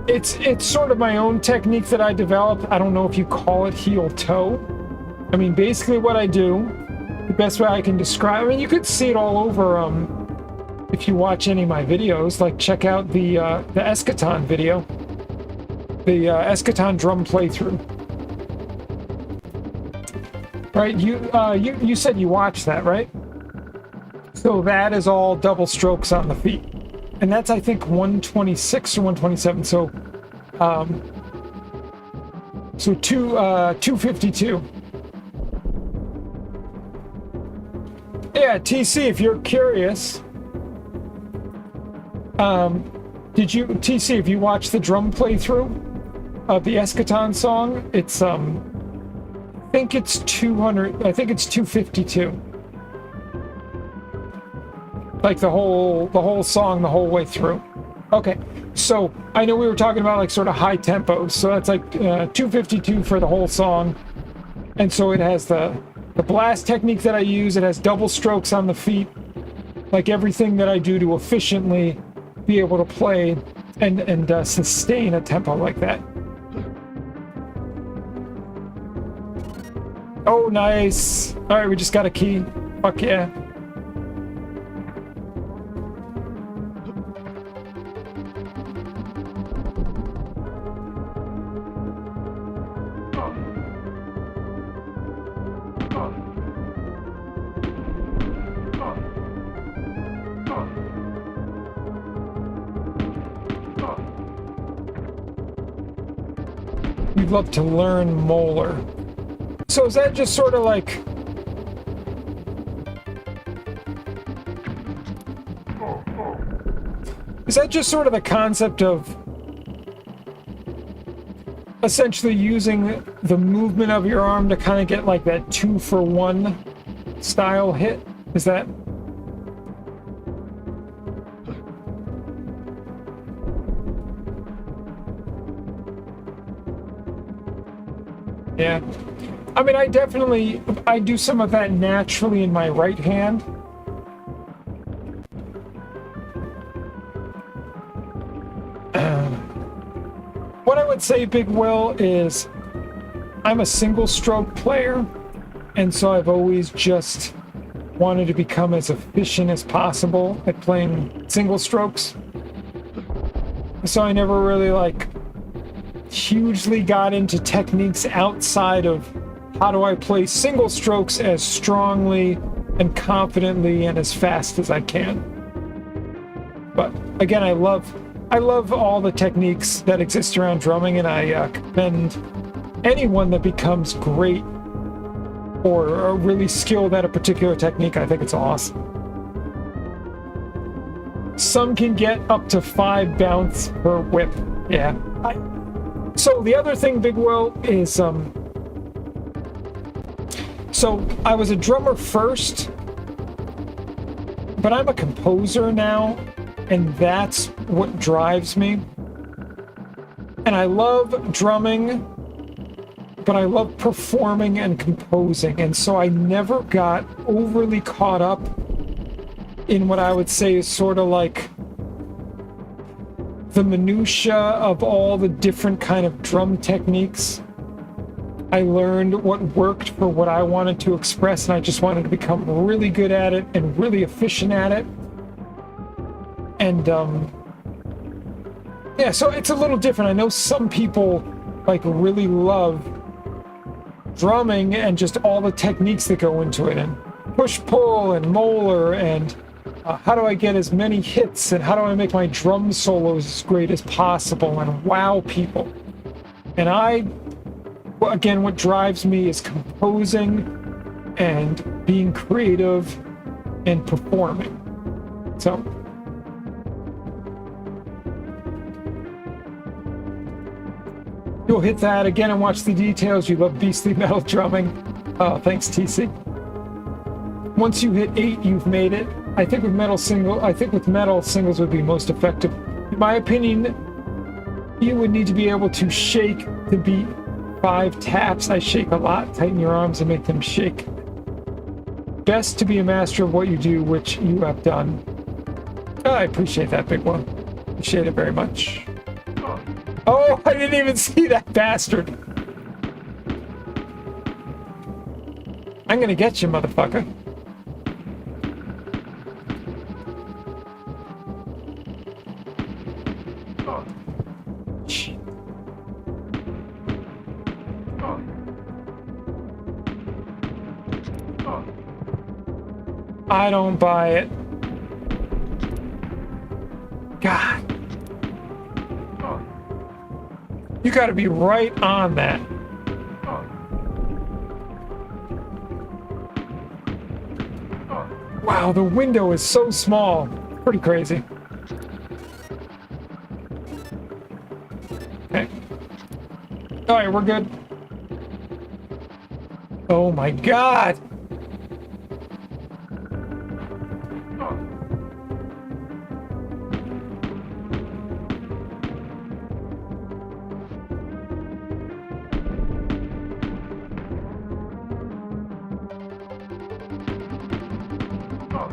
it's sort of my own technique that I developed. I don't know if you call it heel toe. I mean, basically what I do, the best way I can describe, I mean, you could see it all over if you watch any of my videos. Like, check out the Eschaton video, the Eschaton drum playthrough. Right, you said you watched that, right? So that is all double strokes on the feet. And that's, I think, 126 or 127, so 252. Yeah, TC, if you're curious, TC, if you watched the drum playthrough of the Eschaton song, it's, I think it's 252. Like the whole song the whole way through. Okay, so I know we were talking about like sort of high tempos, so that's like 252 for the whole song. And so it has the blast technique that I use, it has double strokes on the feet, like everything that I do to efficiently be able to play and sustain a tempo like that. Oh, nice. All right, we just got a key. Fuck yeah. We'd love to learn Molar. So is that just sort of like... Is that just sort of the concept of essentially using the movement of your arm to kind of get like that 2-for-1 style hit? Is that... Yeah. I mean, I do some of that naturally in my right hand. What I would say, Big Will, is I'm a single stroke player, and so I've always just wanted to become as efficient as possible at playing single strokes. So I never really like hugely got into techniques outside of how do I play single strokes as strongly and confidently and as fast as I can. But again, I love all the techniques that exist around drumming, and I commend anyone that becomes great or really skilled at a particular technique. I think it's awesome. Some can get up to 5 bounce per whip. Yeah. So the other thing, Big Will, is so I was a drummer first, but I'm a composer now, and that's what drives me. And I love drumming, but I love performing and composing, and so I never got overly caught up in what I would say is sort of like the minutia of all the different kind of drum techniques. I learned what worked for what I wanted to express, and I just wanted to become really good at it and really efficient at it. And yeah, so it's a little different. I know some people like really love drumming and just all the techniques that go into it, and push-pull and molar, and how do I get as many hits, and how do I make my drum solos as great as possible and wow people. And again, what drives me is composing and being creative and performing. So you'll hit that again and watch the details. You love beastly metal drumming. Oh, thanks, TC. Once you hit 8, you've made it. I think with metal singles would be most effective. In my opinion, you would need to be able to shake to beat 5 taps. I shake a lot. Tighten your arms and make them shake. Best to be a master of what you do, which you have done. Oh, I appreciate that, Big One. Appreciate it very much. Oh, I didn't even see that bastard. I'm gonna get you, motherfucker. I don't buy it. God. You gotta be right on that. Wow, the window is so small. Pretty crazy. Okay. Alright, we're good. Oh my God!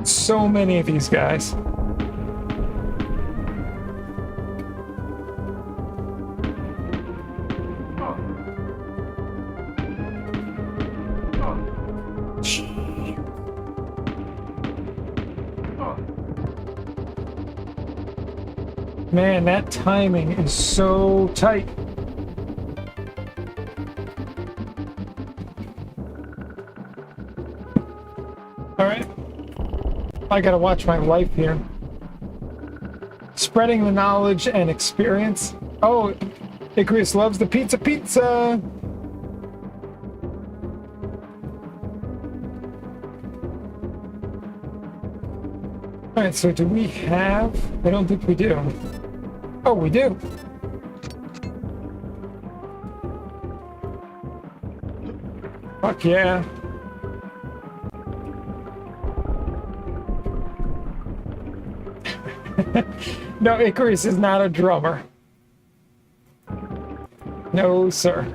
So many of these guys. Man, that timing is so tight. All right. I gotta watch my life here. Spreading the knowledge and experience. Oh, Icarus loves the pizza. Alright, Alright, so do we have... I don't think we do. Oh, we do. Fuck yeah. No, Icarus is not a drummer. No, sir.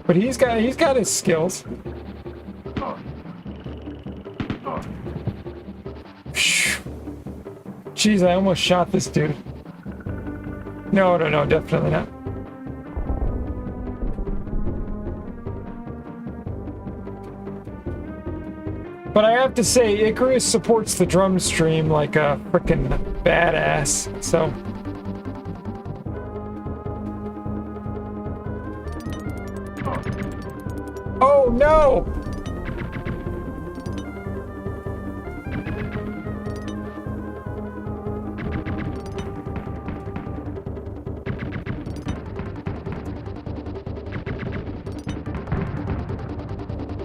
But he's got his skills. Jeez, I almost shot this dude. No, definitely not. But I have to say, Icarus supports the drum stream like a frickin' badass, so... Oh no!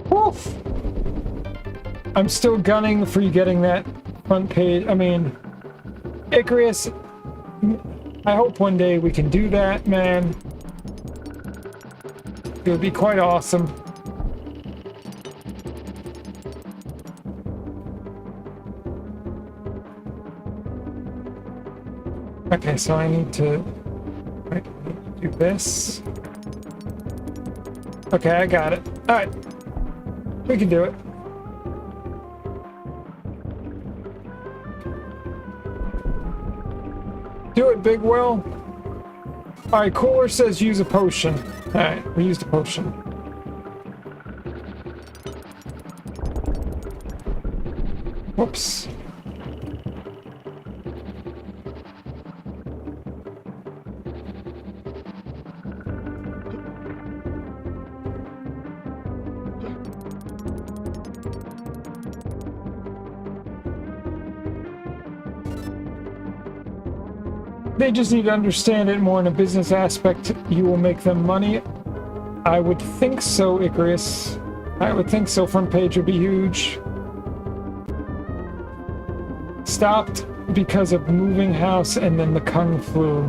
Woof! I'm still gunning for you getting that front page. I mean, Icarus, I hope one day we can do that, man. It would be quite awesome. Okay, so I need to do this. Okay, I got it. All right, we can do it. Do it, Big Will. Alright, Cooler says use a potion. Alright, we used a potion. Whoops. They just need to understand it more in a business aspect. You will make them money. I would think so, Icarus. I would think so. Front page would be huge. Stopped because of moving house and then the Kung flu.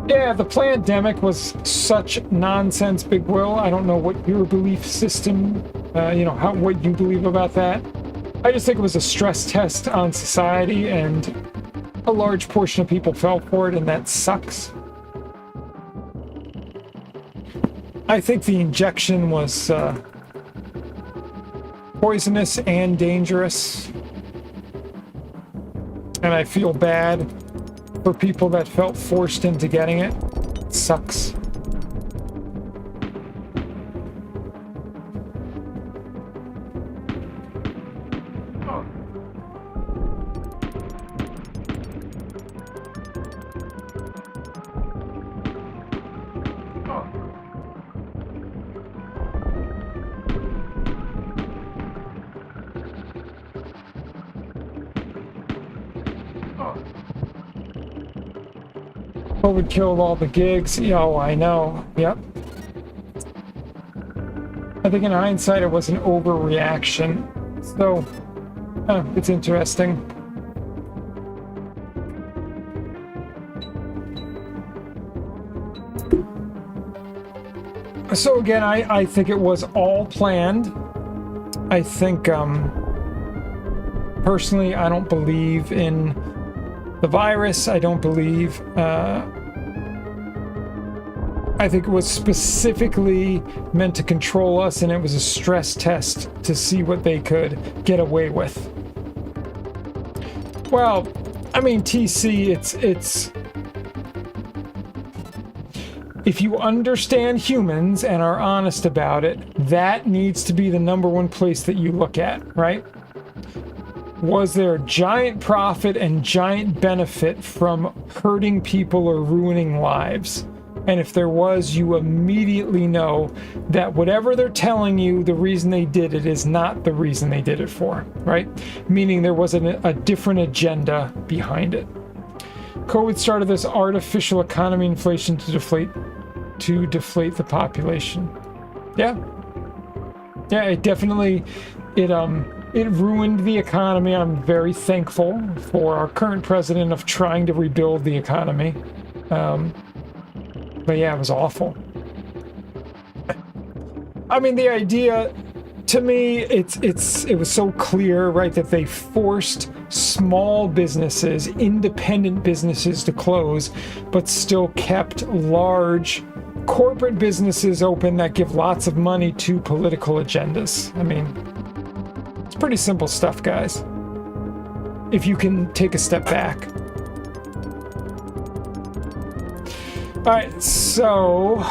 Yeah, the pandemic was such nonsense, Big Will. I don't know what your belief system, what you believe about that. I just think it was a stress test on society, and a large portion of people fell for it, and that sucks. I think the injection was poisonous and dangerous. And I feel bad for people that felt forced into getting it. It sucks. COVID killed all the gigs. Oh, I know. Yep. I think in hindsight it was an overreaction. So, it's interesting. So again, I think it was all planned. I think, personally, I don't believe in the virus. I don't believe, I think it was specifically meant to control us, and it was a stress test to see what they could get away with. Well, I mean, TC, it's if you understand humans and are honest about it, that needs to be the #1 place that you look at, right? Was there giant profit and giant benefit from hurting people or ruining lives? And if there was, you immediately know that whatever they're telling you, the reason they did it is not the reason they did it for, right? Meaning there was a different agenda behind it. COVID started this artificial economy inflation to deflate the population. Yeah. Yeah, it definitely, it it ruined the economy. I'm very thankful for our current president of trying to rebuild the economy. But yeah, it was awful. I mean, the idea, to me, it was so clear, right, that they forced small businesses, independent businesses to close, but still kept large corporate businesses open that give lots of money to political agendas. I mean, it's pretty simple stuff, guys, if you can take a step back. All right, so...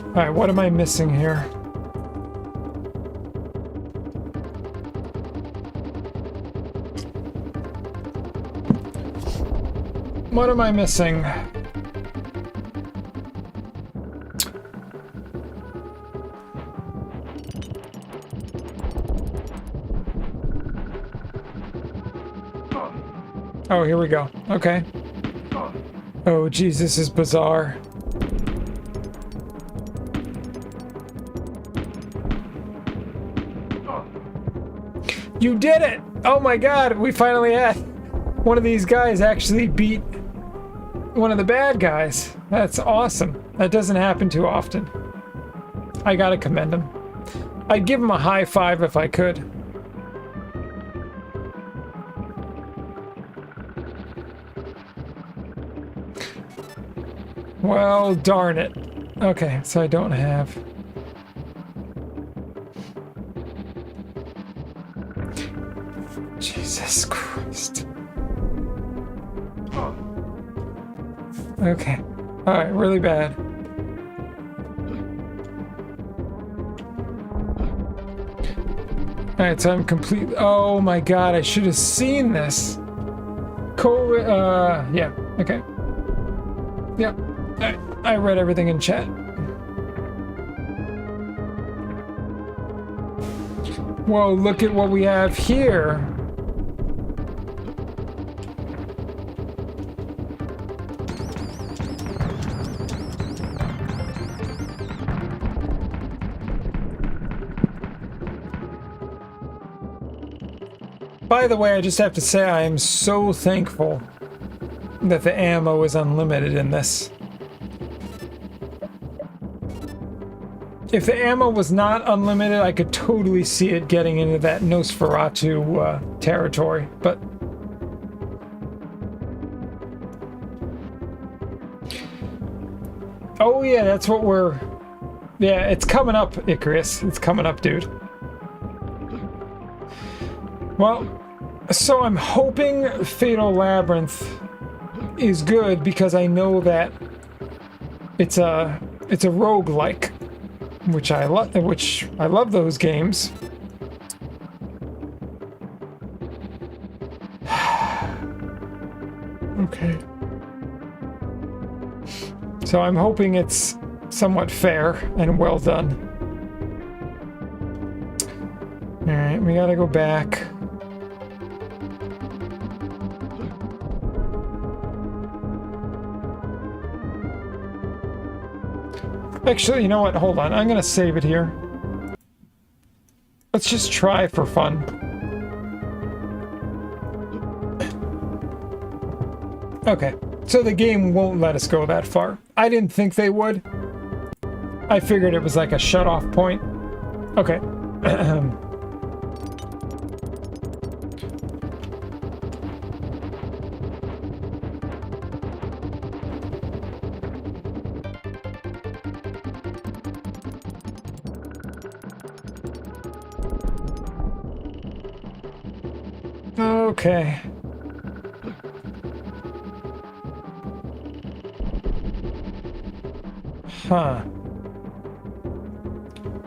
All right, what am I missing here? What am I missing? Oh, here we go. Okay. Oh, geez, this is bizarre. You did it! Oh my god, we finally had one of these guys actually beat one of the bad guys. That's awesome. That doesn't happen too often. I gotta commend him. I'd give him a high five if I could. Well, darn it. Okay, so I don't have... Jesus Christ. Okay. Alright, really bad. Alright, so I'm complete. Oh my god, I should have seen this. Yeah, okay. Yep. I read everything in chat. Whoa, look at what we have here. By the way, I just have to say I am so thankful that the ammo is unlimited in this. If the ammo was not unlimited, I could totally see it getting into that Nosferatu territory, but... Oh yeah, that's what we're... Yeah, it's coming up, Icarus. It's coming up, dude. Well, so I'm hoping Fatal Labyrinth is good because I know that it's a roguelike, which I love those games. Okay. So I'm hoping it's somewhat fair and well done. All right, we gotta go back. Actually, you know what? Hold on. I'm gonna save it here. Let's just try for fun. Okay. So the game won't let us go that far. I didn't think they would. I figured it was like a shut-off point. Okay. Okay. Huh.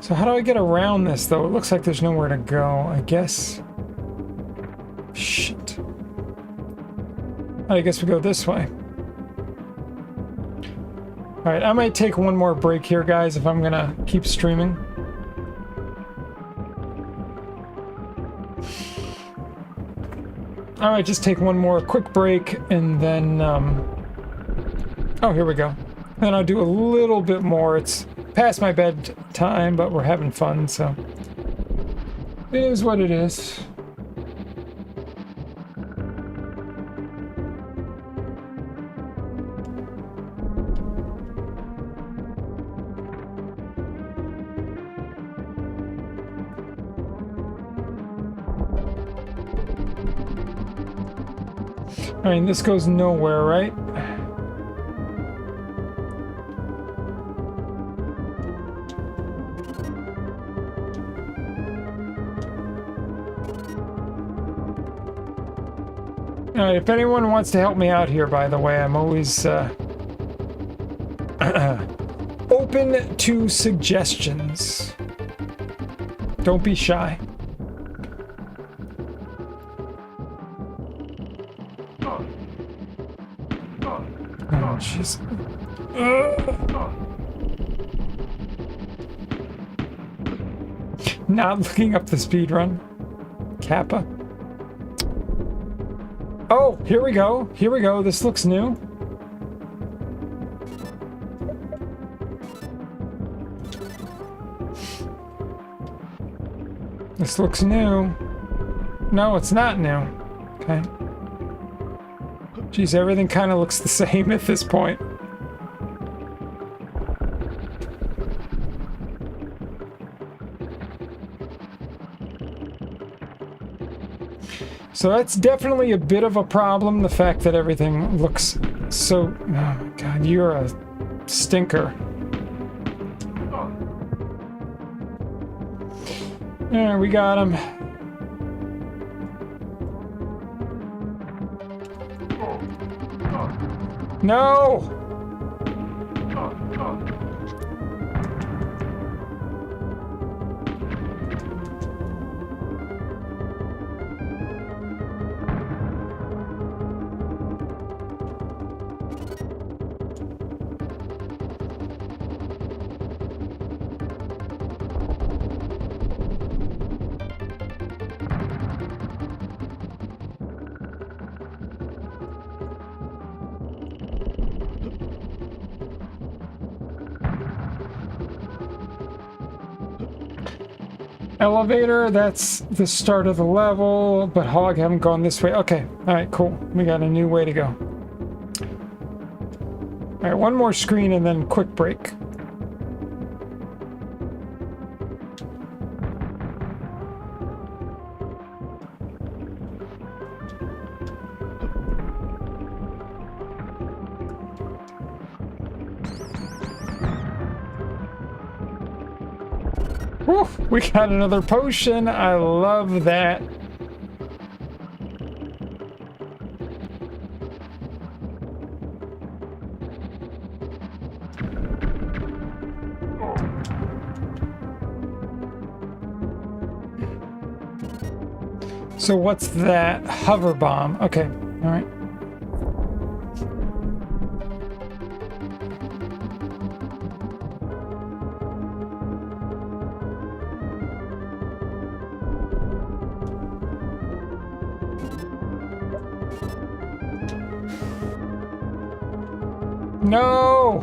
So how do I get around this, though? It looks like there's nowhere to go, I guess. Shit. I guess we go this way. Alright, I might take one more break here, guys, if I'm gonna keep streaming. Alright, just take one more quick break, and then, oh, here we go. Then I'll do a little bit more. It's past my bedtime, but we're having fun, so... It is what it is. I mean, this goes nowhere, right? Alright, if anyone wants to help me out here, by the way, I'm always open to suggestions. Don't be shy. Oh, jeez. Not looking up the speed run. Kappa. Oh, here we go. Here we go. This looks new. This looks new. No, it's not new. Okay. Geez, everything kind of looks the same at this point. So that's definitely a bit of a problem, the fact that everything looks so... Oh my god, you're a stinker. There, we got him. No! Elevator, that's the start of the level, but Hog haven't gone this way. Okay, alright, cool. We got a new way to go. Alright, one more screen and then quick break. Woo, we got another potion. I love that. So what's that? Hover bomb. Okay, all right. No!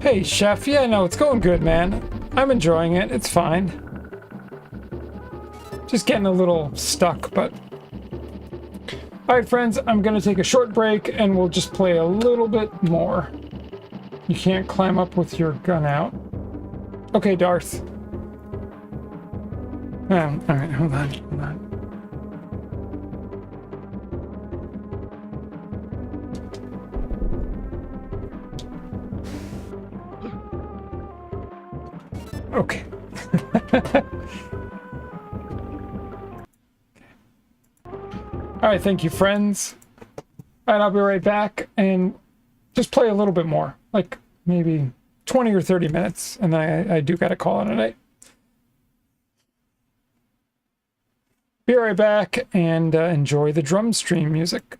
Hey, Chef. Yeah, no, it's going good, man. I'm enjoying it. It's fine. Just getting a little stuck, but... Alright, friends, I'm gonna take a short break, and we'll just play a little bit more. You can't climb up with your gun out. Okay, Darth. Alright, hold on. Okay. Alright, thank you, friends. Alright, I'll be right back and just play a little bit more. Like, maybe 20 or 30 minutes, and then I do gotta call it a night. Be right back and enjoy the drum stream music.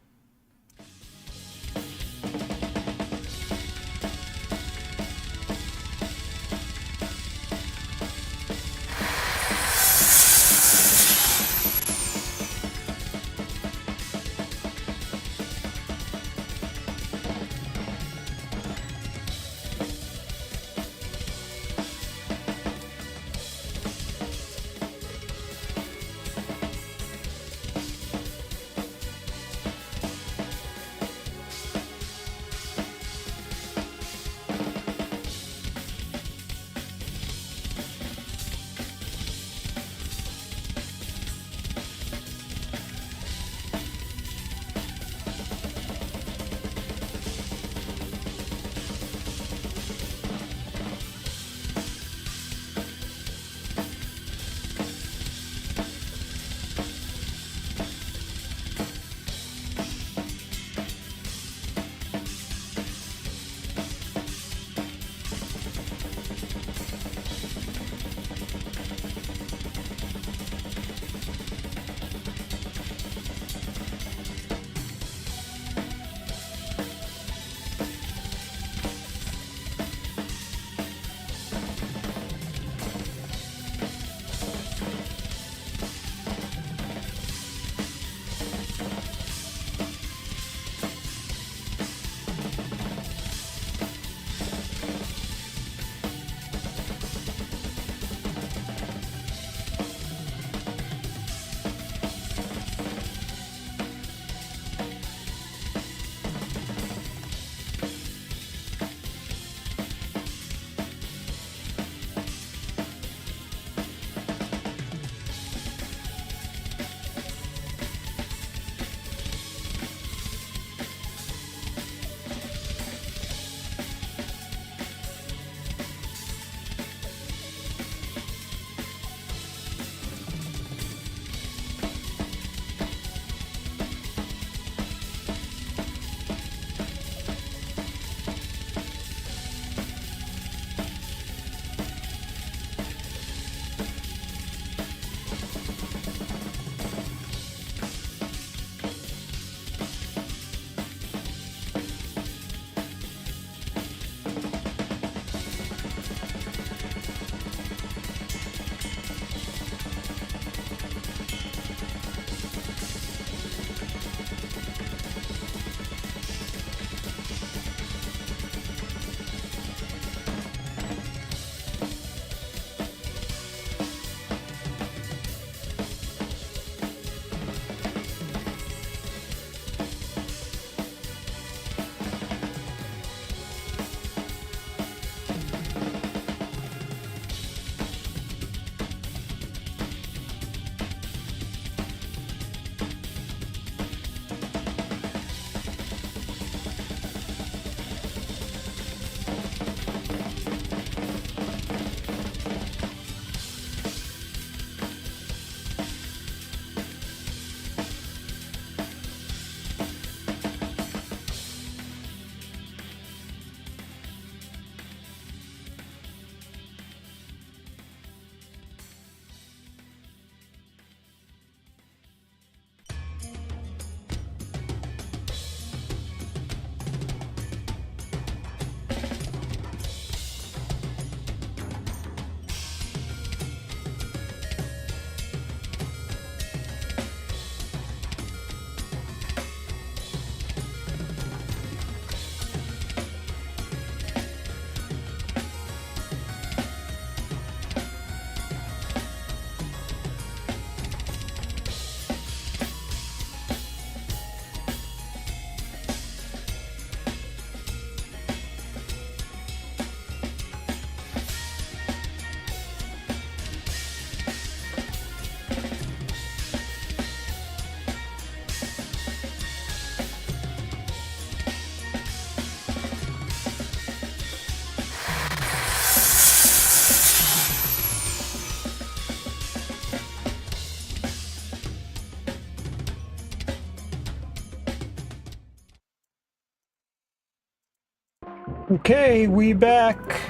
Okay, we back.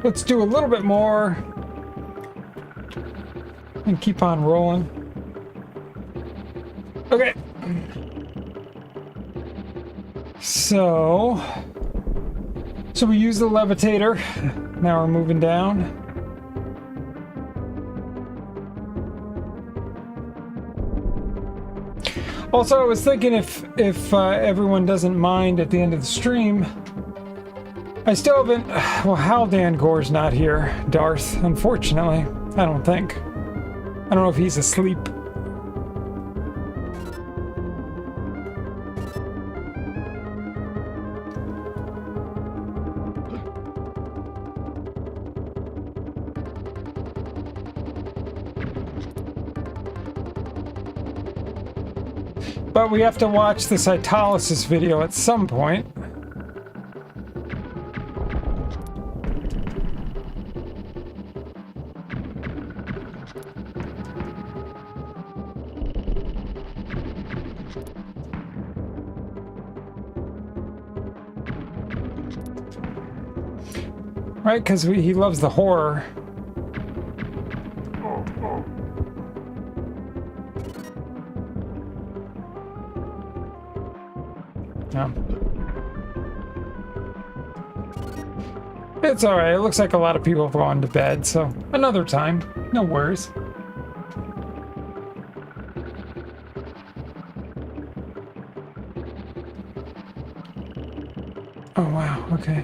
Let's do a little bit more and keep on rolling. Okay. So we use the levitator. Now we're moving down. Also, I was thinking if everyone doesn't mind at the end of the stream, I still haven't... Well, Haldan Gore's not here, Darth, unfortunately. I don't think. I don't know if he's asleep. But we have to watch the cytolysis video at some point. Right, because he loves the horror. Yeah. It's alright, it looks like a lot of people have gone to bed, so another time. No worries. Oh wow, okay.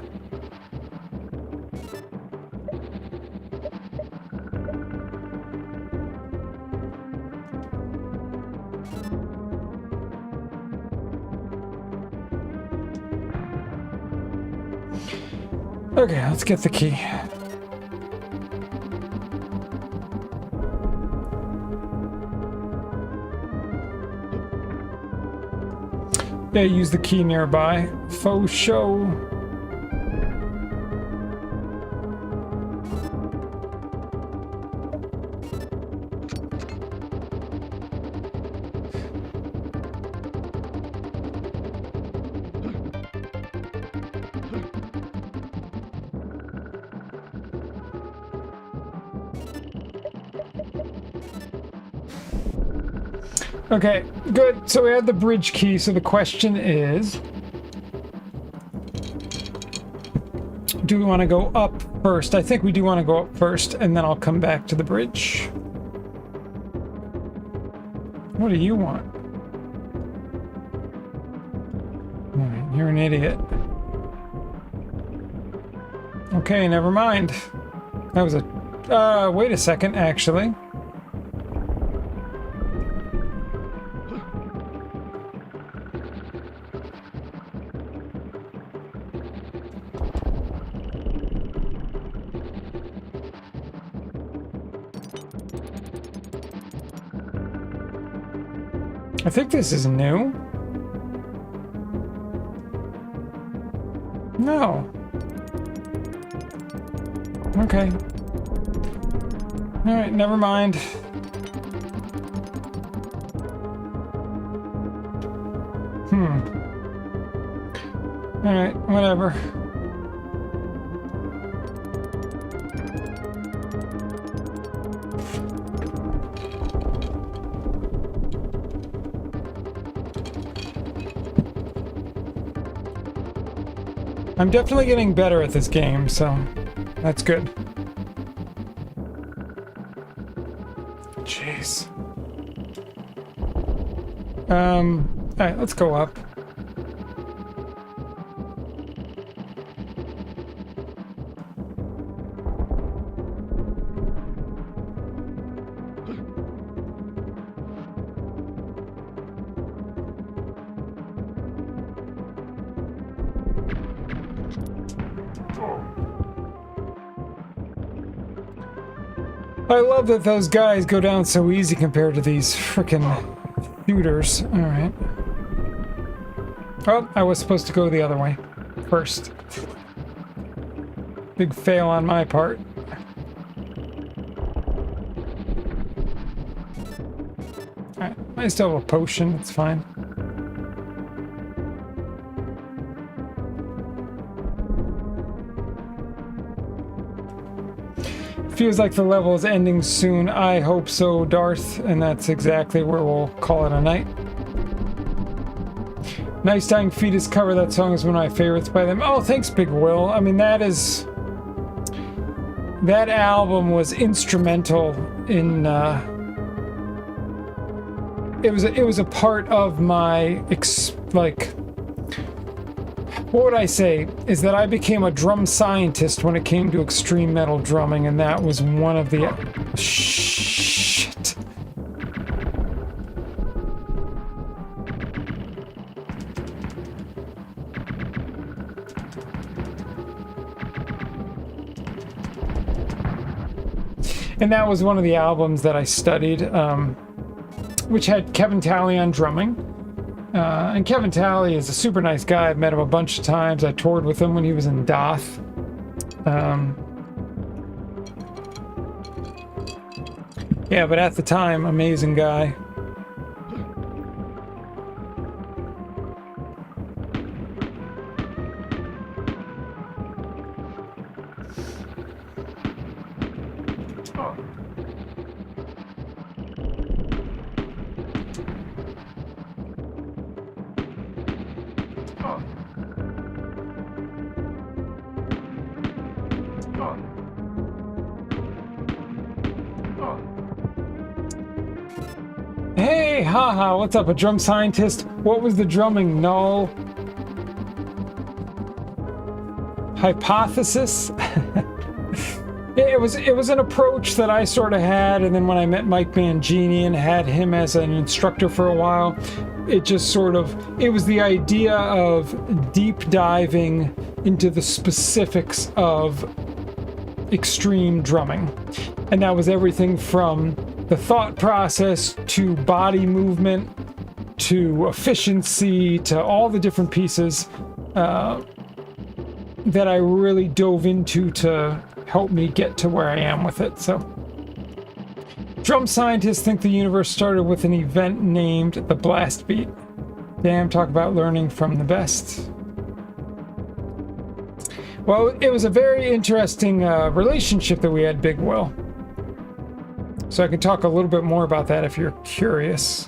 Okay, let's get the key. Yeah, use the key nearby. Faux show. Okay, good. So we had the bridge key. So the question is, do we want to go up first? I think we do want to go up first, and then I'll come back to the bridge. What do you want? All right, you're an idiot. Okay, never mind. That was a... wait a second, actually. I think this is new. No. Okay. All right, never mind. All right, whatever. I'm definitely getting better at this game, so that's good. Jeez. Alright, let's go up. I love that those guys go down so easy compared to these frickin' shooters. Alright. Oh, I was supposed to go the other way first. Big fail on my part. Alright, I still have a potion, it's fine. Feels like the level is ending soon. I hope so, Darth, and that's exactly where we'll call it a night. Nice Dying Fetus cover. That song is one of my favorites by them. Oh, thanks, Big Will. I mean, that album was instrumental in it was a part of my what would I say is that I became a drum scientist when it came to extreme metal drumming, and that was one of the shit. And that was one of the albums that I studied, which had Kevin Talley on drumming. And Kevin Talley is a super nice guy. I've met him a bunch of times. I toured with him when he was in Doth. Yeah, but at the time, amazing guy. Hey, haha, what's up? A drum scientist? What was the drumming? Null. Hypothesis? It was an approach that I sort of had, and then when I met Mike Mangini and had him as an instructor for a while, it was the idea of deep diving into the specifics of extreme drumming. And that was everything from the thought process to body movement to efficiency to all the different pieces that I really dove into to help me get to where I am with it. So, drum scientists think the universe started with an event named the Blast Beat. Damn, talk about learning from the best. Well, it was a very interesting relationship that we had, Big Will. So I can talk a little bit more about that if you're curious.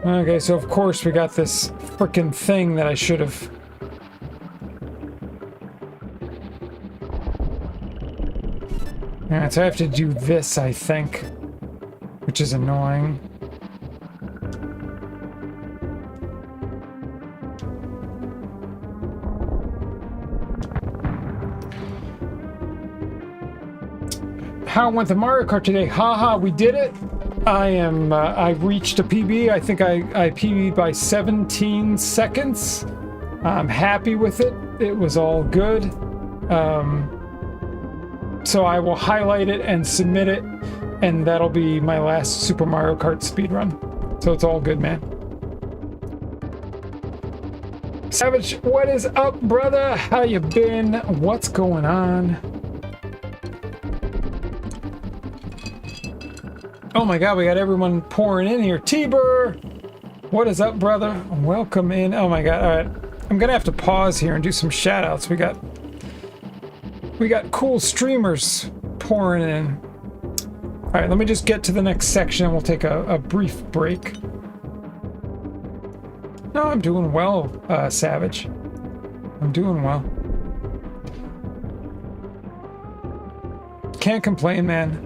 Okay, so of course we got this frickin' thing that I should have... Alright, so I have to do this, I think, which is annoying. How went the Mario Kart today? Haha, we did it. I reached a PB. I think I PB'd by 17 seconds. I'm happy with it. It was all good. So I will highlight it and submit it, and that'll be my last Super Mario Kart speedrun. So it's all good, man. Savage, what is up, brother? How you been? What's going on? Oh my god, we got everyone pouring in here. T-Burr! What is up, brother? Welcome in. Oh my god, alright. I'm gonna have to pause here and do some shout-outs. We got cool streamers pouring in. Alright, let me just get to the next section and we'll take a brief break. No, I'm doing well, Savage. I'm doing well. Can't complain, man.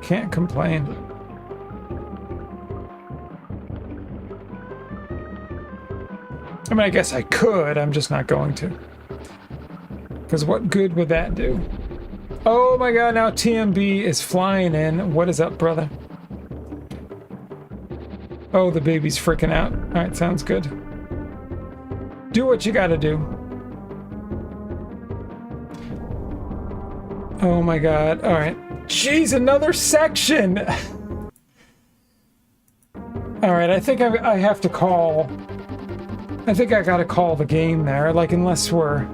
Can't complain. I mean, I guess I could, I'm just not going to. Because what good would that do? Oh my god, now TMB is flying in. What is up, brother? Oh, the baby's freaking out. Alright, sounds good. Do what you gotta do. Oh my god, alright. Jeez, another section! Alright, I think I have to call... I think I gotta call the game there, like, unless we're...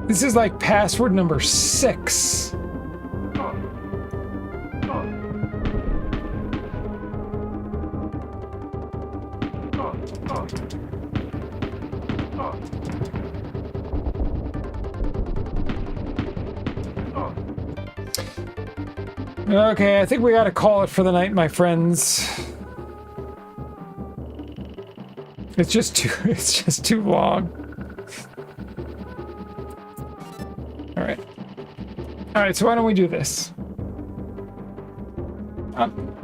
This is like password number 6. Okay, I think we gotta call it for the night, my friends. It's just too long. All right, so why don't we do this?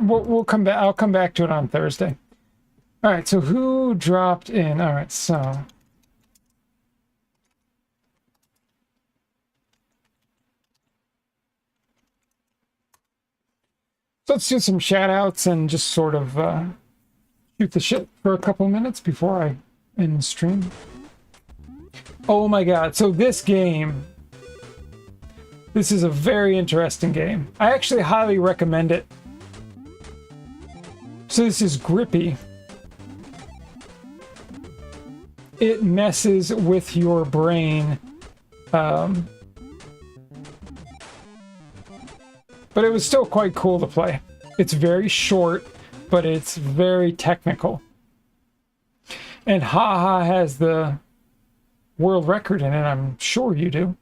We'll come back. I'll come back to it on Thursday. All right, so who dropped in? All right, so let's do some shout outs and just sort of shoot the shit for a couple minutes before I end the stream. Oh my god, so this game, this is a very interesting game. I actually highly recommend it. So this is Grippy. It messes with your brain. But it was still quite cool to play. It's very short, but it's very technical. And Haha has the world record in it, I'm sure you do.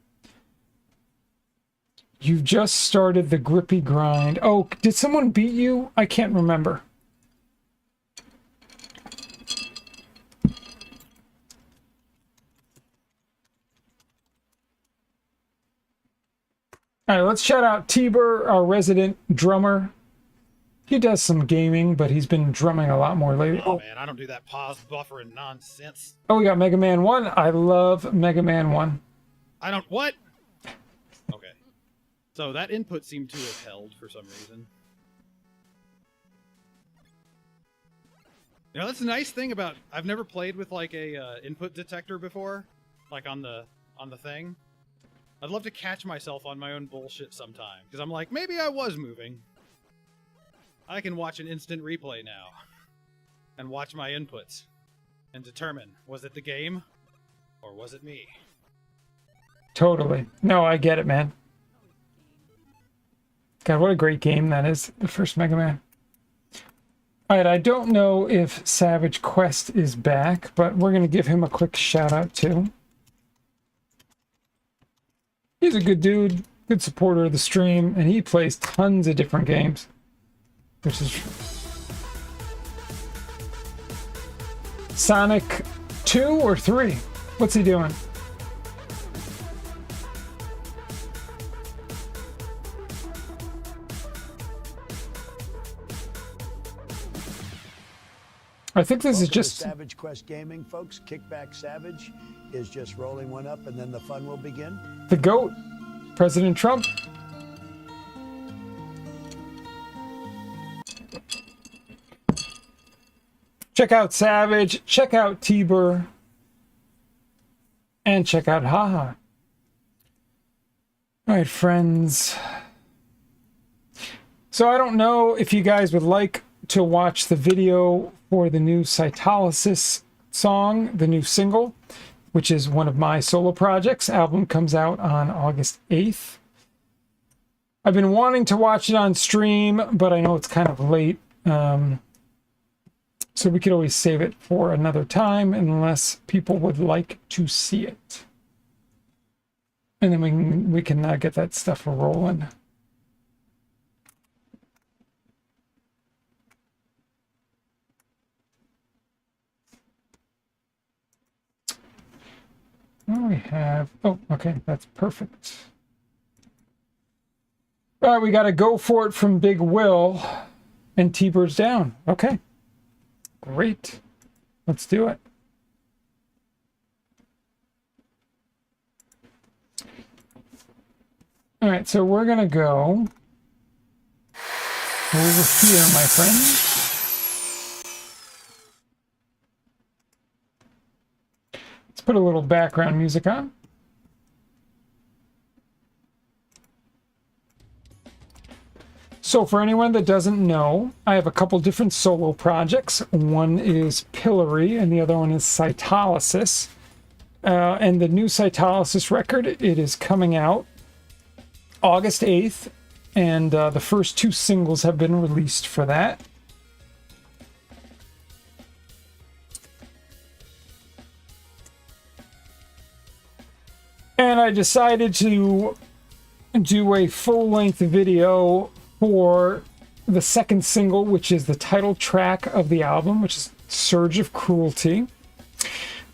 You've just started the Grippy grind. Oh, did someone beat you? I can't remember. All right, let's shout out Tiber, our resident drummer. He does some gaming, but he's been drumming a lot more lately. Oh man, I don't do that pause buffering nonsense. Oh, we got Mega Man 1. I love Mega Man 1. I don't what? Okay. So that input seemed to have held for some reason. You know, that's a nice thing about I've never played with like a input detector before, like on the thing. I'd love to catch myself on my own bullshit sometime, because I'm like, maybe I was moving. I can watch an instant replay now, and watch my inputs, and determine, was it the game, or was it me? Totally. No, I get it, man. God, what a great game that is, the first Mega Man. Alright, I don't know if Savage Quest is back, but we're going to give him a quick shout out too. He's a good dude, good supporter of the stream, and he plays tons of different games. Which is Sonic 2 or 3? What's he doing? I think this is just Savage Quest Gaming, folks. Kickback Savage is just rolling one up, and then the fun will begin. The GOAT, President Trump. Check out Savage, check out Tiber, and check out Haha. All right, friends. So I don't know if you guys would like to watch the video for the new Cytolysis song, the new single, which is one of my solo projects. Album comes out on August 8th. I've been wanting to watch it on stream, but I know it's kind of late. So we could always save it for another time unless people would like to see it. And then we can get that stuff rolling. What do we have? Oh, okay, that's perfect. All right, we got to go for it from Big Will, and T-Bird's down. Okay, great. Let's do it. All right, so we're going to go over here, my friend. Put a little background music on. So for anyone that doesn't know, I have a couple different solo projects. One is Pillory and the other one is Cytolysis. And the new Cytolysis record, it is coming out August 8th. And the first two singles have been released for that. And I decided to do a full-length video for the second single, which is the title track of the album, which is Surge of Cruelty.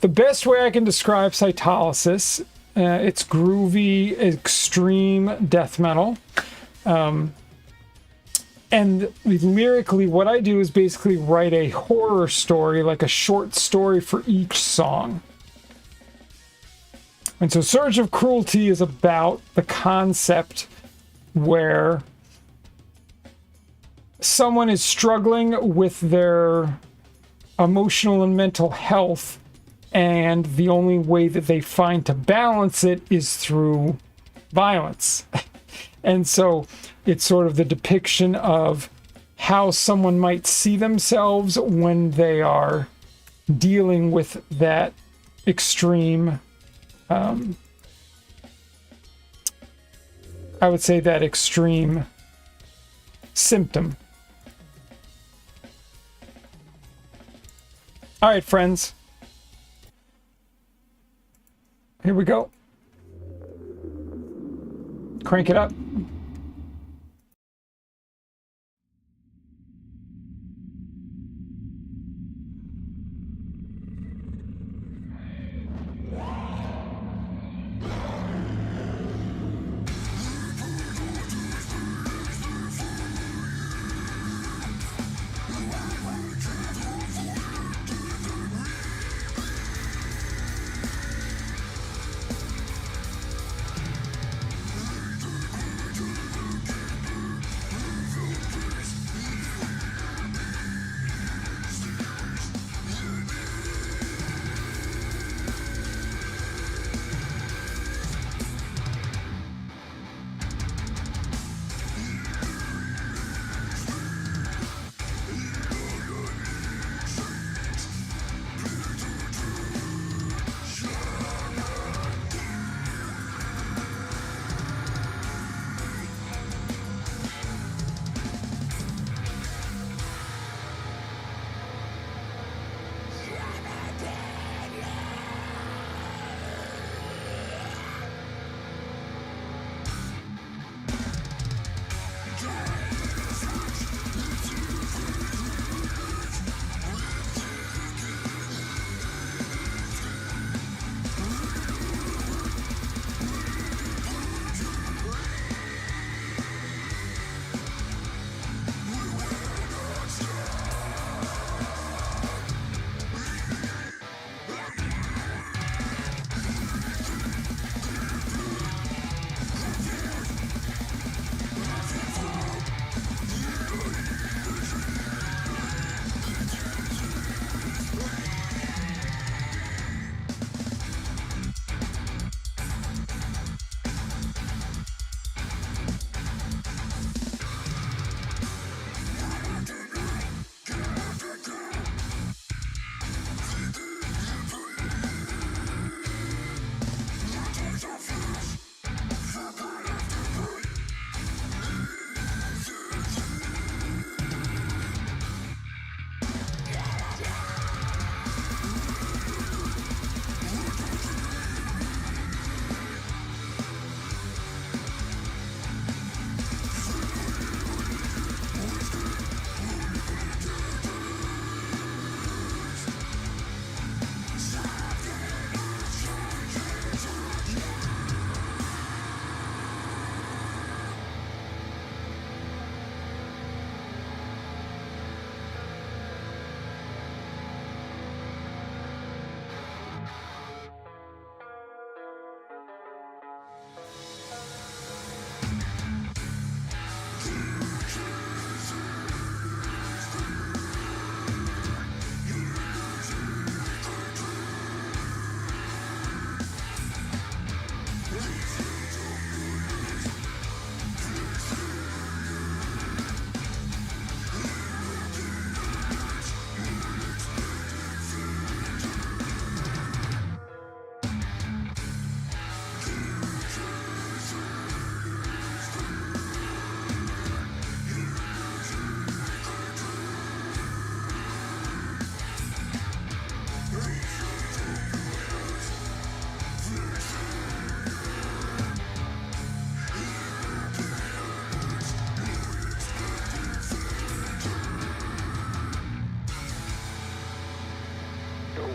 The best way I can describe Cytolysis, it's groovy, extreme death metal. And lyrically, what I do is basically write a horror story, like a short story for each song. And so Surge of Cruelty is about the concept where someone is struggling with their emotional and mental health, and the only way that they find to balance it is through violence. And so it's sort of the depiction of how someone might see themselves when they are dealing with that extreme, I would say that extreme symptom. All right, friends. Here we go. Crank it up.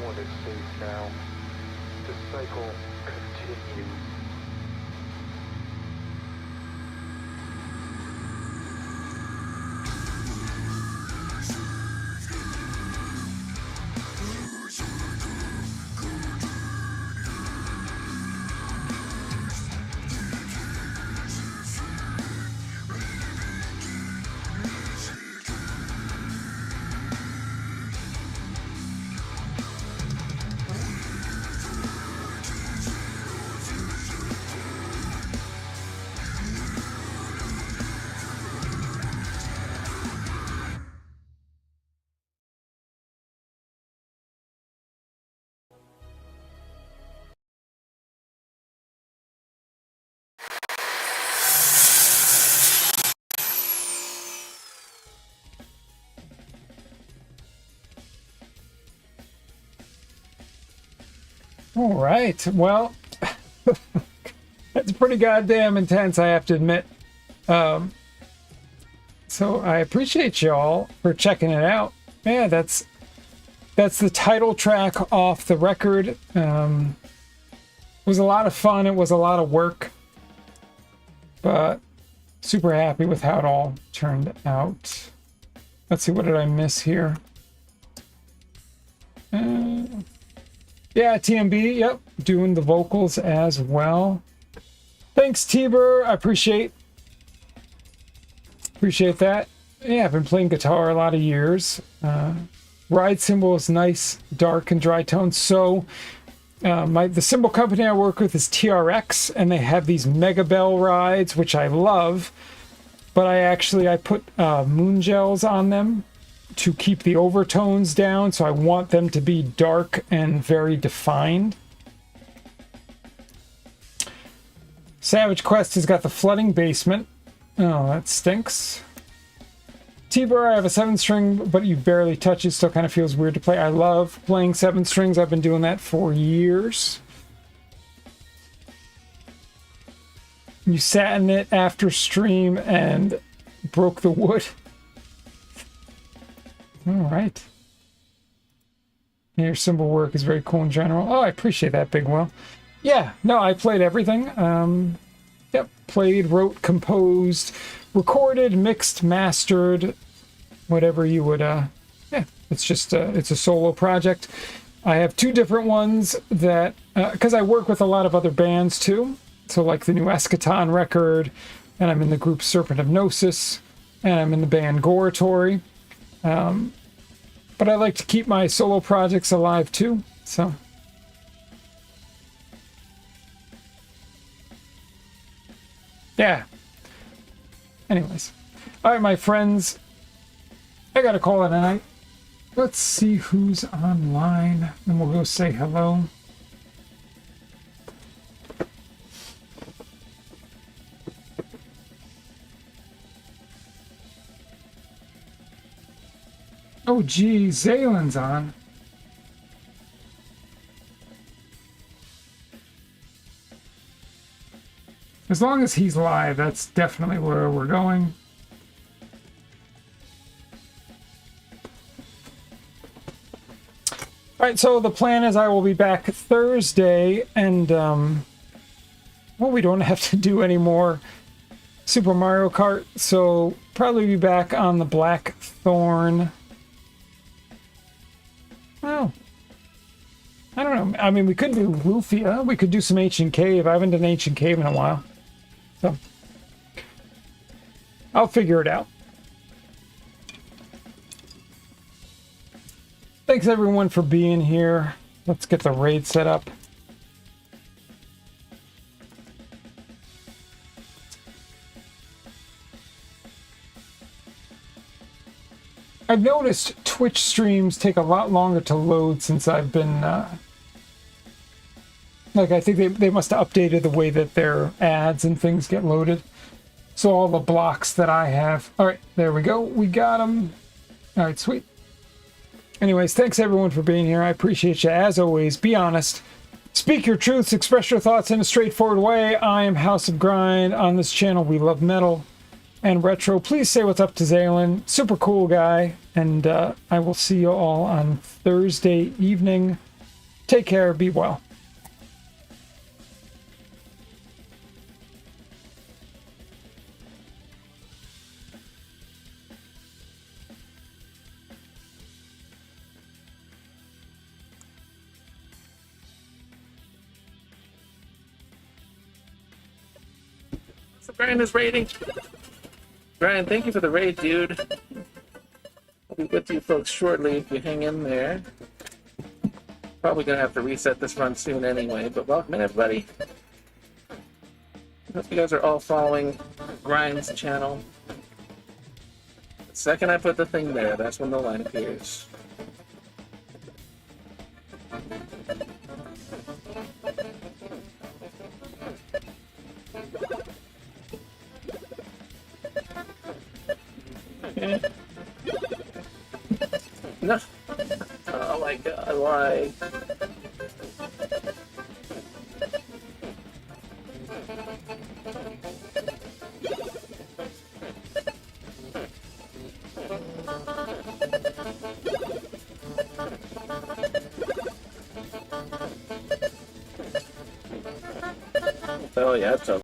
what it sees now. The cycle continues. All right. Well, that's pretty goddamn intense, I have to admit. So I appreciate y'all for checking it out. Yeah, that's the title track off the record. It was a lot of fun. It was a lot of work, but super happy with how it all turned out. Let's see, what did I miss here? Yeah, TMB, yep, doing the vocals as well. Thanks, Tiber, I appreciate that. Yeah, I've been playing guitar a lot of years. Ride cymbal is nice, dark and dry tones. So the cymbal company I work with is TRX, and they have these Mega Bell rides, which I love. But I put moon gels on them to keep the overtones down, so I want them to be dark and very defined. Savage Quest has got the flooding basement. Oh, that stinks. T-Bar, I have a 7-string, but you barely touch it, still kind of feels weird to play. I love playing 7 strings. I've been doing that for years. You sat in it after stream and broke the wood. All right. Your cymbal work is very cool in general. Oh, I appreciate that, Big Will. Yeah, no, I played everything. Yep, played, wrote, composed, recorded, mixed, mastered, whatever you would. Yeah, it's just it's a solo project. I have 2 different ones that because I work with a lot of other bands too. So like the new Eschaton record, and I'm in the group Serpent of Gnosis, and I'm in the band Goratory. But I like to keep my solo projects alive too, so. Yeah. Anyways. Alright, my friends. I gotta call it a night. Let's see who's online, and we'll go say hello. Oh, gee, Zaylen's on. As long as he's live, that's definitely where we're going. All right, so the plan is I will be back Thursday, and, well, we don't have to do any more Super Mario Kart, so probably be back on the Blackthorn. Well, I don't know. I mean, we could do Lufia. We could do some Ancient Cave. I haven't done Ancient Cave in a while. So, I'll figure it out. Thanks, everyone, for being here. Let's get the raid set up. I've noticed Twitch streams take a lot longer to load since I've been, like, I think they must have updated the way that their ads and things get loaded. So all the blocks that I have. All right, there we go. We got them. All right, sweet. Anyways, thanks everyone for being here. I appreciate you. As always, be honest. Speak your truths, express your thoughts in a straightforward way. I am House of Grind. On this channel, we love metal and retro. Please say what's up to Zaylen. Super cool guy. And I will see you all on Thursday evening Take care. Be well. So Brian is raiding. Brian, thank you for the raid, dude. I'll be with you folks shortly if you hang in there. Probably gonna have to reset this run soon anyway, but welcome in, everybody. Hope you guys are all following Grind's channel. The second I put the thing there, that's when the line appears. Okay. No. Oh my god, why? Oh yeah, it's over.